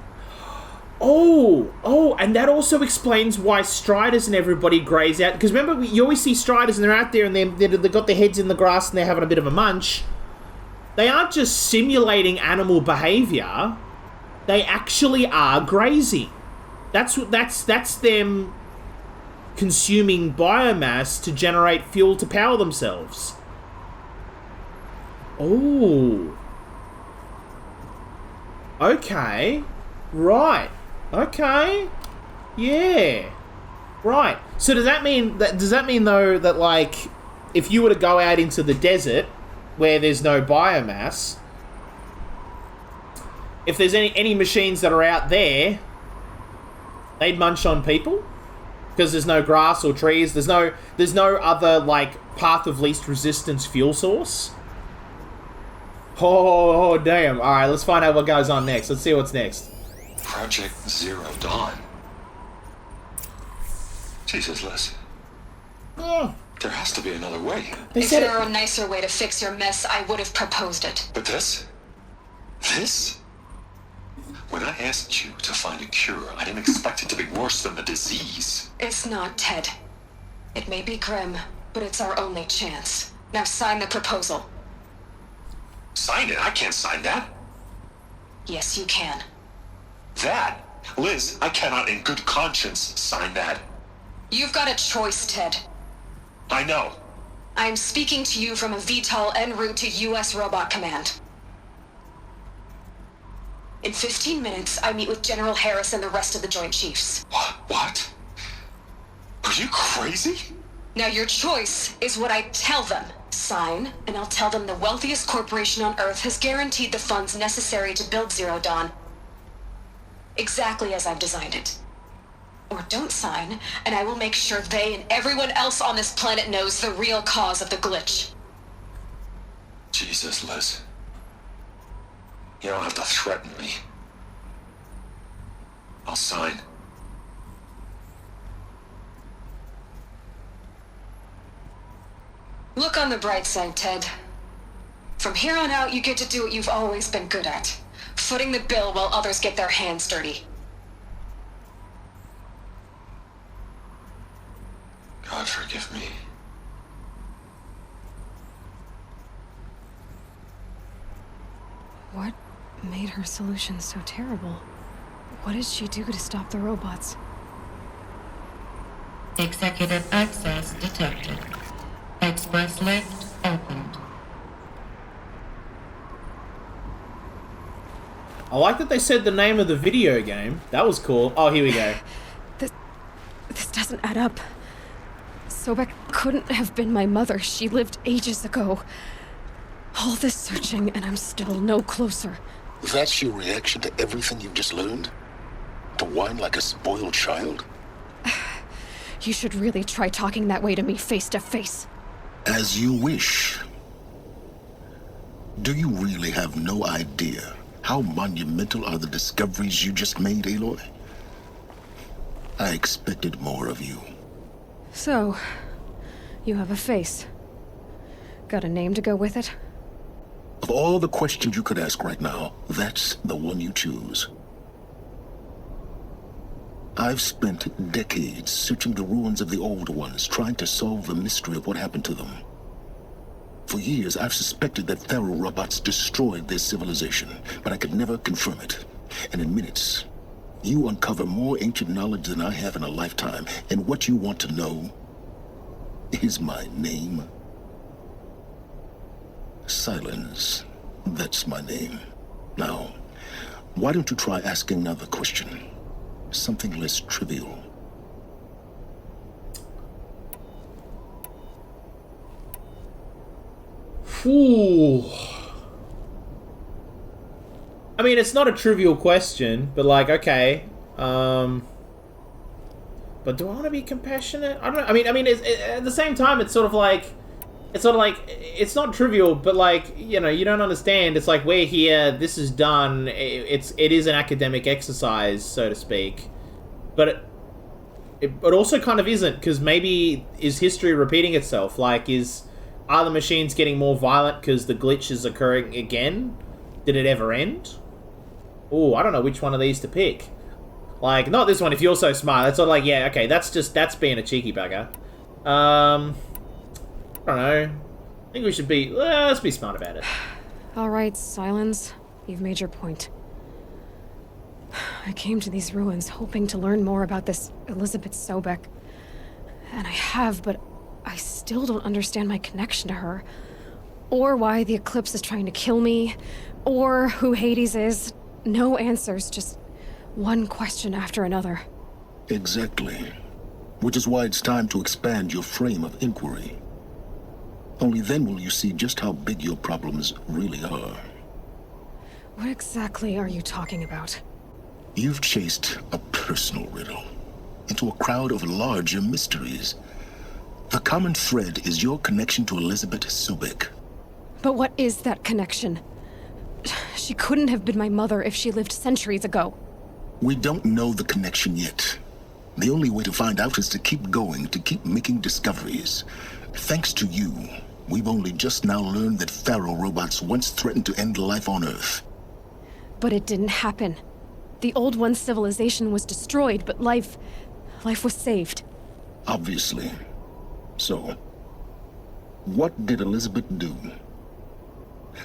Speaker 1: that also explains why Striders and everybody graze out. Because remember, you always see Striders and they're out there and they've got their heads in the grass and they're having a bit of a munch. They aren't just simulating animal behavior. They actually are grazing. That's them consuming biomass to generate fuel to power themselves. Oh. Okay. Right. Okay. Yeah. Right. So does that mean though that, like, if you were to go out into the desert where there's no biomass, if there's any machines that are out there, they'd munch on people? Because there's no grass or trees, there's no other, like, path of least resistance fuel source? Oh, damn. Alright, let's find out what goes on next. Let's see what's next.
Speaker 12: Project Zero Dawn. Jesus, Liz. There has to be another way.
Speaker 9: If there were a nicer way to fix your mess, I would have proposed it.
Speaker 12: But this? When I asked you to find a cure, I didn't expect it to be worse than the disease.
Speaker 9: It's not, Ted. It may be grim, but it's our only chance. Now sign the proposal.
Speaker 12: Sign it? I can't sign that.
Speaker 9: Yes, you can.
Speaker 12: That? Liz, I cannot in good conscience sign that.
Speaker 9: You've got a choice, Ted.
Speaker 12: I know.
Speaker 9: I am speaking to you from a VTOL en route to U.S. Robot Command. In 15 minutes, I meet with General Harris and the rest of the Joint Chiefs.
Speaker 12: What? Are you crazy?
Speaker 9: Now your choice is what I tell them. Sign, and I'll tell them the wealthiest corporation on Earth has guaranteed the funds necessary to build Zero Dawn. Exactly as I've designed it. Or don't sign, and I will make sure they and everyone else on this planet knows the real cause of the glitch.
Speaker 12: Jesus, Liz. You don't have to threaten me. I'll sign.
Speaker 3: Look on the bright side, Ted. From here on out, you get to do what you've always been good at. Footing the bill while others get their hands dirty.
Speaker 12: God forgive me.
Speaker 3: What made her solution so terrible? What did she do to stop the robots?
Speaker 10: Executive access detected. Express lift opened.
Speaker 1: I like that they said the name of the video game. That was cool. Oh, here we go.
Speaker 3: This doesn't add up. Sobek couldn't have been my mother. She lived ages ago. All this searching, and I'm still no closer.
Speaker 4: That's your reaction to everything you've just learned? To whine like a spoiled child?
Speaker 3: You should really try talking that way to me face to face.
Speaker 4: As you wish. Do you really have no idea how monumental are the discoveries you just made, Aloy? I expected more of you.
Speaker 3: So, you have a face. Got a name to go with it?
Speaker 4: Of all the questions you could ask right now, that's the one you choose. I've spent decades searching the ruins of the old ones, trying to solve the mystery of what happened to them. For years, I've suspected that Faro robots destroyed their civilization, but I could never confirm it. And in minutes, you uncover more ancient knowledge than I have in a lifetime, and what you want to know is my name. Silence. That's my name. Now, why don't you try asking another question? Something less trivial.
Speaker 1: Ooh. I mean, it's not a trivial question, but like, okay. But do I want to be compassionate? I don't know. I mean, at the same time, it's sort of like, it's not trivial, but like, you know, you don't understand. It's like, we're here, this is done. It is an academic exercise, so to speak. But it also kind of isn't, because maybe is history repeating itself? Like, are the machines getting more violent because the glitch is occurring again? Did it ever end? Oh, I don't know which one of these to pick. Like, not this one, if you're so smart. That's sort of like, yeah, okay, that's being a cheeky bugger. I don't know. I think we should be... let's be smart about it.
Speaker 3: Alright, Silence. You've made your point. I came to these ruins hoping to learn more about this Elizabeth Sobek. And I have, but I still don't understand my connection to her. Or why the Eclipse is trying to kill me. Or who Hades is. No answers, just one question after another.
Speaker 4: Exactly. Which is why it's time to expand your frame of inquiry. Only then will you see just how big your problems really are.
Speaker 3: What exactly are you talking about?
Speaker 4: You've chased a personal riddle into a crowd of larger mysteries. The common thread is your connection to Elizabeth Sobek.
Speaker 3: But what is that connection? She couldn't have been my mother if she lived centuries ago.
Speaker 4: We don't know the connection yet. The only way to find out is to keep going, to keep making discoveries. Thanks to you, we've only just now learned that Faro robots once threatened to end life on Earth.
Speaker 3: But it didn't happen. The old one's civilization was destroyed, but life was saved.
Speaker 4: Obviously. So, what did Elizabeth do?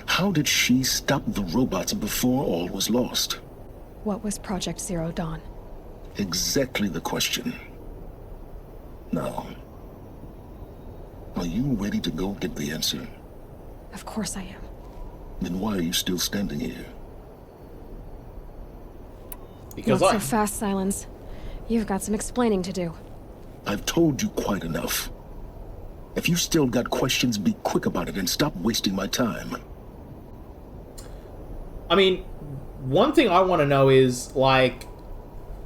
Speaker 4: How did she stop the robots before all was lost?
Speaker 3: What was Project Zero Dawn?
Speaker 4: Exactly the question. Now, are you ready to go get the answer?
Speaker 3: Of course I am.
Speaker 4: Then why are you still standing here?
Speaker 1: Because
Speaker 3: Not so fast, Silence. You've got some explaining to do.
Speaker 4: I've told you quite enough. If you still got questions, be quick about it and stop wasting my time.
Speaker 1: I mean, one thing I want to know is, like...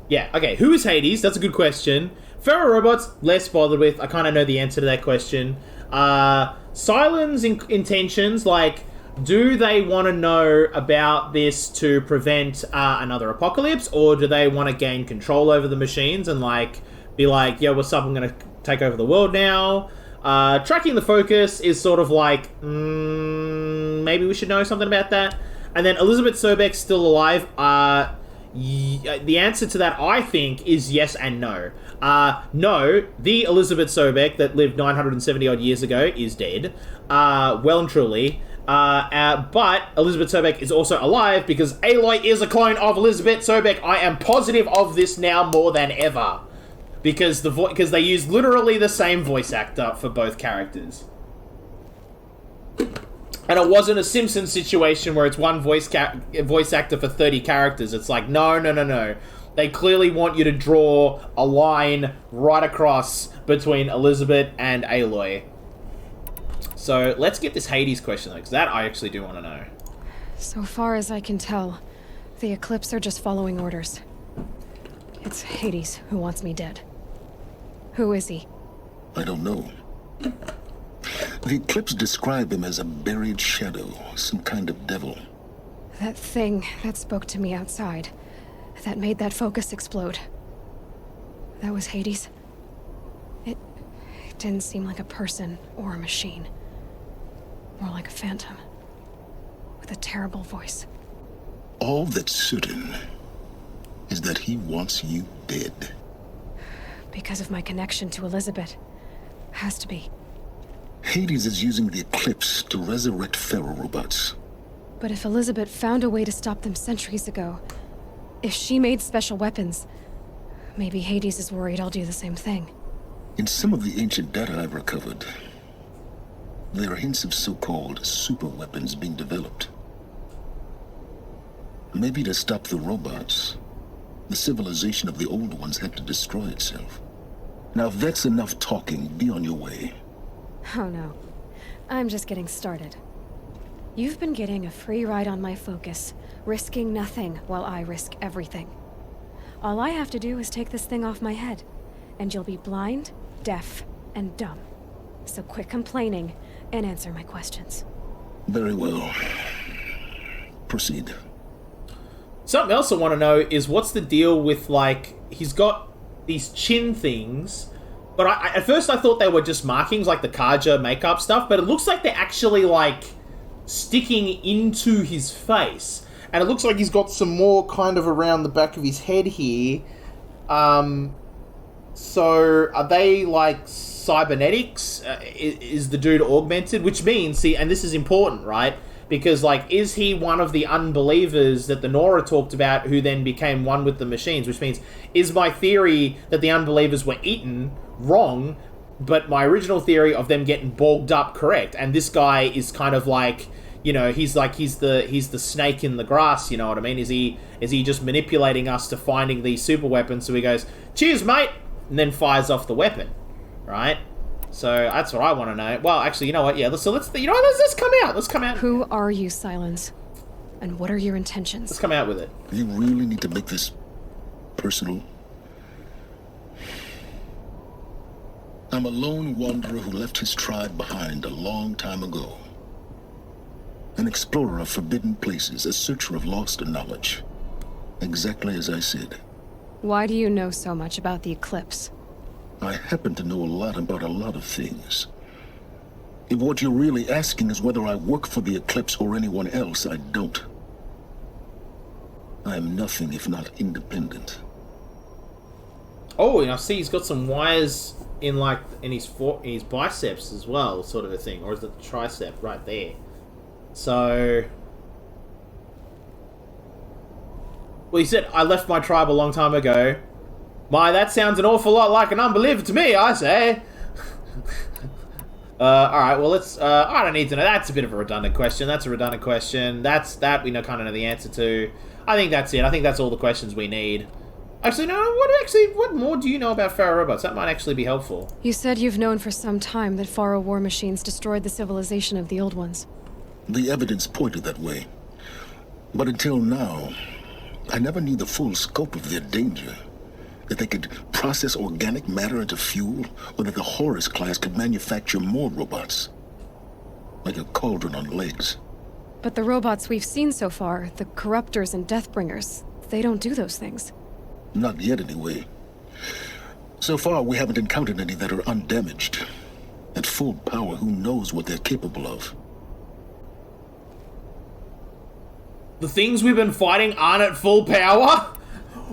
Speaker 1: Yeah, okay, who is Hades? That's a good question. Faro robots, less bothered with. I kind of know the answer to that question. Silence intentions, like... Do they want to know about this to prevent another apocalypse, or do they want to gain control over the machines and, like, be like, yo, what's up, I'm going to take over the world now? Tracking the focus is sort of like, maybe we should know something about that. And then Elizabeth Sobek's still alive. The answer to that, I think, is yes and no. No, the Elizabeth Sobek that lived 970 odd years ago is dead. Well and truly. But Elizabeth Sobek is also alive because Aloy is a clone of Elizabeth Sobek. I am positive of this now more than ever. Because they use literally the same voice actor for both characters. And it wasn't a Simpsons situation where it's one voice actor for 30 characters. It's like, no. They clearly want you to draw a line right across between Elizabeth and Aloy. So let's get this Hades question, though, because that I actually do want to know.
Speaker 3: So far as I can tell, the Eclipse are just following orders. It's Hades who wants me dead. Who is he?
Speaker 4: I don't know. The Eclipse describe him as a buried shadow, some kind of devil.
Speaker 3: That thing that spoke to me outside, that made that focus explode. That was Hades? It didn't seem like a person or a machine. More like a phantom. With a terrible voice.
Speaker 4: All that's certain is that he wants you dead.
Speaker 3: Because of my connection to Elizabeth. Has to be.
Speaker 4: Hades is using the Eclipse to resurrect Faro robots.
Speaker 3: But if Elizabeth found a way to stop them centuries ago, if she made special weapons, maybe Hades is worried I'll do the same thing.
Speaker 4: In some of the ancient data I've recovered, there are hints of so-called super weapons being developed. Maybe to stop the robots, the civilization of the old ones had to destroy itself. Now if that's enough talking, be on your way.
Speaker 3: Oh no. I'm just getting started. You've been getting a free ride on my focus, risking nothing while I risk everything. All I have to do is take this thing off my head, and you'll be blind, deaf, and dumb. So quit complaining and answer my questions.
Speaker 4: Very well. Proceed.
Speaker 1: Something else I want to know is what's the deal with, like, he's got these chin things, but at first I thought they were just markings, like the Kaja makeup stuff, but it looks like they're actually, like, sticking into his face. And it looks like he's got some more kind of around the back of his head here. So are they, like, cybernetics? Is the dude augmented? Which means, see, and this is important, right? Because, like, is he one of the unbelievers that the Nora talked about who then became one with the machines? Which means, is my theory that the unbelievers were eaten wrong, but my original theory of them getting bulked up correct? And this guy is kind of like, you know, he's the snake in the grass, you know what I mean? Is he just manipulating us to finding these super weapons? So he goes, cheers, mate, and then fires off the weapon, right? So that's what I want to know. Well, actually, you know what? Yeah, let's come out. Let's come out.
Speaker 3: Who are you, Silence? And what are your intentions?
Speaker 1: Let's come out with it.
Speaker 4: You really need to make this personal? I'm a lone wanderer who left his tribe behind a long time ago. An explorer of forbidden places, a searcher of lost knowledge. Exactly as I said.
Speaker 3: Why do you know so much about the Eclipse?
Speaker 4: I happen to know a lot about a lot of things. If what you're really asking is whether I work for the Eclipse or anyone else, I don't. I am nothing if not independent.
Speaker 1: Oh, and I see he's got some wires in his biceps as well, sort of a thing. Or is it the tricep right there? So... Well, he said, I left my tribe a long time ago. That sounds an awful lot like an unbeliever to me, I say. Alright, well, let's... I don't need to know. That's a bit of a redundant question. That we kind of know the answer to. I think that's it. I think that's all the questions we need. Actually, no, what more do you know about Faro robots? That might actually be helpful.
Speaker 3: You said you've known for some time that Faro war machines destroyed the civilization of the old ones.
Speaker 4: The evidence pointed that way. But until now, I never knew the full scope of their danger. That they could process organic matter into fuel, or that the Horus class could manufacture more robots. Like a cauldron on legs.
Speaker 3: But the robots we've seen so far, the Corruptors and Deathbringers, they don't do those things.
Speaker 4: Not yet, anyway. So far, we haven't encountered any that are undamaged. At full power, who knows what they're capable of?
Speaker 1: The things we've been fighting aren't at full power?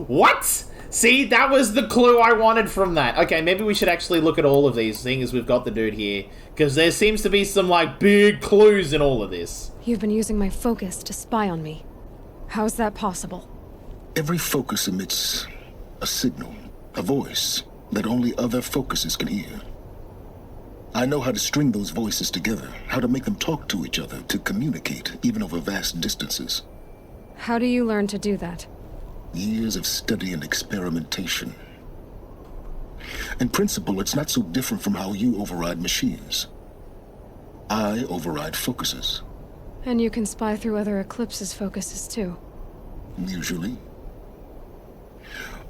Speaker 1: What? See, that was the clue I wanted from that. Okay, maybe we should actually look at all of these things. We've got the dude here. Because there seems to be some, like, big clues in all of this.
Speaker 3: You've been using my focus to spy on me. How's that possible?
Speaker 4: Every focus emits a signal, a voice, that only other focuses can hear. I know how to string those voices together, how to make them talk to each other, to communicate, even over vast distances.
Speaker 3: How do you learn to do that?
Speaker 4: Years of study and experimentation. In principle, it's not so different from how you override machines. I override focuses.
Speaker 3: And you can spy through other Eclipse's focuses too.
Speaker 4: Usually.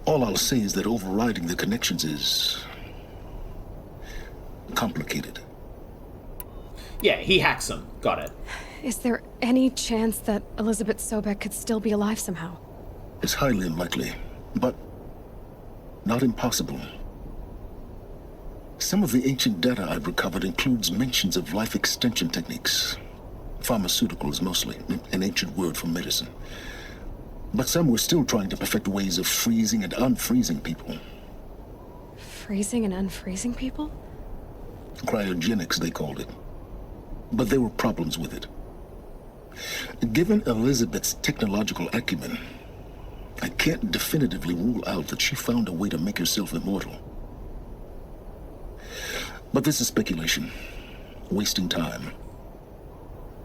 Speaker 4: All I'll say is that overriding the connections is complicated.
Speaker 1: Yeah, he hacks them. Got it.
Speaker 3: Is there any chance that Elizabeth Sobek could still be alive somehow?
Speaker 4: It's highly unlikely, but not impossible. Some of the ancient data I've recovered includes mentions of life extension techniques. Pharmaceuticals, mostly, an ancient word for medicine. But some were still trying to perfect ways of freezing and unfreezing people.
Speaker 3: Freezing and unfreezing people?
Speaker 4: Cryogenics, they called it. But there were problems with it. Given Elizabeth's technological acumen, I can't definitively rule out that she found a way to make herself immortal. But this is speculation. Wasting time.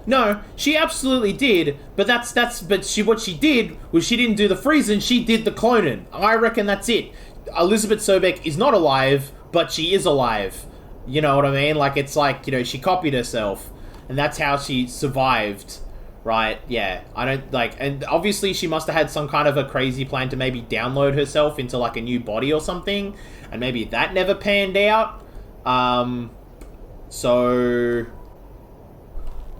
Speaker 1: No, she absolutely did, but what she did was she didn't do the freezing, she did the cloning. I reckon that's it. Elizabeth Sobek is not alive, but she is alive. You know what I mean? Like, it's like, you know, she copied herself, and that's how she survived, right? Yeah, I don't, like, and obviously she must have had some kind of a crazy plan to maybe download herself into, like, a new body or something, and maybe that never panned out. So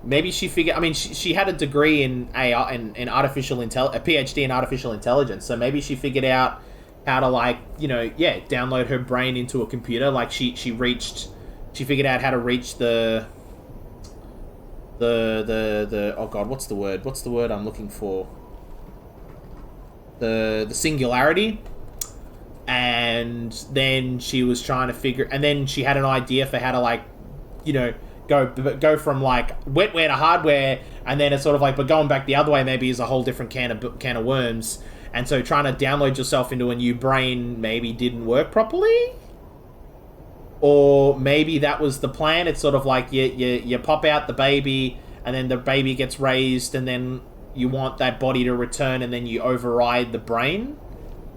Speaker 1: maybe she figured, I mean, she had a degree in AI, in artificial intelligence, a PhD in artificial intelligence, so maybe she figured out how to, like, you know, yeah, download her brain into a computer. Like, she figured out how to reach the oh god, what's the word I'm looking for? The singularity. And then she was trying to figure, and then she had an idea for how to, like, you know, go from, like, wetware to hardware, and then it's sort of like, but going back the other way maybe is a whole different can of worms. And so trying to download yourself into a new brain maybe didn't work properly, or maybe that was the plan. It's sort of like you pop out the baby, and then the baby gets raised, and then you want that body to return, and then you override the brain,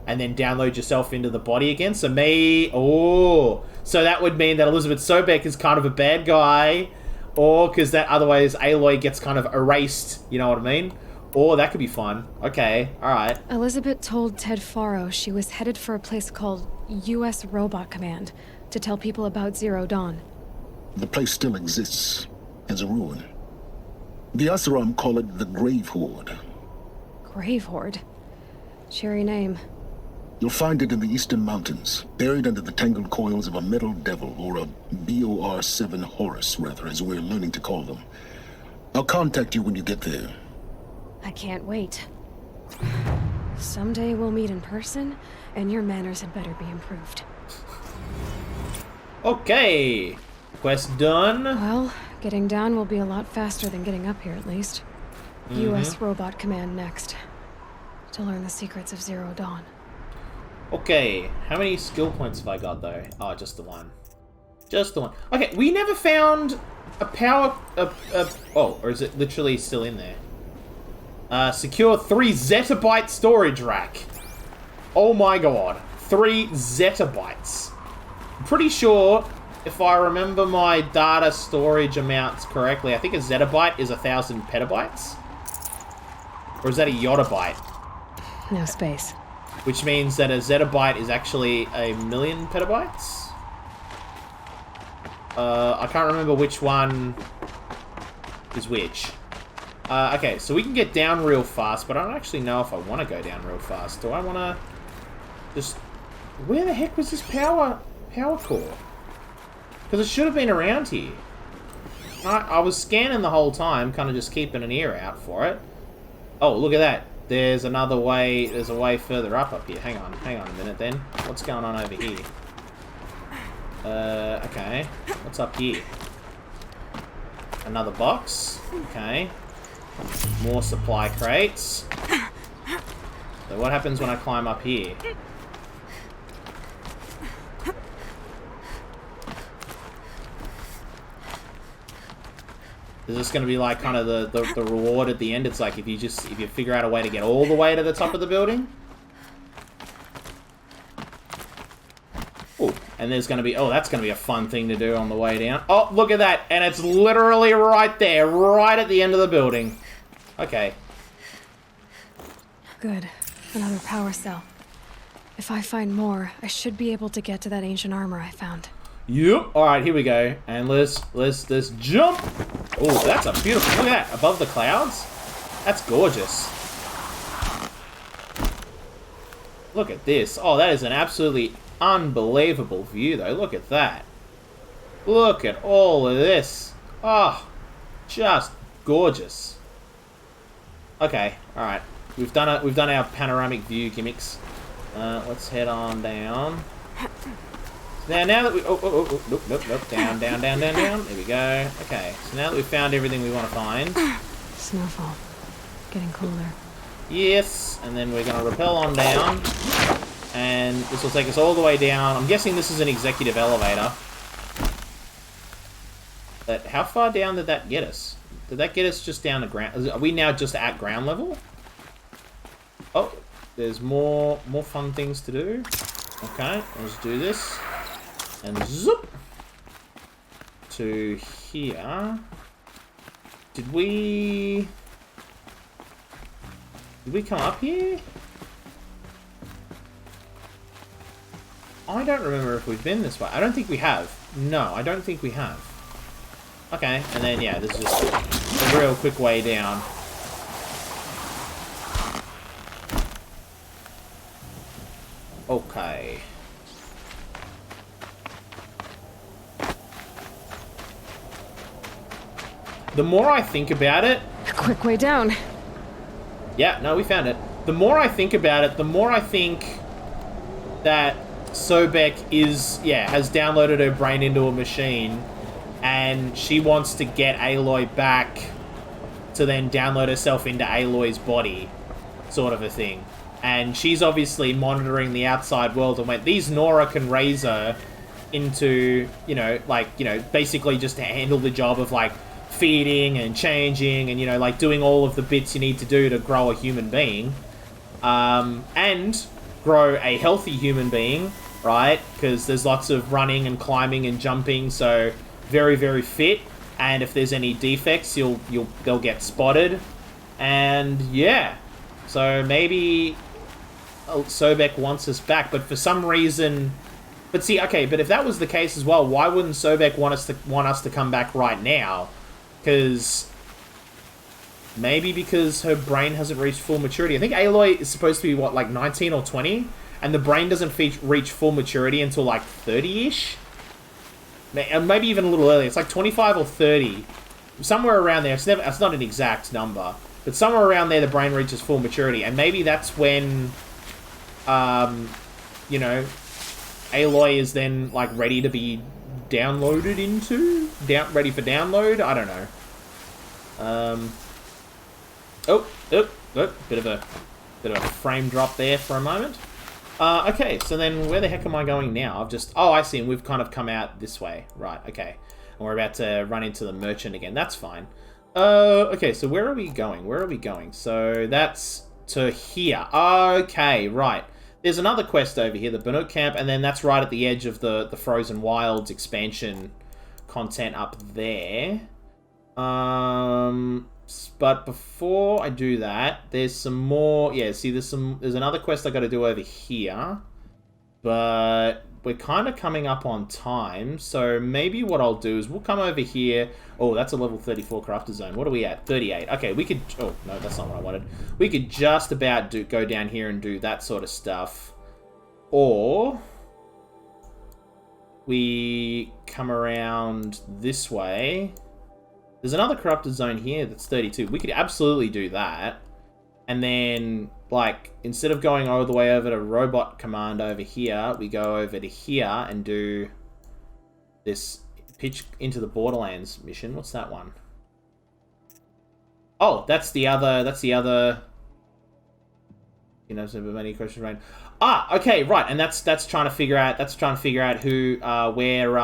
Speaker 1: and then download yourself into the body again. So so that would mean that Elizabeth Sobek is kind of a bad guy, or because that otherwise Aloy gets kind of erased, you know what I mean? Or that could be fun. Okay, alright.
Speaker 3: Elizabeth told Ted Faro she was headed for a place called U.S. Robot Command to tell people about Zero Dawn.
Speaker 4: The place still exists as a ruin. The Asaram call it the Grave Horde.
Speaker 3: Grave Horde? Cheery name.
Speaker 4: You'll find it in the Eastern Mountains, buried under the tangled coils of a metal devil, or a BOR-7 Horus, rather, as we're learning to call them. I'll contact you when you get there.
Speaker 3: I can't wait. Someday we'll meet in person, and your manners had better be improved.
Speaker 1: Okay. Quest done.
Speaker 3: Well, getting down will be a lot faster than getting up here, at least. U.S. Robot Command next. To learn the secrets of Zero Dawn.
Speaker 1: Okay, how many skill points have I got, though? Oh, just the one. Just the one. Okay, we never found a power... oh, or is it literally still in there? Secure 3 zettabyte storage rack. Oh my god. 3 zettabytes. I'm pretty sure, if I remember my data storage amounts correctly, I think a zettabyte is 1,000 petabytes? Or is that a yottabyte?
Speaker 3: No space.
Speaker 1: Which means that a zettabyte is actually 1,000,000 petabytes? I can't remember which one is which. Okay, so we can get down real fast, but I don't actually know if I want to go down real fast. Do I want to just... Where the heck was this power core? Because it should have been around here. I was scanning the whole time, kind of just keeping an ear out for it. Oh, look at that. There's another way. There's a way further up here. Hang on a minute then. What's going on over here? Okay. What's up here? Another box. Okay. More supply crates. So what happens when I climb up here? Is this going to be like kind of the reward at the end? It's like if you figure out a way to get all the way to the top of the building. Oh, and there's going to be, that's going to be a fun thing to do on the way down. Oh, look at that. And it's literally right there, right at the end of the building. Okay.
Speaker 3: Good. Another power cell. If I find more, I should be able to get to that ancient armor I found.
Speaker 1: Yep. All right, here we go. And let's jump. Oh, that's a beautiful. Look at that above the clouds. That's gorgeous. Look at this. Oh, that is an absolutely unbelievable view, though. Look at that. Look at all of this. Oh, just gorgeous. Okay. All right. We've done our panoramic view gimmicks. Let's head on down. Now that we... Nope. Down. There we go. Okay, so now that we've found everything we want to find...
Speaker 3: Snowfall. Getting cooler.
Speaker 1: Yes, and then we're going to rappel on down. And this will take us all the way down. I'm guessing this is an executive elevator. But how far down did that get us? Did that get us just down to ground... Are we now just at ground level? Oh, there's more fun things to do. Okay, let's do this. And zoop to here. Did we come up here? I don't remember if we've been this way. I don't think we have. No, I don't think we have. Okay, and then yeah, this is just a real quick way down. Okay. The more I think about it...
Speaker 3: A quick way down.
Speaker 1: Yeah, no, we found it. The more I think about it, the more I think that Sobek has downloaded her brain into a machine and she wants to get Aloy back to then download herself into Aloy's body, sort of a thing. And she's obviously monitoring the outside world and went, these Nora can raise her into, basically just to handle the job of, feeding and changing and, doing all of the bits you need to do to grow a human being. And grow a healthy human being, right? Because there's lots of running and climbing and jumping, so very, very fit. And if there's any defects, they'll get spotted. And, yeah. So maybe Sobek wants us back, but for some reason... But see, okay, but if that was the case as well, why wouldn't Sobek want us to come back right now? Because... Maybe because her brain hasn't reached full maturity. I think Aloy is supposed to be, 19 or 20? And the brain doesn't reach full maturity until, 30-ish? Maybe even a little earlier. It's 25 or 30. Somewhere around there. It's not an exact number. But somewhere around there, the brain reaches full maturity. And maybe that's when, Aloy is then, ready to be downloaded into? Ready for download? I don't know. Bit of a frame drop there for a moment. Okay, so then where the heck am I going now? I see, and we've kind of come out this way. Right, okay. And we're about to run into the merchant again. That's fine. Okay, so where are we going? So that's to here. Okay, right. There's another quest over here, the Bannock Camp, and then that's right at the edge of the Frozen Wilds expansion content up there. But before I do that, there's some more... Yeah, see, there's another quest I got to do over here. But we're kind of coming up on time, so maybe what I'll do is we'll come over here. Oh, that's a level 34 crafter zone. What are we at? 38. Okay, we could... Oh, no, that's not what I wanted. We could just about go down here and do that sort of stuff. Or... we come around this way. There's another corrupted zone here that's 32. We could absolutely do that. And then, like, instead of going all the way over to Robot Command over here, we go over to here and do this pitch into the Borderlands mission. What's that one? Oh, that's the other... You know, so many questions around. Ah, okay, right, and that's trying to figure out who where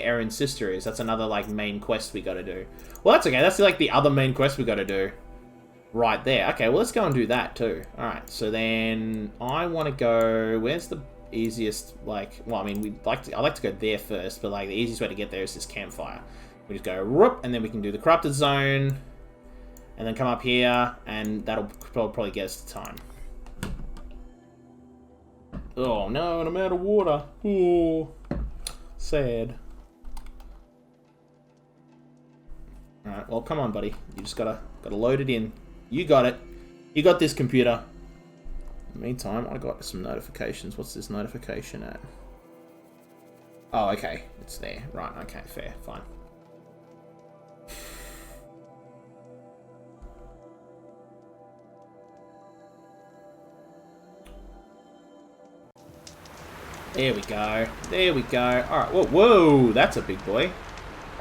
Speaker 1: Erin's sister is. That's another like main quest we got to do. Well, that's okay. That's like the other main quest we got to do. Right there. Okay, well let's go and do that too. All right. So then I want to go. Where's the easiest? Like, well, I mean, I like to go there first, but like the easiest way to get there is this campfire. We just go whoop, and then we can do the corrupted zone, and then come up here, and that'll probably get us to time. Oh no, I'm out of water. Oh, sad. Alright, well come on buddy. You just gotta load it in. You got it. You got this, computer. In the meantime, I got some notifications. What's this notification at? Oh, okay. It's there. Right, okay, fair, fine. There we go. There we go. Alright, whoa, that's a big boy.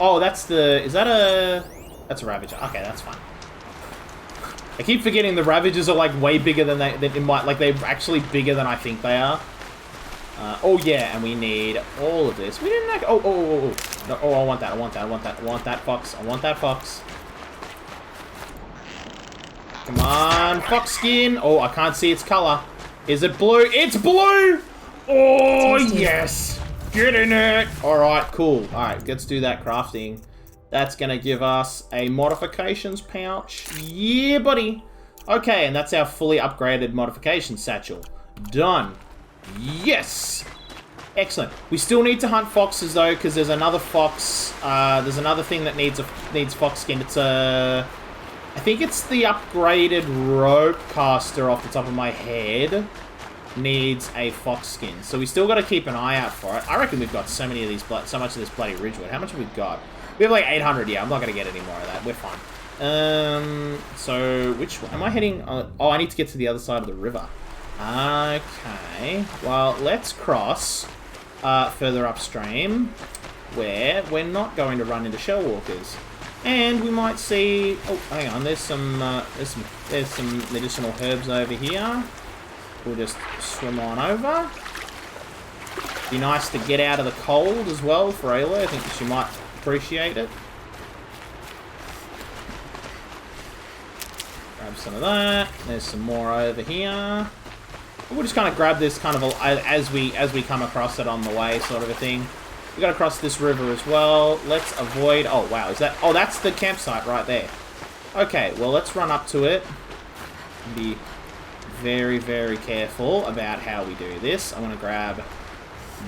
Speaker 1: Oh, that's the... Is that a... That's a Ravager. Okay, that's fine. I keep forgetting the Ravagers are, like, way bigger than they might... Like, they're actually bigger than I think they are. Oh, yeah, and we need all of this. We didn't... Oh. No, oh, I want that, I want that fox. I want that fox. Come on, fox skin. Oh, I can't see its color. Is it blue? It's blue! Oh, yes! Get in it! Alright, cool. Alright, let's do that crafting. That's gonna give us a modifications pouch. Yeah, buddy! Okay, and that's our fully upgraded modifications satchel. Done. Yes! Excellent. We still need to hunt foxes, though, because there's another fox. There's another thing that needs fox skin. It's a... I think it's the upgraded rope caster off the top of my head. Needs a fox skin, so we still got to keep an eye out for it. I reckon we've got so many of these, so much of this bloody Ridgewood. How much have we got? We have like 800. Yeah, I'm not gonna get any more of that. We're fine. So which one am I heading? Oh, I need to get to the other side of the river. Okay. Well, let's cross further upstream, where we're not going to run into shell walkers, and we might see. Oh, hang on. There's some medicinal herbs over here. We'll just swim on over. Be nice to get out of the cold as well for Aloy. I think she might appreciate it. Grab some of that. There's some more over here. We'll just kind of grab this kind of as we come across it on the way, sort of a thing. We got to cross this river as well. Let's avoid. Oh wow, is that? Oh, that's the campsite right there. Okay, well let's run up to it. And be very, very careful about how we do this. I want to grab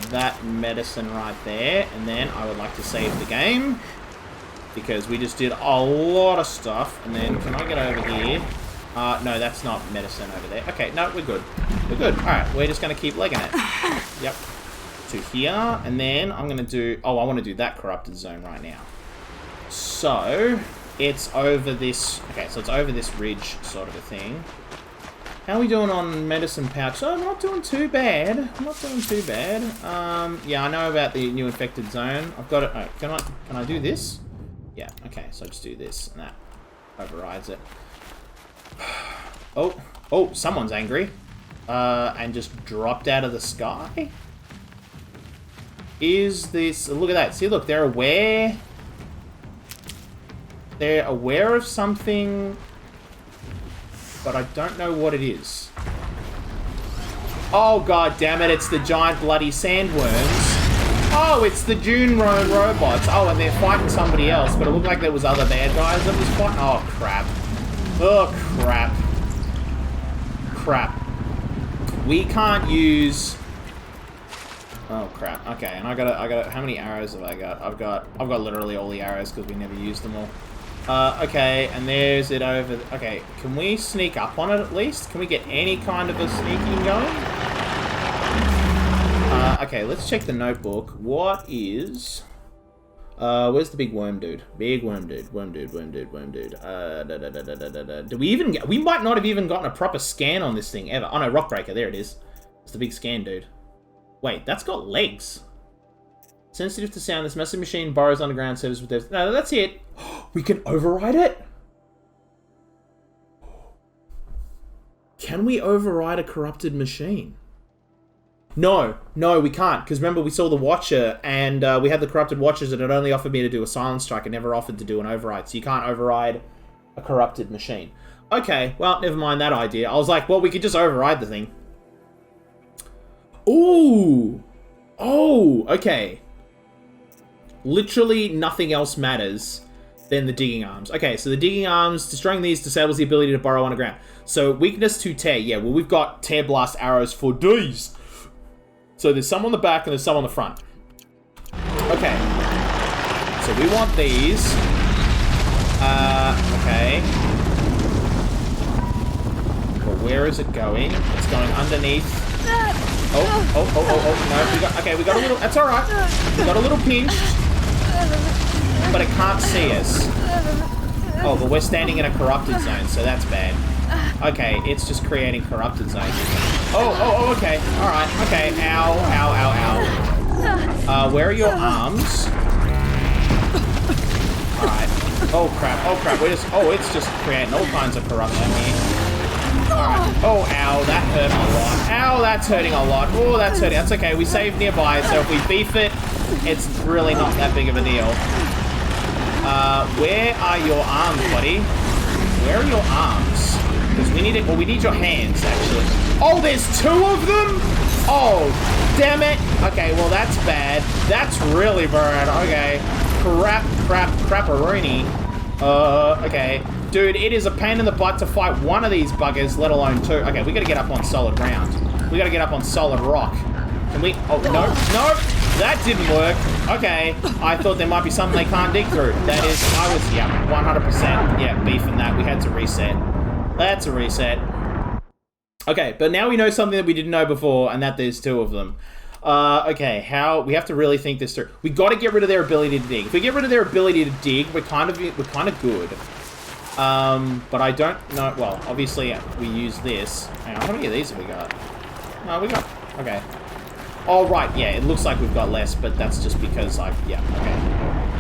Speaker 1: that medicine right there, and then I would like to save the game because we just did a lot of stuff. And then can I get over here? No, that's not medicine over there. Okay, no, we're good. We're good. Alright, we're just going to keep legging it. Yep. To here, and then I'm going to do... Oh, I want to do that corrupted zone right now. So, it's over this... Okay, so it's over this ridge sort of a thing. How are we doing on medicine pouch? Oh, I'm not doing too bad. I'm not doing too bad. Yeah, I know about the new infected zone. I've got it. Oh, can I do this? Yeah, okay, so I just do this, and that overrides it. Oh, someone's angry. And just dropped out of the sky? Is this... Look at that. See, look, they're aware. They're aware of something... But I don't know what it is. Oh, god damn it, it's the giant bloody sandworms. Oh, it's the Dune robots. Oh, and they're fighting somebody else, but it looked like there was other bad guys that was fighting. Oh, crap. Oh, crap. Crap. We can't use... Oh, crap. Okay, and I gotta... How many arrows have I got? I've got literally all the arrows because we never used them all. Okay, and there's it over... Okay, can we sneak up on it at least? Can we get any kind of a sneaking going? Okay, let's check the notebook. What is... where's the big worm dude? Big worm dude. Worm dude. Do we even get... We might not have even gotten a proper scan on this thing ever. Oh, no, Rockbreaker. There it is. It's the big scan dude. Wait, that's got legs. Sensitive to sound, this massive machine borrows underground service with devs. No, that's it. We can override it? Can we override a corrupted machine? No, we can't. Because remember, we saw the Watcher, and we had the corrupted Watchers, and it only offered me to do a silent strike. It never offered to do an override. So you can't override a corrupted machine. Okay, well, never mind that idea. I was like, well, we could just override the thing. Ooh! Oh, okay. Literally nothing else matters than the digging arms. Okay, so the digging arms, destroying these disables the ability to burrow underground. So weakness to tear. Yeah, well, we've got tear blast arrows for these. So there's some on the back and there's some on the front. Okay. So we want these. Okay. But where is it going? It's going underneath. Oh, no. We got a little... That's alright. We got a little pinch. But it can't see us. Oh, but we're standing in a corrupted zone, so that's bad. Okay, it's just creating corrupted zones. Oh, okay. Alright, okay. Ow. Where are your arms? Alright. Oh, crap. It's just creating all kinds of corruption here. Alright. Oh, ow, that hurt a lot. Ow, that's hurting a lot. Oh, that's hurting. That's okay. We saved nearby, so if we beef it, it's really not that big of a deal. Where are your arms, buddy? Where are your arms? Because we need it. Well, we need your hands, actually. Oh, there's two of them? Oh, damn it. Okay, well, that's bad. That's really bad. Okay. Crap-a-rooney. Okay. Dude, it is a pain in the butt to fight one of these buggers, let alone two. Okay, we gotta get up on solid ground. We gotta get up on solid rock. Can we... Oh, no. That didn't work. Okay. I thought there might be something they can't dig through. That is... I was... Yeah, 100%. Yeah, beefing that. We had to reset. That's a reset. Okay, but now we know something that we didn't know before, and that there's two of them. Okay, how... We have to really think this through. We gotta get rid of their ability to dig. If we get rid of their ability to dig, we're kind of good. But I don't know... Well, obviously, we use this. Hang on, how many of these have we got? No, we got... Okay. Oh, right, yeah, it looks like we've got less, but that's just because, like, yeah, okay.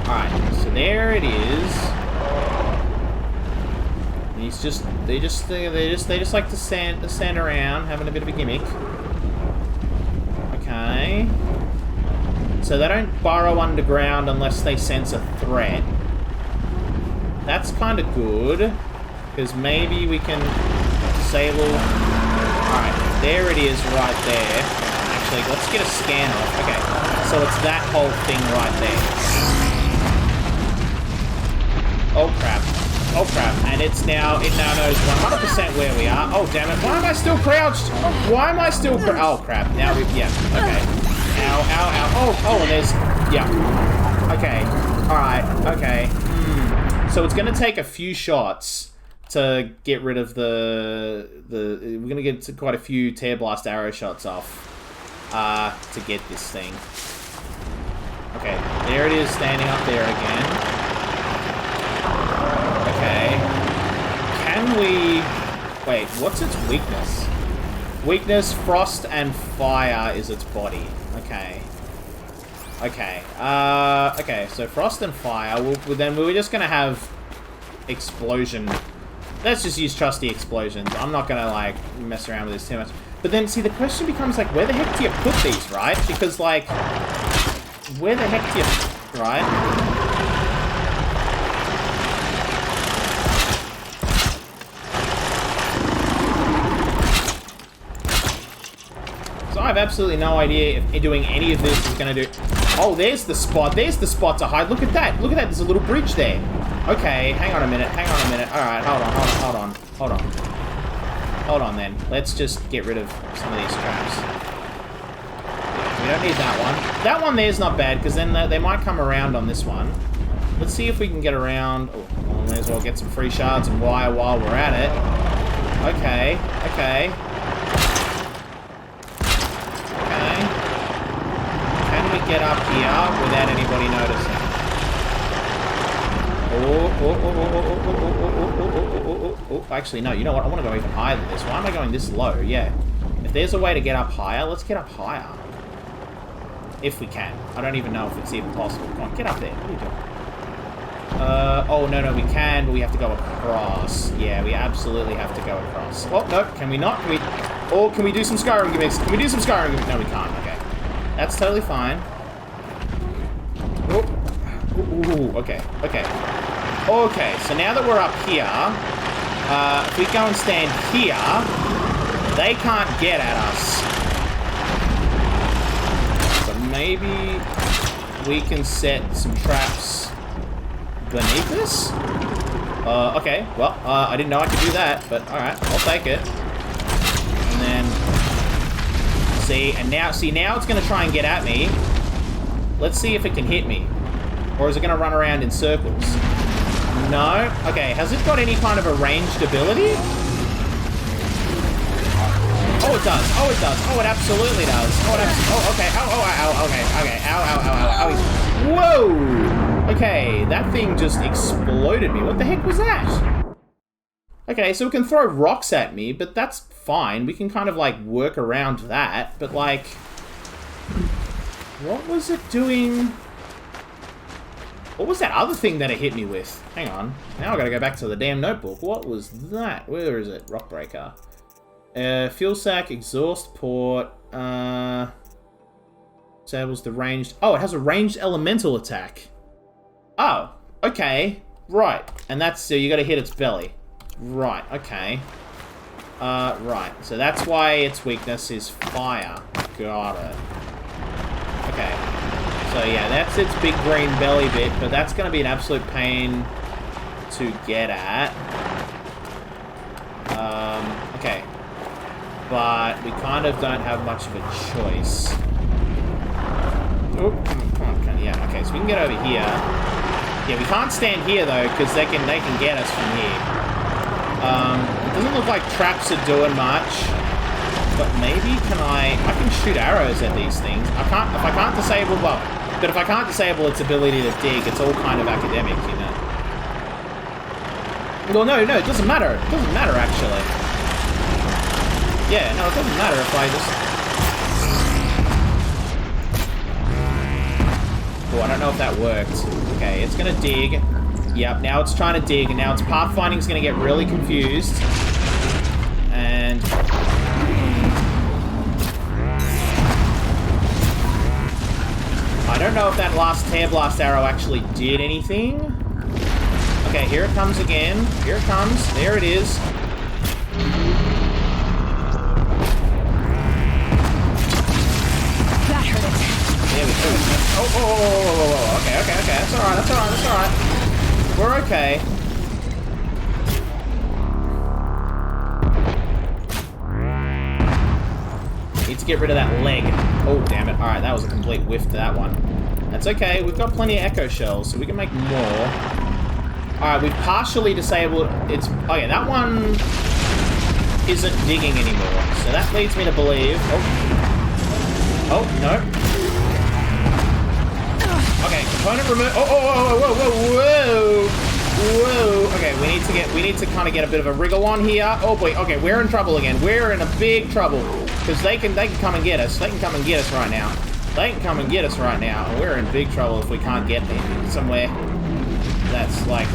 Speaker 1: Alright, so there it is. He's just... They just like to stand around, having a bit of a gimmick. Okay. So they don't burrow underground unless they sense a threat. That's kind of good, because maybe we can disable... Alright, there it is right there. Actually, let's get a scan off. Okay, so it's that whole thing right there. Oh crap. And it now knows 100% where we are. Oh damn it, why am I still crouched? Oh crap, now we... Yeah, okay. Ow. Oh, and there's... Yeah. Okay, alright, okay. So it's going to take a few shots to get rid of the we're going to get quite a few tear blast arrow shots off to get this thing. Okay, there it is standing up there again. Okay. Can we... Wait, what's its weakness? Weakness, frost, and fire is its body. Okay. Okay, so frost and fire, then we're just gonna have explosion. Let's just use trusty explosions. I'm not gonna, like, mess around with this too much. But then, see, the question becomes, like, where the heck do you put these, right? Because, like, where the heck do you... Right? So I have absolutely no idea if doing any of this is gonna do... Oh, there's the spot. There's the spot to hide. Look at that. Look at that. There's a little bridge there. Okay, hang on a minute. Alright, hold on then. Let's just get rid of some of these traps. We don't need that one. That one there's not bad, because then they might come around on this one. Let's see if we can get around... Oh, well, may as well get some free shards and wire while we're at it. Okay. can we get up here without anybody noticing? Oh, actually, no, you know what? I want to go even higher than this. Why am I going this low? Yeah. If there's a way to get up higher, let's get up higher. If we can. I don't even know if it's even possible. Come on, get up there. What are you doing? Oh, no, we can, but we have to go across. Yeah, we absolutely have to go across. Oh, no, can we not? Can we... Oh, can we do some Skyrim gimmicks? Can we do some Skyrim gimmicks? No, we can't. Okay. That's totally fine. Oh. Ooh, okay. Okay, so now that we're up here, if we go and stand here, they can't get at us. So maybe we can set some traps beneath us? Okay, well, I didn't know I could do that, but alright, I'll take it. And then, now it's gonna try and get at me. Let's see if it can hit me. Or is it gonna run around in circles? No? Okay, has it got any kind of a ranged ability? Oh, it does. Oh, it does. Oh, it absolutely does. Oh, okay. Okay. Ow. Whoa! Okay, that thing just exploded me. What the heck was that? Okay, so it can throw rocks at me, but that's fine. We can kind of, like, work around that. But, like... What was it doing? What was that other thing that it hit me with? Hang on. Now I gotta go back to the damn notebook. What was that? Where is it? Rock breaker. Fuel sack, exhaust port, disables the ranged... Oh, it has a ranged elemental attack. Oh, okay. Right. And that's... So you gotta hit its belly. Right, okay. Right. So that's why its weakness is fire. Got it. Okay. So yeah, that's its big green belly bit, but that's gonna be an absolute pain to get at. Okay. But we kind of don't have much of a choice. Oh, come on. Yeah, okay, so we can get over here. Yeah, we can't stand here though, because they can get us from here. It doesn't look like traps are doing much, but maybe I can shoot arrows at these things. If I can't disable its ability to dig, it's all kind of academic, you know. Well, no, it doesn't matter. It doesn't matter, actually. Yeah, no, it doesn't matter if I just... Oh, I don't know if that worked. Okay, it's gonna dig. Yep, now it's trying to dig, and now its pathfinding's gonna get really confused. And... I don't know if that last tear blast arrow actually did anything. Okay, here it comes again. Here it comes. There it is.
Speaker 3: That hurt it.
Speaker 1: There we go. Oh. Okay. That's alright. We're okay. Need to get rid of that leg. Oh, damn it. Alright, that was a complete whiff to that one. That's okay. We've got plenty of echo shells, so we can make more. Alright, we've partially disabled its... Oh, yeah, that one isn't digging anymore. So that leads me to believe... Oh, no. Okay, component remove... Whoa. Okay, we need to kind of get a bit of a wriggle on here. Oh, boy. Okay, we're in trouble again. We're in a big trouble. Because they can come and get us. They can come and get us right now. And we're in big trouble if we can't get somewhere that's, like,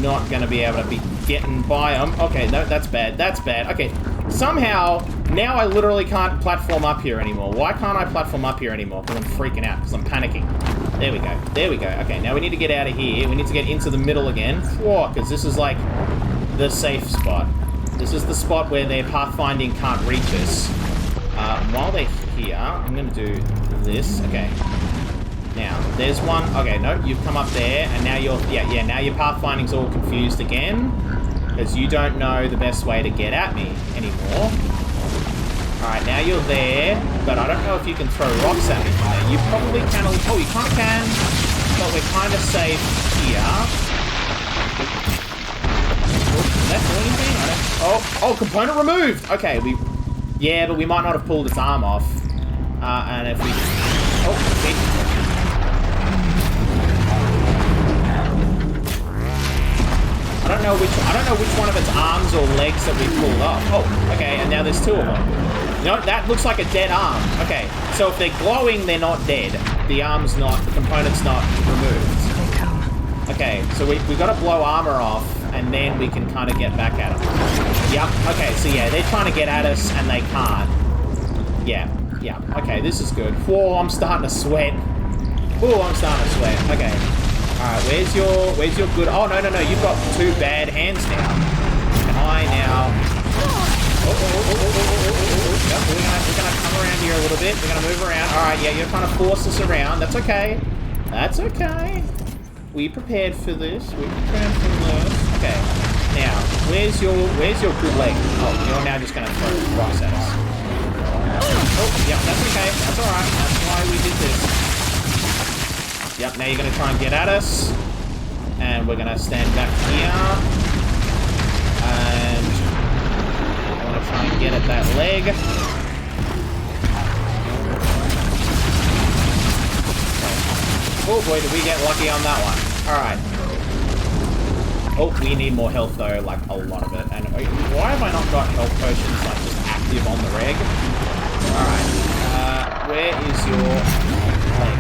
Speaker 1: not going to be able to be getting by them. Okay, no, that's bad. Okay, somehow, now I literally can't platform up here anymore. Why can't I platform up here anymore? Because I'm freaking out, because I'm panicking. There we go. Okay, now we need to get out of here. We need to get into the middle again. Because this is, like, the safe spot. This is the spot where their pathfinding can't reach us. While they're here, I'm going to do this. Okay. Now, there's one. Okay, no, you've come up there, and now you're... Yeah, now your pathfinding's all confused again. Because you don't know the best way to get at me anymore. Alright, now you're there, but I don't know if you can throw rocks at me from there. You probably can... Oh, you kind of can, but we're kind of safe here. Did that do anything? Oh, component removed! Okay, Yeah, but we might not have pulled its arm off. And if we... Oh, shit. I don't know which one of its arms or legs that we pulled off. Oh, okay, and now there's two of them. No, that looks like a dead arm. Okay, so if they're glowing, they're not dead. The arm's not, the component's not removed.
Speaker 3: Here they come.
Speaker 1: Okay, so we got to blow armor off, and then we can kind of get back at them. Yep, okay, so yeah, they're trying to get at us, and they can't. Yeah, okay, this is good. Whoa, I'm starting to sweat. Whoa, I'm starting to sweat. Okay. Alright, where's your good... Oh, no, you've got two bad hands now. Can I now... Yep, we're gonna come around here a little bit. We're gonna move around. Alright, yeah, you're trying to force us around. That's okay. That's okay. We prepared for this. We prepared for this. Okay. Now, where's your good leg? Oh, you're now just gonna throw rocks at us. Oh, yep, that's okay. That's alright. That's why we did this. Yep, now you're gonna try and get at us. And we're gonna stand back here. And I wanna try and get at that leg. Oh boy, did we get lucky on that one. Alright. Oh, we need more health though, like a lot of it. And why have I not got health potions like just active on the reg? Alright. Where is your leg?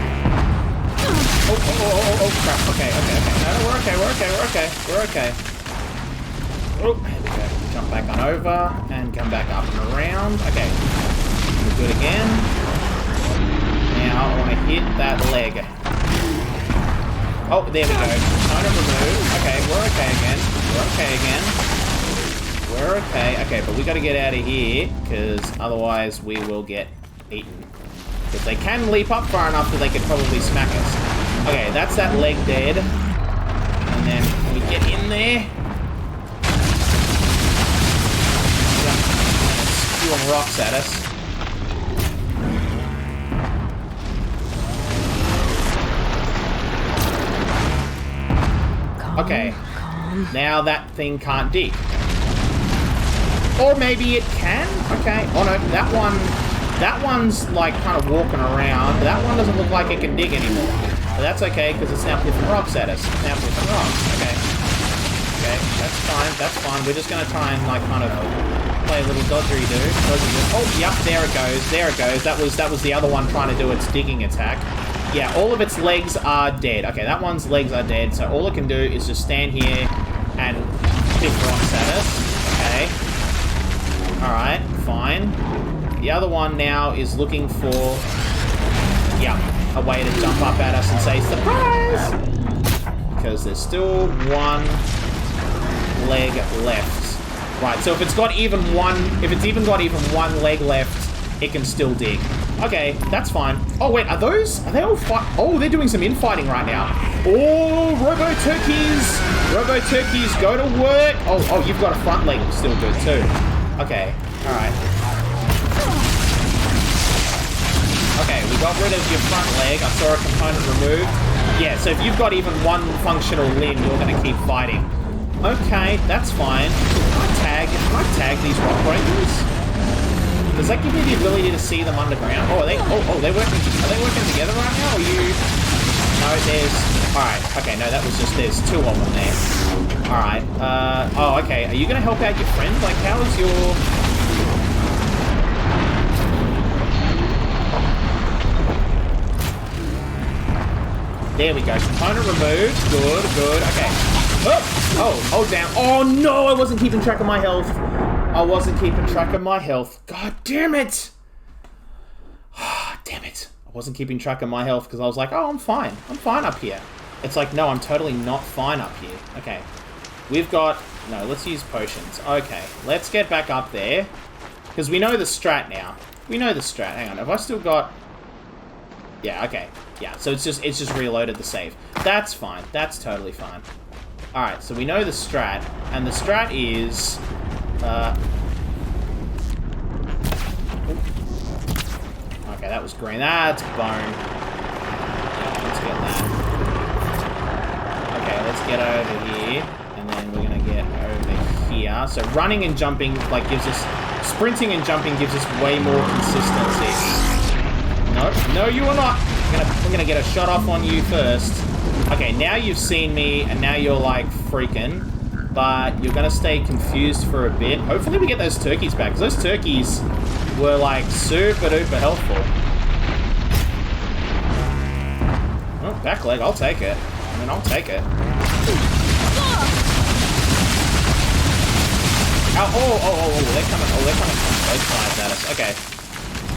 Speaker 1: Oh, crap. Okay. No, we're okay. Oh, there we go. Jump back on over and come back up and around. Okay. We're good again. Now I want to hit that leg. Oh, there we go. Kind of remove. Okay, we're okay again. Okay, but we got to get out of here because otherwise we will get eaten. Because they can leap up far enough that they could probably smack us. Okay, that's that leg dead. And then we get in there. Spewing rocks at us. Okay, now that thing can't dig. Or maybe it can? Okay, oh no, that one's like kind of walking around. That one doesn't look like it can dig anymore. But that's okay, because it's now flipping rocks at us. Okay, that's fine. We're just gonna try and like kind of play a little dodgery-do. Oh, yep, there it goes. That was the other one trying to do its digging attack. Yeah, all of its legs are dead. Okay, that one's legs are dead, so all it can do is just stand here and pick rocks at us. Okay. Alright, fine. The other one now is looking for, a way to jump up at us and say, surprise! Because there's still one leg left. Right, so if it's even got even one leg left, it can still dig. Okay, that's fine. Oh wait, are they all oh, they're doing some infighting right now. Oh, Robo-Turkeys, go to work. Oh, you've got a front leg still good too. Okay, alright. Okay, we got rid of your front leg. I saw a component removed. Yeah, so if you've got even one functional limb, you're gonna keep fighting. Okay, that's fine. Can I tag these rock breakers? Does that give me the ability to see them underground? Oh, are they working together right now? Or you? No, there's... Alright, okay, no, that was just... There's two of them there. Alright, oh, okay. Are you gonna help out your friend? Like, how is your... There we go. Component removed. Good, okay. Oh, hold down. Oh, no, I wasn't keeping track of my health. God damn it. Damn it. I wasn't keeping track of my health because I was like, oh, I'm fine. I'm fine up here. It's like, no, I'm totally not fine up here. Okay. We've got... No, let's use potions. Okay. Let's get back up there. Because we know the strat now. Hang on. Have I still got... Yeah, okay. Yeah, so it's just reloaded the save. That's fine. That's totally fine. Alright, so we know the strat. And the strat is... Okay, that was green. That's bone. Yeah, let's get that. Okay, let's get over here. And then we're gonna get over here. So running and jumping, like, gives us... Sprinting and jumping gives us way more consistency. No, you are not. I'm gonna get a shot off on you first. Okay, now you've seen me, and now you're like freaking. But you're gonna stay confused for a bit. Hopefully we get those turkeys back, because those turkeys were like super duper helpful. Oh, back leg, I'll take it. I mean, I'll take it. They're coming from both sides at us. Okay.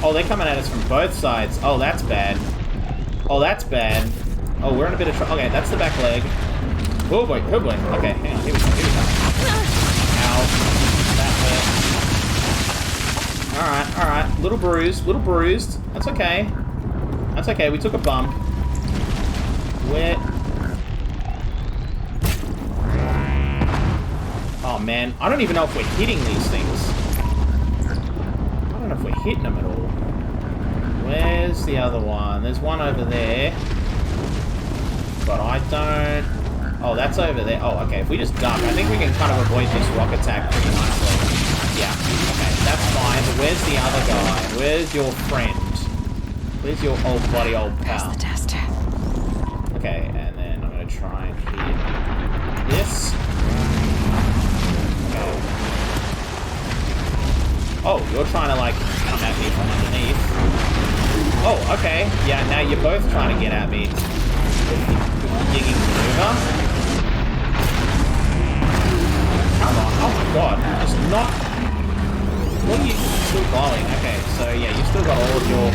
Speaker 1: Oh, they're coming at us from both sides. Oh, that's bad. Oh, that's bad. Oh, we're in a bit of trouble. Okay, that's the back leg. Oh boy, oh boy. Okay, hang on, here we go. Ow. That hurt. Alright. Little bruised. That's okay. That's okay, we took a bump. Where... Oh man, I don't even know if we're hitting these things. I don't know if we're hitting them at all. Where's the other one? There's one over there. But I don't... Oh, that's over there. Oh, okay, if we just duck, I think we can kind of avoid this rock attack pretty nicely. Yeah, okay, that's fine. But where's the other guy? Where's your friend? Where's your old buddy, old pal?
Speaker 3: There's the tester.
Speaker 1: Okay, and then I'm going to try and hit this. Oh, you're trying to, like, come at me from underneath. Oh, okay. Yeah, now you're both trying to get at me. Digging maneuver. Come on. Oh, my God. Just not... What are you still glowing? Okay, so, yeah, you've still got all of your...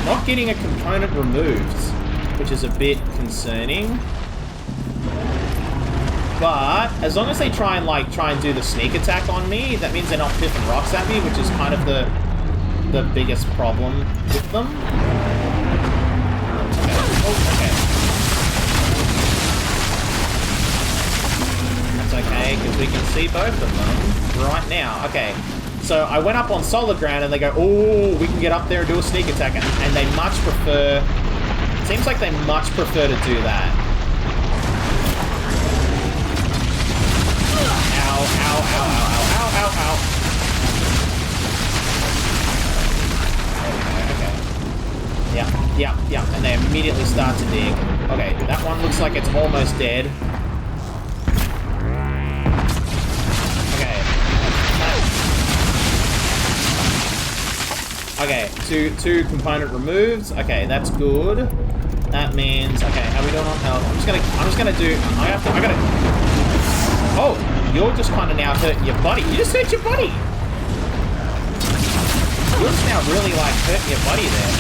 Speaker 1: Not getting a component removed, which is a bit concerning. But as long as they try and do the sneak attack on me, that means they're not piffing rocks at me, which is kind of the biggest problem with them. Okay. Oh, okay. That's okay, because we can see both of them right now. Okay. So I went up on solid ground and they go, oh, we can get up there and do a sneak attack, and they much prefer. It seems like they much prefer to do that. Ow, ow, ow, ow, ow, ow, ow, ow. Okay. Yeah. And they immediately start to dig. Okay, that one looks like it's almost dead. Okay, two component removed. Okay, that's good. That means, okay, how are we doing on health? I'm just gonna do, oh, you're just kind of now hurting your buddy. You just hurt your buddy. You're just now really like hurting your buddy there.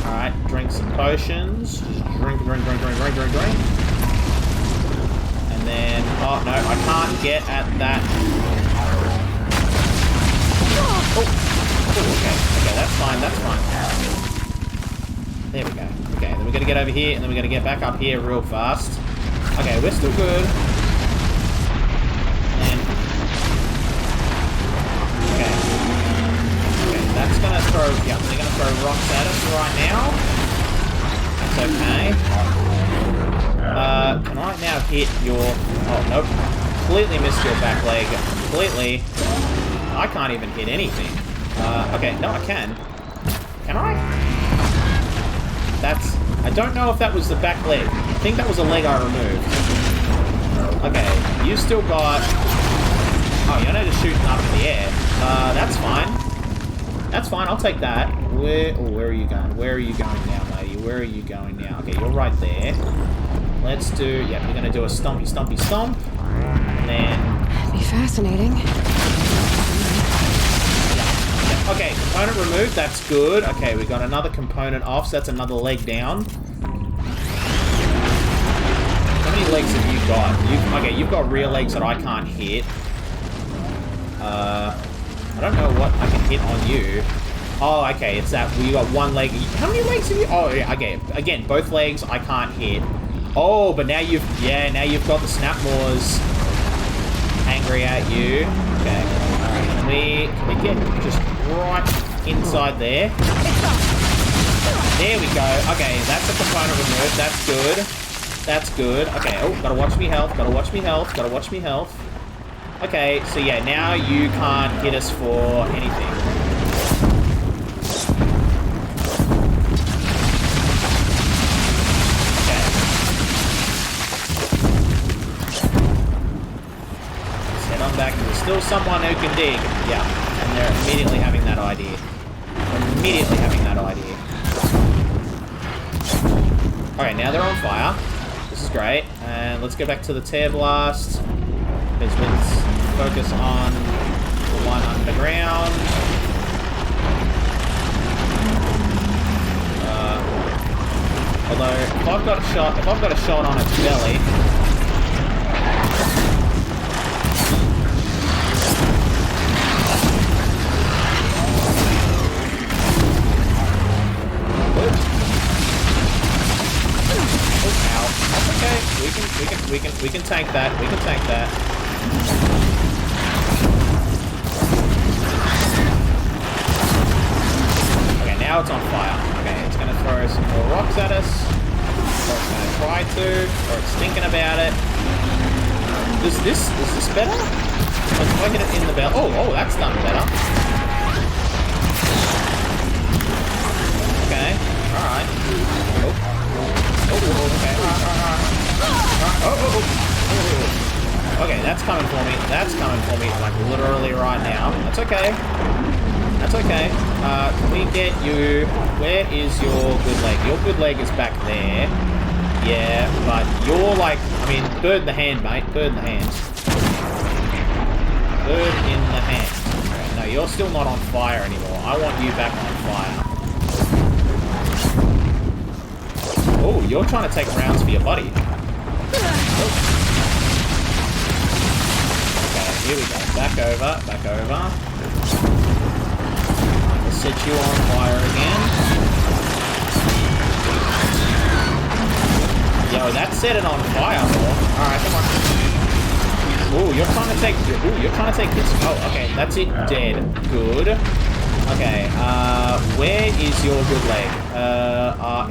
Speaker 1: Alright, drink some potions. Just drink. And then, oh no, I can't get at that. Oh, okay, that's fine. There we go. Okay, then we gotta get over here, and then we gotta get back up here real fast. Okay, we're still good. And okay, that's gonna throw. Yeah, they're gonna throw rocks at us right now. That's okay. Can I now hit your? Oh nope, completely missed your back leg. Completely. I can't even hit anything. Okay, no, I can. Can I? I don't know if that was the back leg. I think that was a leg I removed. Okay, you still got... Oh, you're not just shooting up in the air. That's fine. That's fine, I'll take that. Where are you going? Where are you going now, lady? Where are you going now? Okay, you're right there. Let's do... Yeah, we're gonna do a stompy stomp. And then...
Speaker 3: That'd be fascinating.
Speaker 1: Okay, component removed, that's good. Okay, we got another component off, so that's another leg down. How many legs have you got? You've got rear legs that I can't hit. I don't know what I can hit on you. Oh, okay, it's that you got one leg. How many legs have you? Oh, yeah, okay. Again, both legs I can't hit. Oh, but now you've got the Snapmaws angry at you. Okay. Can we get just right inside there? There we go. Okay, that's a component removed. That's good. That's good. Okay, oh, gotta watch me health, gotta watch me health, gotta watch me health. Okay, so yeah, now you can't hit us for anything. Okay. Let's head on back. There's still someone who can dig. Yeah, and they're immediately having that idea. Immediately having that idea. Alright, now they're on fire. This is great. And let's go back to the tear blast. Let's focus on the one underground. Although, if I've got a shot on its belly. Okay, we can tank that. We can tank that. Okay, now it's on fire. Okay, it's gonna throw some more rocks at us. Or it's gonna try to, or it's thinking about it. Is this better? Like, if I hit it in the bell. Oh, that's done better. Okay, alright. Okay, okay, that's coming for me. That's coming for me, like, literally right now. That's okay. That's okay. Can we get you... Where is your good leg? Your good leg is back there. Yeah, but you're like... I mean, bird in the hand, mate. Bird in the hand. Bird in the hand. Okay, no, you're still not on fire anymore. I want you back on fire. Oh, you're trying to take rounds for your buddy. Oh. Okay, here we go. Back over, back over. We'll set you on fire again. Yo, that set it on fire more. Alright, come on. Ooh, you're trying to take hits. Oh, okay, that's it. Dead. Good. Okay, where is your good leg?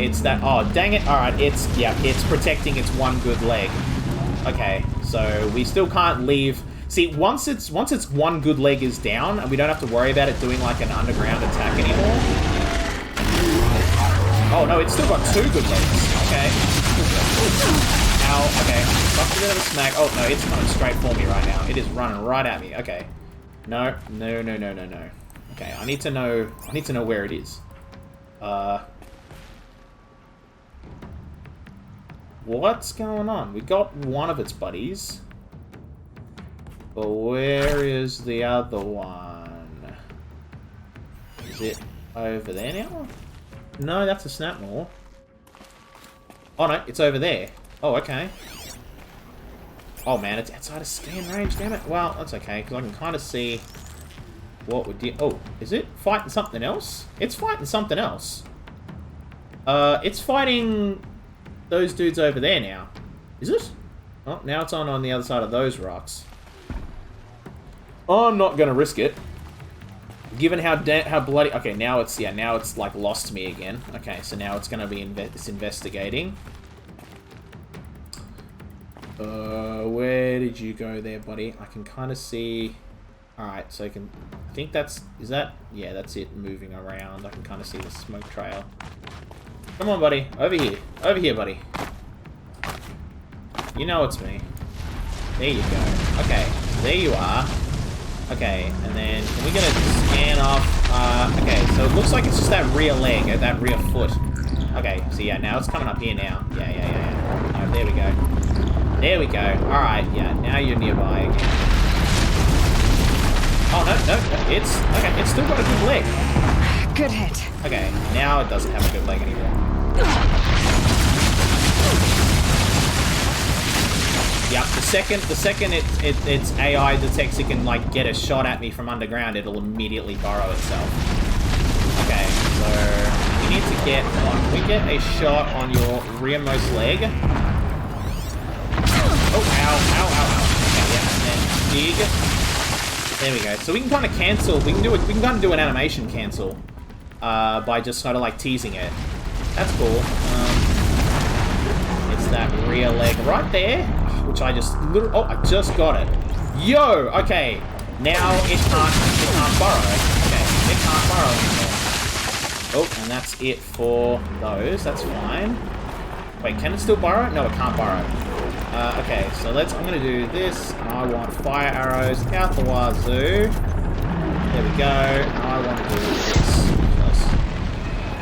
Speaker 1: It's that... Oh, dang it. Alright, it's protecting its one good leg. Okay, so we still can't leave... See, once its one good leg is down, and we don't have to worry about it doing, like, an underground attack anymore. Oh, no, it's still got two good legs. Okay. Ow, okay. Fuck a bit of a smack. Oh, no, it's coming straight for me right now. It is running right at me. Okay. No. Okay, I need to know where it is. What's going on? We got one of its buddies. But where is the other one? Is it over there now? No, that's a Snapmaw. Oh no, it's over there. Oh, okay. Oh man, it's outside of scan range, damn it. Well, that's okay, because I can kind of see what would do. Oh, is it fighting something else? It's fighting something else. It's fighting those dudes over there now. Is it? Oh, now it's on the other side of those rocks. I'm not gonna risk it. Given how bloody... Okay, now it's like lost me again. Okay, so now it's gonna be investigating. Where did you go there, buddy? I can kind of see... Alright, so I think that's... Is that... Yeah, that's it moving around. I can kind of see the smoke trail. Come on, buddy. Over here. Over here, buddy. You know it's me. There you go. Okay, there you are. Okay, and then can we get a scan off? Okay, so it looks like it's just that rear leg, that rear foot. Okay, so yeah, now it's coming up here now. Yeah. Oh, there we go. There we go. Alright, yeah, now you're nearby again. Oh, no, it's still got a good leg.
Speaker 3: Good hit.
Speaker 1: Okay, now it doesn't have a good leg anymore. Yep, the second its AI detects it can, like, get a shot at me from underground, it'll immediately burrow itself. Okay, so we need to get on. We get a shot on your rearmost leg. Oh, ow. Okay, yeah, and then dig. There we go. So we can kind of cancel. We can kind of do an animation cancel by just sort of like teasing it. That's cool. It's that rear rear leg right there, which I just I just got it. Yo, okay. Now it can't burrow. Okay, it can't burrow anymore. Oh, and that's it for those. That's fine. Wait, can it still burrow? No, it can't burrow. Okay, so I'm gonna do this. I want fire arrows out the wazoo. There we go. I want to do this.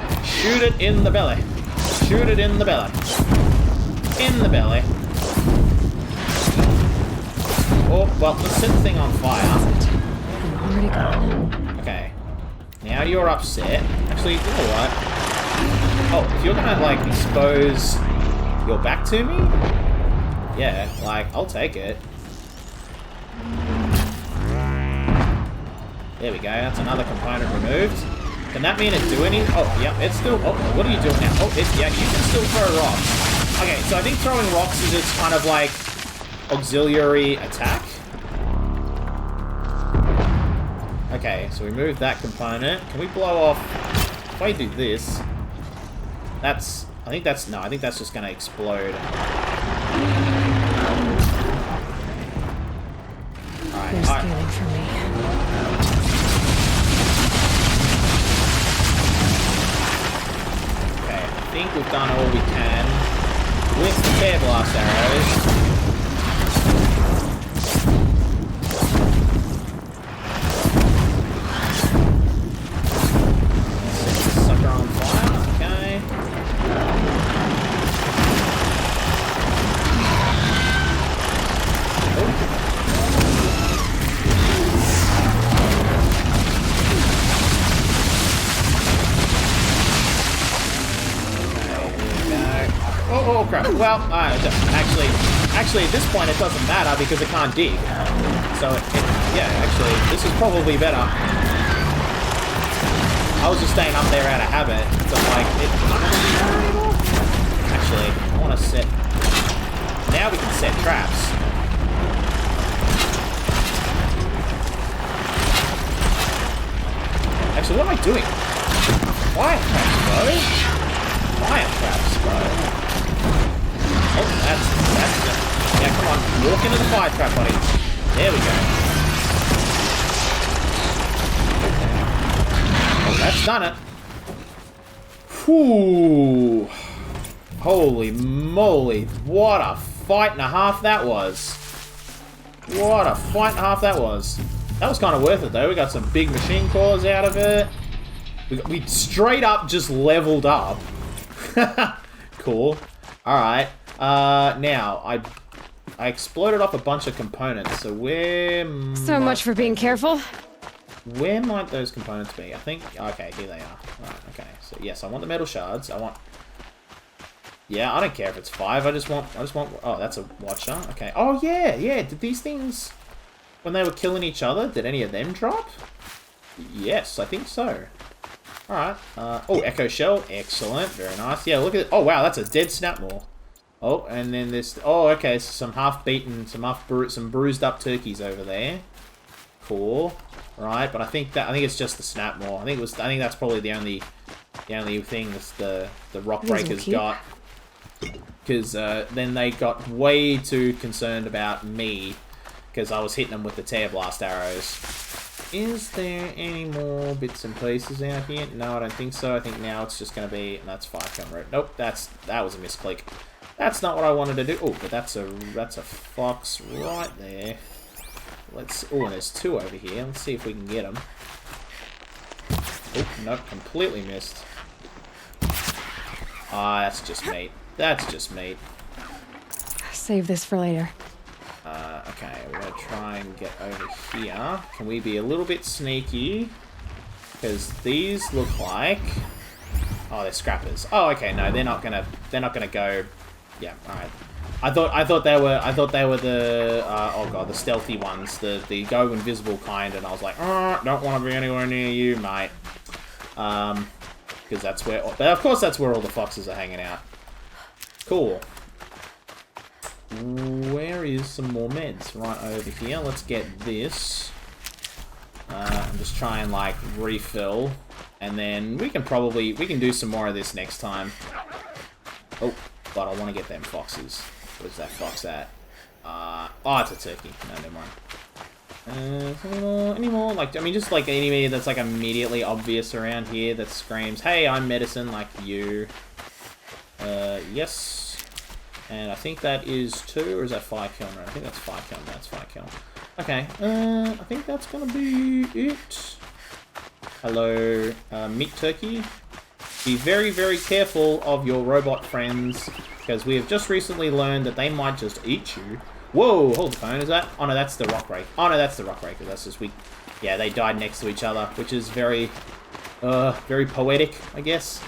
Speaker 1: Let's shoot it in the belly. Shoot it in the belly. In the belly. Oh, well, let's set the thing on fire.
Speaker 3: I'm already gone.
Speaker 1: Okay. Now you're upset. Actually, you know what? Oh, if you're gonna, like, expose your back to me? Yeah, like, I'll take it. There we go, that's another component removed. Can that mean it do any? Oh, yeah, it's still... Oh, what are you doing now? Oh, yeah, you can still throw rocks. Okay, so I think throwing rocks is just kind of like auxiliary attack. Okay, so we moved that component. Can we blow off... If I do this... That's... I think that's just gonna explode.
Speaker 3: They're stealing from me.
Speaker 1: Okay, I think we've done all we can with the tear blast arrows. Set this sucker on fire, okay. Oh crap. Well, actually, at this point it doesn't matter because it can't dig. So, yeah, actually, this is probably better. I was just staying up there out of habit, but like, actually, I want to set... Now we can set traps. Actually, what am I doing? Fire traps, bro. Fire traps, bro. Oh, that's it. Yeah, come on. Walk into the fire trap, buddy. There we go. Oh, that's done it. Whew. Holy moly. What a fight and a half that was. What a fight and a half that was. That was kind of worth it, though. We got some big machine cores out of it. We straight up just leveled up. Cool. Alright. Now, I exploded off a bunch of components, so
Speaker 3: So much for being careful.
Speaker 1: Where might those components be? I think... Okay, here they are. Right, okay. So, yes, I want the metal shards. I want... Yeah, I don't care if it's 5. I just want... Oh, that's a watcher. Okay. Oh, yeah. Did these things... When they were killing each other, did any of them drop? Yes, I think so. Alright. Oh, Echo Shell. Excellent. Very nice. Yeah, look at it. Oh, wow, that's a dead Snapmaw. Oh, and then this... Oh, okay, so some half-beaten, some bruised up turkeys over there. Cool. Right, but I think it's just the Snapmaw. I think that's probably the only thing that the Rock Breakers got. Because then they got way too concerned about me. Because I was hitting them with the Tear Blast arrows. Is there any more bits and pieces out here? No, I don't think so. I think now it's just going to be... And that's 5 cam route. Nope, that was a misclick. That's not what I wanted to do. Oh, but that's a fox right there. Oh, and there's 2 over here. Let's see if we can get them. Oh, nope, completely missed. Ah, that's just meat. That's just meat.
Speaker 3: Save this for later.
Speaker 1: Okay, we're going to try and get over here. Can we be a little bit sneaky? Because these look like... Oh, they're scrappers. Oh, okay, no, they're not gonna go... Yeah, alright. I thought they were the oh god, the stealthy ones, the go invisible kind, and I was like, don't want to be anywhere near you, mate. Because that's where, but of course that's where all the foxes are hanging out. Cool. Where is some more meds? Right over here. Let's get this. And just try and like refill, and then we can do some more of this next time. Oh. But I want to get them foxes. Where's that fox at? Oh, it's a turkey. No, never mind. Any more? Like, I mean, just like any that's like immediately obvious around here that screams, "Hey, I'm medicine," like you. Yes. And I think that is 2, or is that 5 kiln? I think that's 5 kiln. That's 5 kiln. Okay. I think that's gonna be it. Hello, meat turkey. Be very, very careful of your robot friends, because we have just recently learned that they might just eat you. Whoa, hold the phone, is that? Oh no, that's the rock breaker. Oh no, that's the rock breaker. That's just weak. Yeah, they died next to each other, which is very, very poetic, I guess.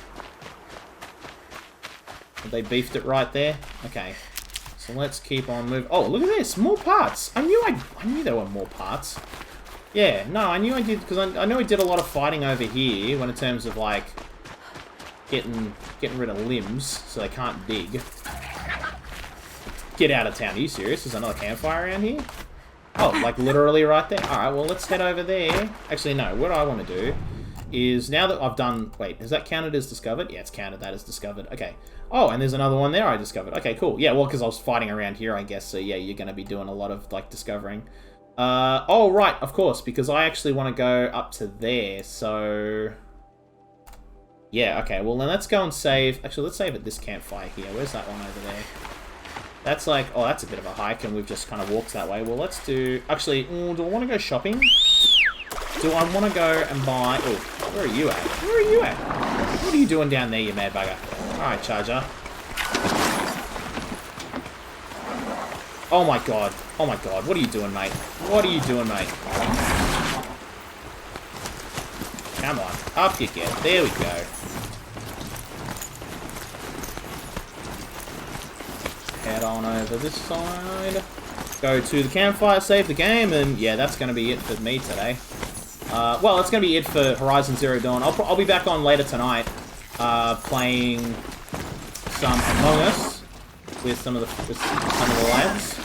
Speaker 1: They beefed it right there. Okay, so let's keep on moving. Oh, look at this, more parts. I knew there were more parts. Yeah, no, I knew I did, because I know I did a lot of fighting over here when in terms of like getting rid of limbs so they can't dig. Get out of town. Are you serious? There's another campfire around here? Oh, like literally right there. Alright, well, let's head over there. Actually, no. What I want to do is, now that I've done... Wait, is that counted as discovered? Yeah, it's counted that as discovered. Okay. Oh, and there's another one there I discovered. Okay, cool. Yeah, well, because I was fighting around here, I guess. So, yeah, you're going to be doing a lot of, like, discovering. Oh, right, of course, because I actually want to go up to there, so... Yeah, okay, well, then let's go and save... Actually, let's save at this campfire here. Where's that one over there? That's like... Oh, that's a bit of a hike, and we've just kind of walked that way. Well, let's do... Actually, do I want to go shopping? Do I want to go and buy... Oh, where are you at? Where are you at? What are you doing down there, you mad bugger? Alright, Charger. Oh my god. Oh my god. What are you doing, mate? What are you doing, mate? Come on. Up you get. There we go. Head on over this side. Go to the campfire, save the game, and yeah, that's going to be it for me today. Well, that's going to be it for Horizon Zero Dawn. I'll be back on later tonight, playing some Among Us with some of the lads.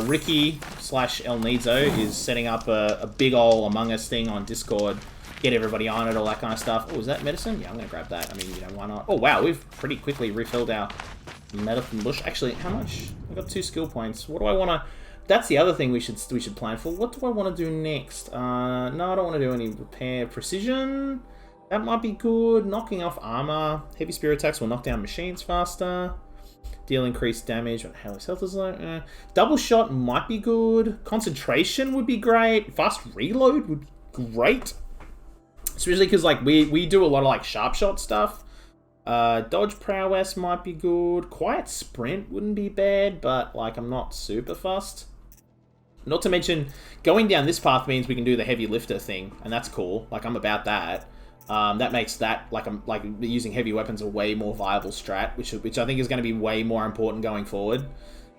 Speaker 1: Ricky / El Nizo is setting up a big ol' Among Us thing on Discord. Get everybody on it, all that kind of stuff. Oh, is that medicine? Yeah, I'm going to grab that. I mean, you know, why not? Oh, wow, we've pretty quickly refilled our medicine bush. Actually, how much? I got 2 skill points. What do I want to... That's the other thing we should plan for. What do I want to do next? No, I don't want to do any repair. Precision? That might be good. Knocking off armor. Heavy spear attacks will knock down machines faster. Deal increased damage. What the hell is health is like? Double shot might be good. Concentration would be great. Fast reload would be great. Especially because like we do a lot of like sharp shot stuff. Dodge prowess might be good. Quiet sprint wouldn't be bad, but like I'm not super fussed. Not to mention, going down this path means we can do the heavy lifter thing, and that's cool. Like I'm about that. That makes that like using heavy weapons a way more viable strat, which I think is going to be way more important going forward.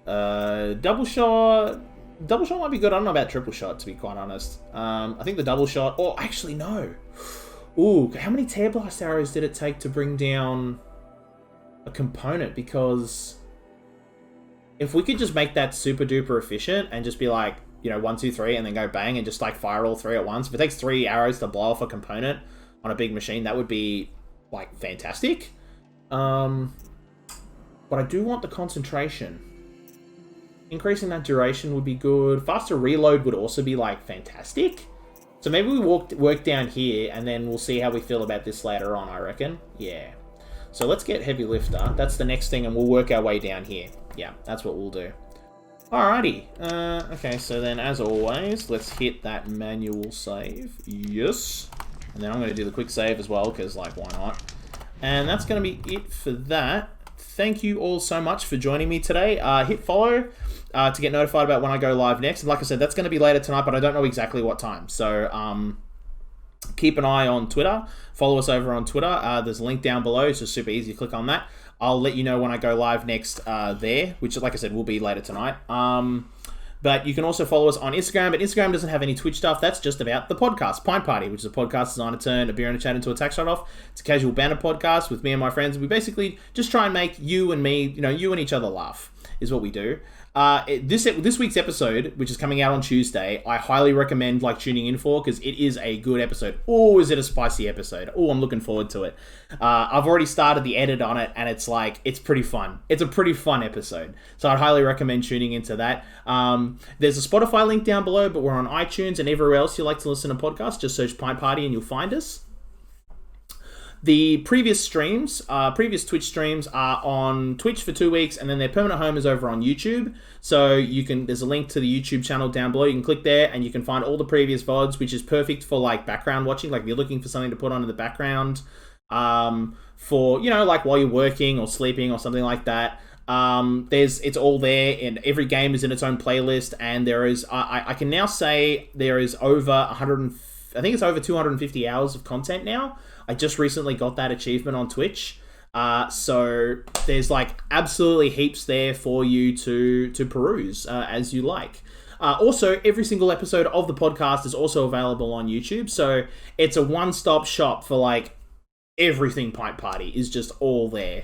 Speaker 1: Double shot might be good. I don't know about triple shot, to be quite honest. I think the double shot. Oh, actually no. Ooh, how many tear blast arrows did it take to bring down a component? Because if we could just make that super duper efficient and just be like, you know, 1, 2, 3, and then go bang and just like fire all 3 at once. If it takes 3 arrows to blow off a component on a big machine, that would be like fantastic. But I do want the concentration. Increasing that duration would be good. Faster reload would also be like fantastic. So maybe we work down here, and then we'll see how we feel about this later on, I reckon. Yeah. So let's get Heavy Lifter. That's the next thing, and we'll work our way down here. Yeah, that's what we'll do. Alrighty. Okay, so then, as always, let's hit that manual save. Yes. And then I'm going to do the quick save as well, because, like, why not? And that's going to be it for that. Thank you all so much for joining me today. Hit follow to get notified about when I go live next. And like I said, that's going to be later tonight, but I don't know exactly what time. So keep an eye on Twitter. Follow us over on Twitter. There's a link down below. It's just super easy to click on that. I'll let you know when I go live next there, which, like I said, will be later tonight. But you can also follow us on Instagram, but Instagram doesn't have any Twitch stuff. That's just about the podcast, Pint Party, which is a podcast designed to turn a beer and a chat into a tax write-off. It's a casual banter podcast with me and my friends. We basically just try and make you and me, you know, you and each other laugh. is what we do. This week's episode, which is coming out on Tuesday, I highly recommend tuning in for, because it is a good episode. Oh, is it a spicy episode? Oh, I'm looking forward to it. I've already started the edit on it, and it's pretty fun. It's a pretty fun episode, so I'd highly recommend tuning into that. There's a Spotify link down below, but we're on iTunes and everywhere else you like to listen to podcasts. Just search Pint Party and you'll find us. The previous Twitch streams are on Twitch for 2 weeks, and then their permanent home is over on YouTube. So there's a link to the YouTube channel down below. You can click there and you can find all the previous VODs, which is perfect for background watching. If you're looking for something to put on in the background, for, while you're working or sleeping or something like that. It's all there, and every game is in its own playlist, and there is, I can now say there is over 250 hours of content now. I just recently got that achievement on Twitch. So there's absolutely heaps there for you to peruse as you like. Also, every single episode of the podcast is also available on YouTube. So it's a one-stop shop for everything Pint Party is just all there.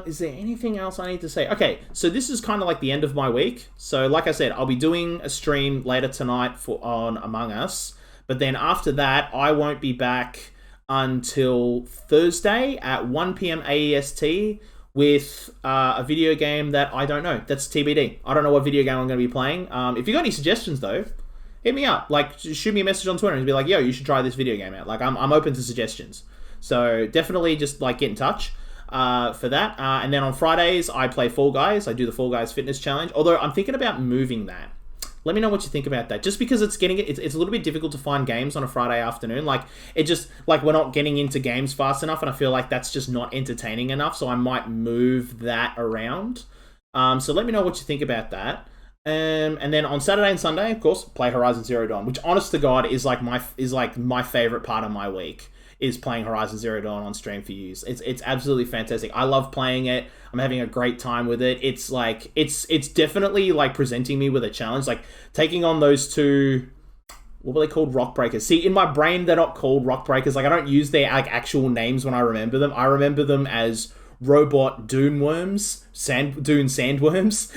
Speaker 1: Is there anything else I need to say? Okay, so this is kind of the end of my week. So like I said, I'll be doing a stream later tonight on Among Us. But then after that, I won't be back until Thursday at 1 p.m. AEST with a video game that I don't know. That's TBD. I don't know what video game I'm going to be playing. If you got any suggestions, though, hit me up. Shoot me a message on Twitter and be yo, you should try this video game out. I'm open to suggestions. So definitely just get in touch for that. And then on Fridays, I play Fall Guys. I do the Fall Guys Fitness Challenge. Although I'm thinking about moving that. Let me know what you think about that. Just because it's a little bit difficult to find games on a Friday afternoon. We're not getting into games fast enough, and I feel that's just not entertaining enough. So I might move that around. So let me know what you think about that. And then on Saturday and Sunday, of course, play Horizon Zero Dawn, which, honest to God, is my favorite part of my week. Is playing Horizon Zero Dawn on stream for you. It's absolutely fantastic. I love playing it. I'm having a great time with it. It's it's definitely presenting me with a challenge. Taking on those two, what were they called? Rock breakers. See, in my brain, they're not called rock breakers. I don't use their actual names when I remember them. I remember them as robot dune worms, dune sandworms.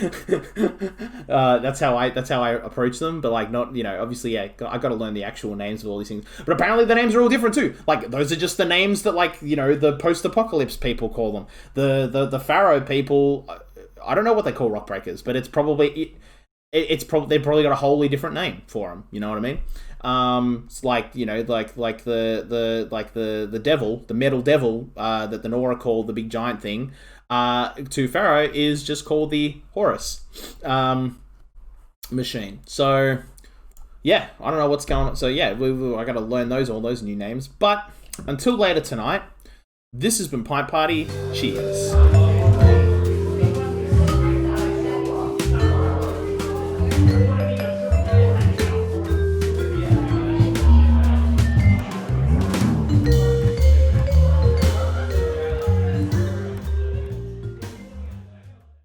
Speaker 1: That's how I approach them. But not, obviously, yeah, I got to learn the actual names of all these things. But apparently the names are all different too. Those are just the names that the post-apocalypse people call them. The Faro people, I don't know what they call rock breakers, but it's probably they've probably got a wholly different name for them. You know what I mean? It's the devil, the metal devil, that the Nora called the big giant thing, to Faro is just called the Horus, machine. So, yeah, I don't know what's going on. So yeah, I got to learn all those new names. But until later tonight, this has been Pint Party. Cheers.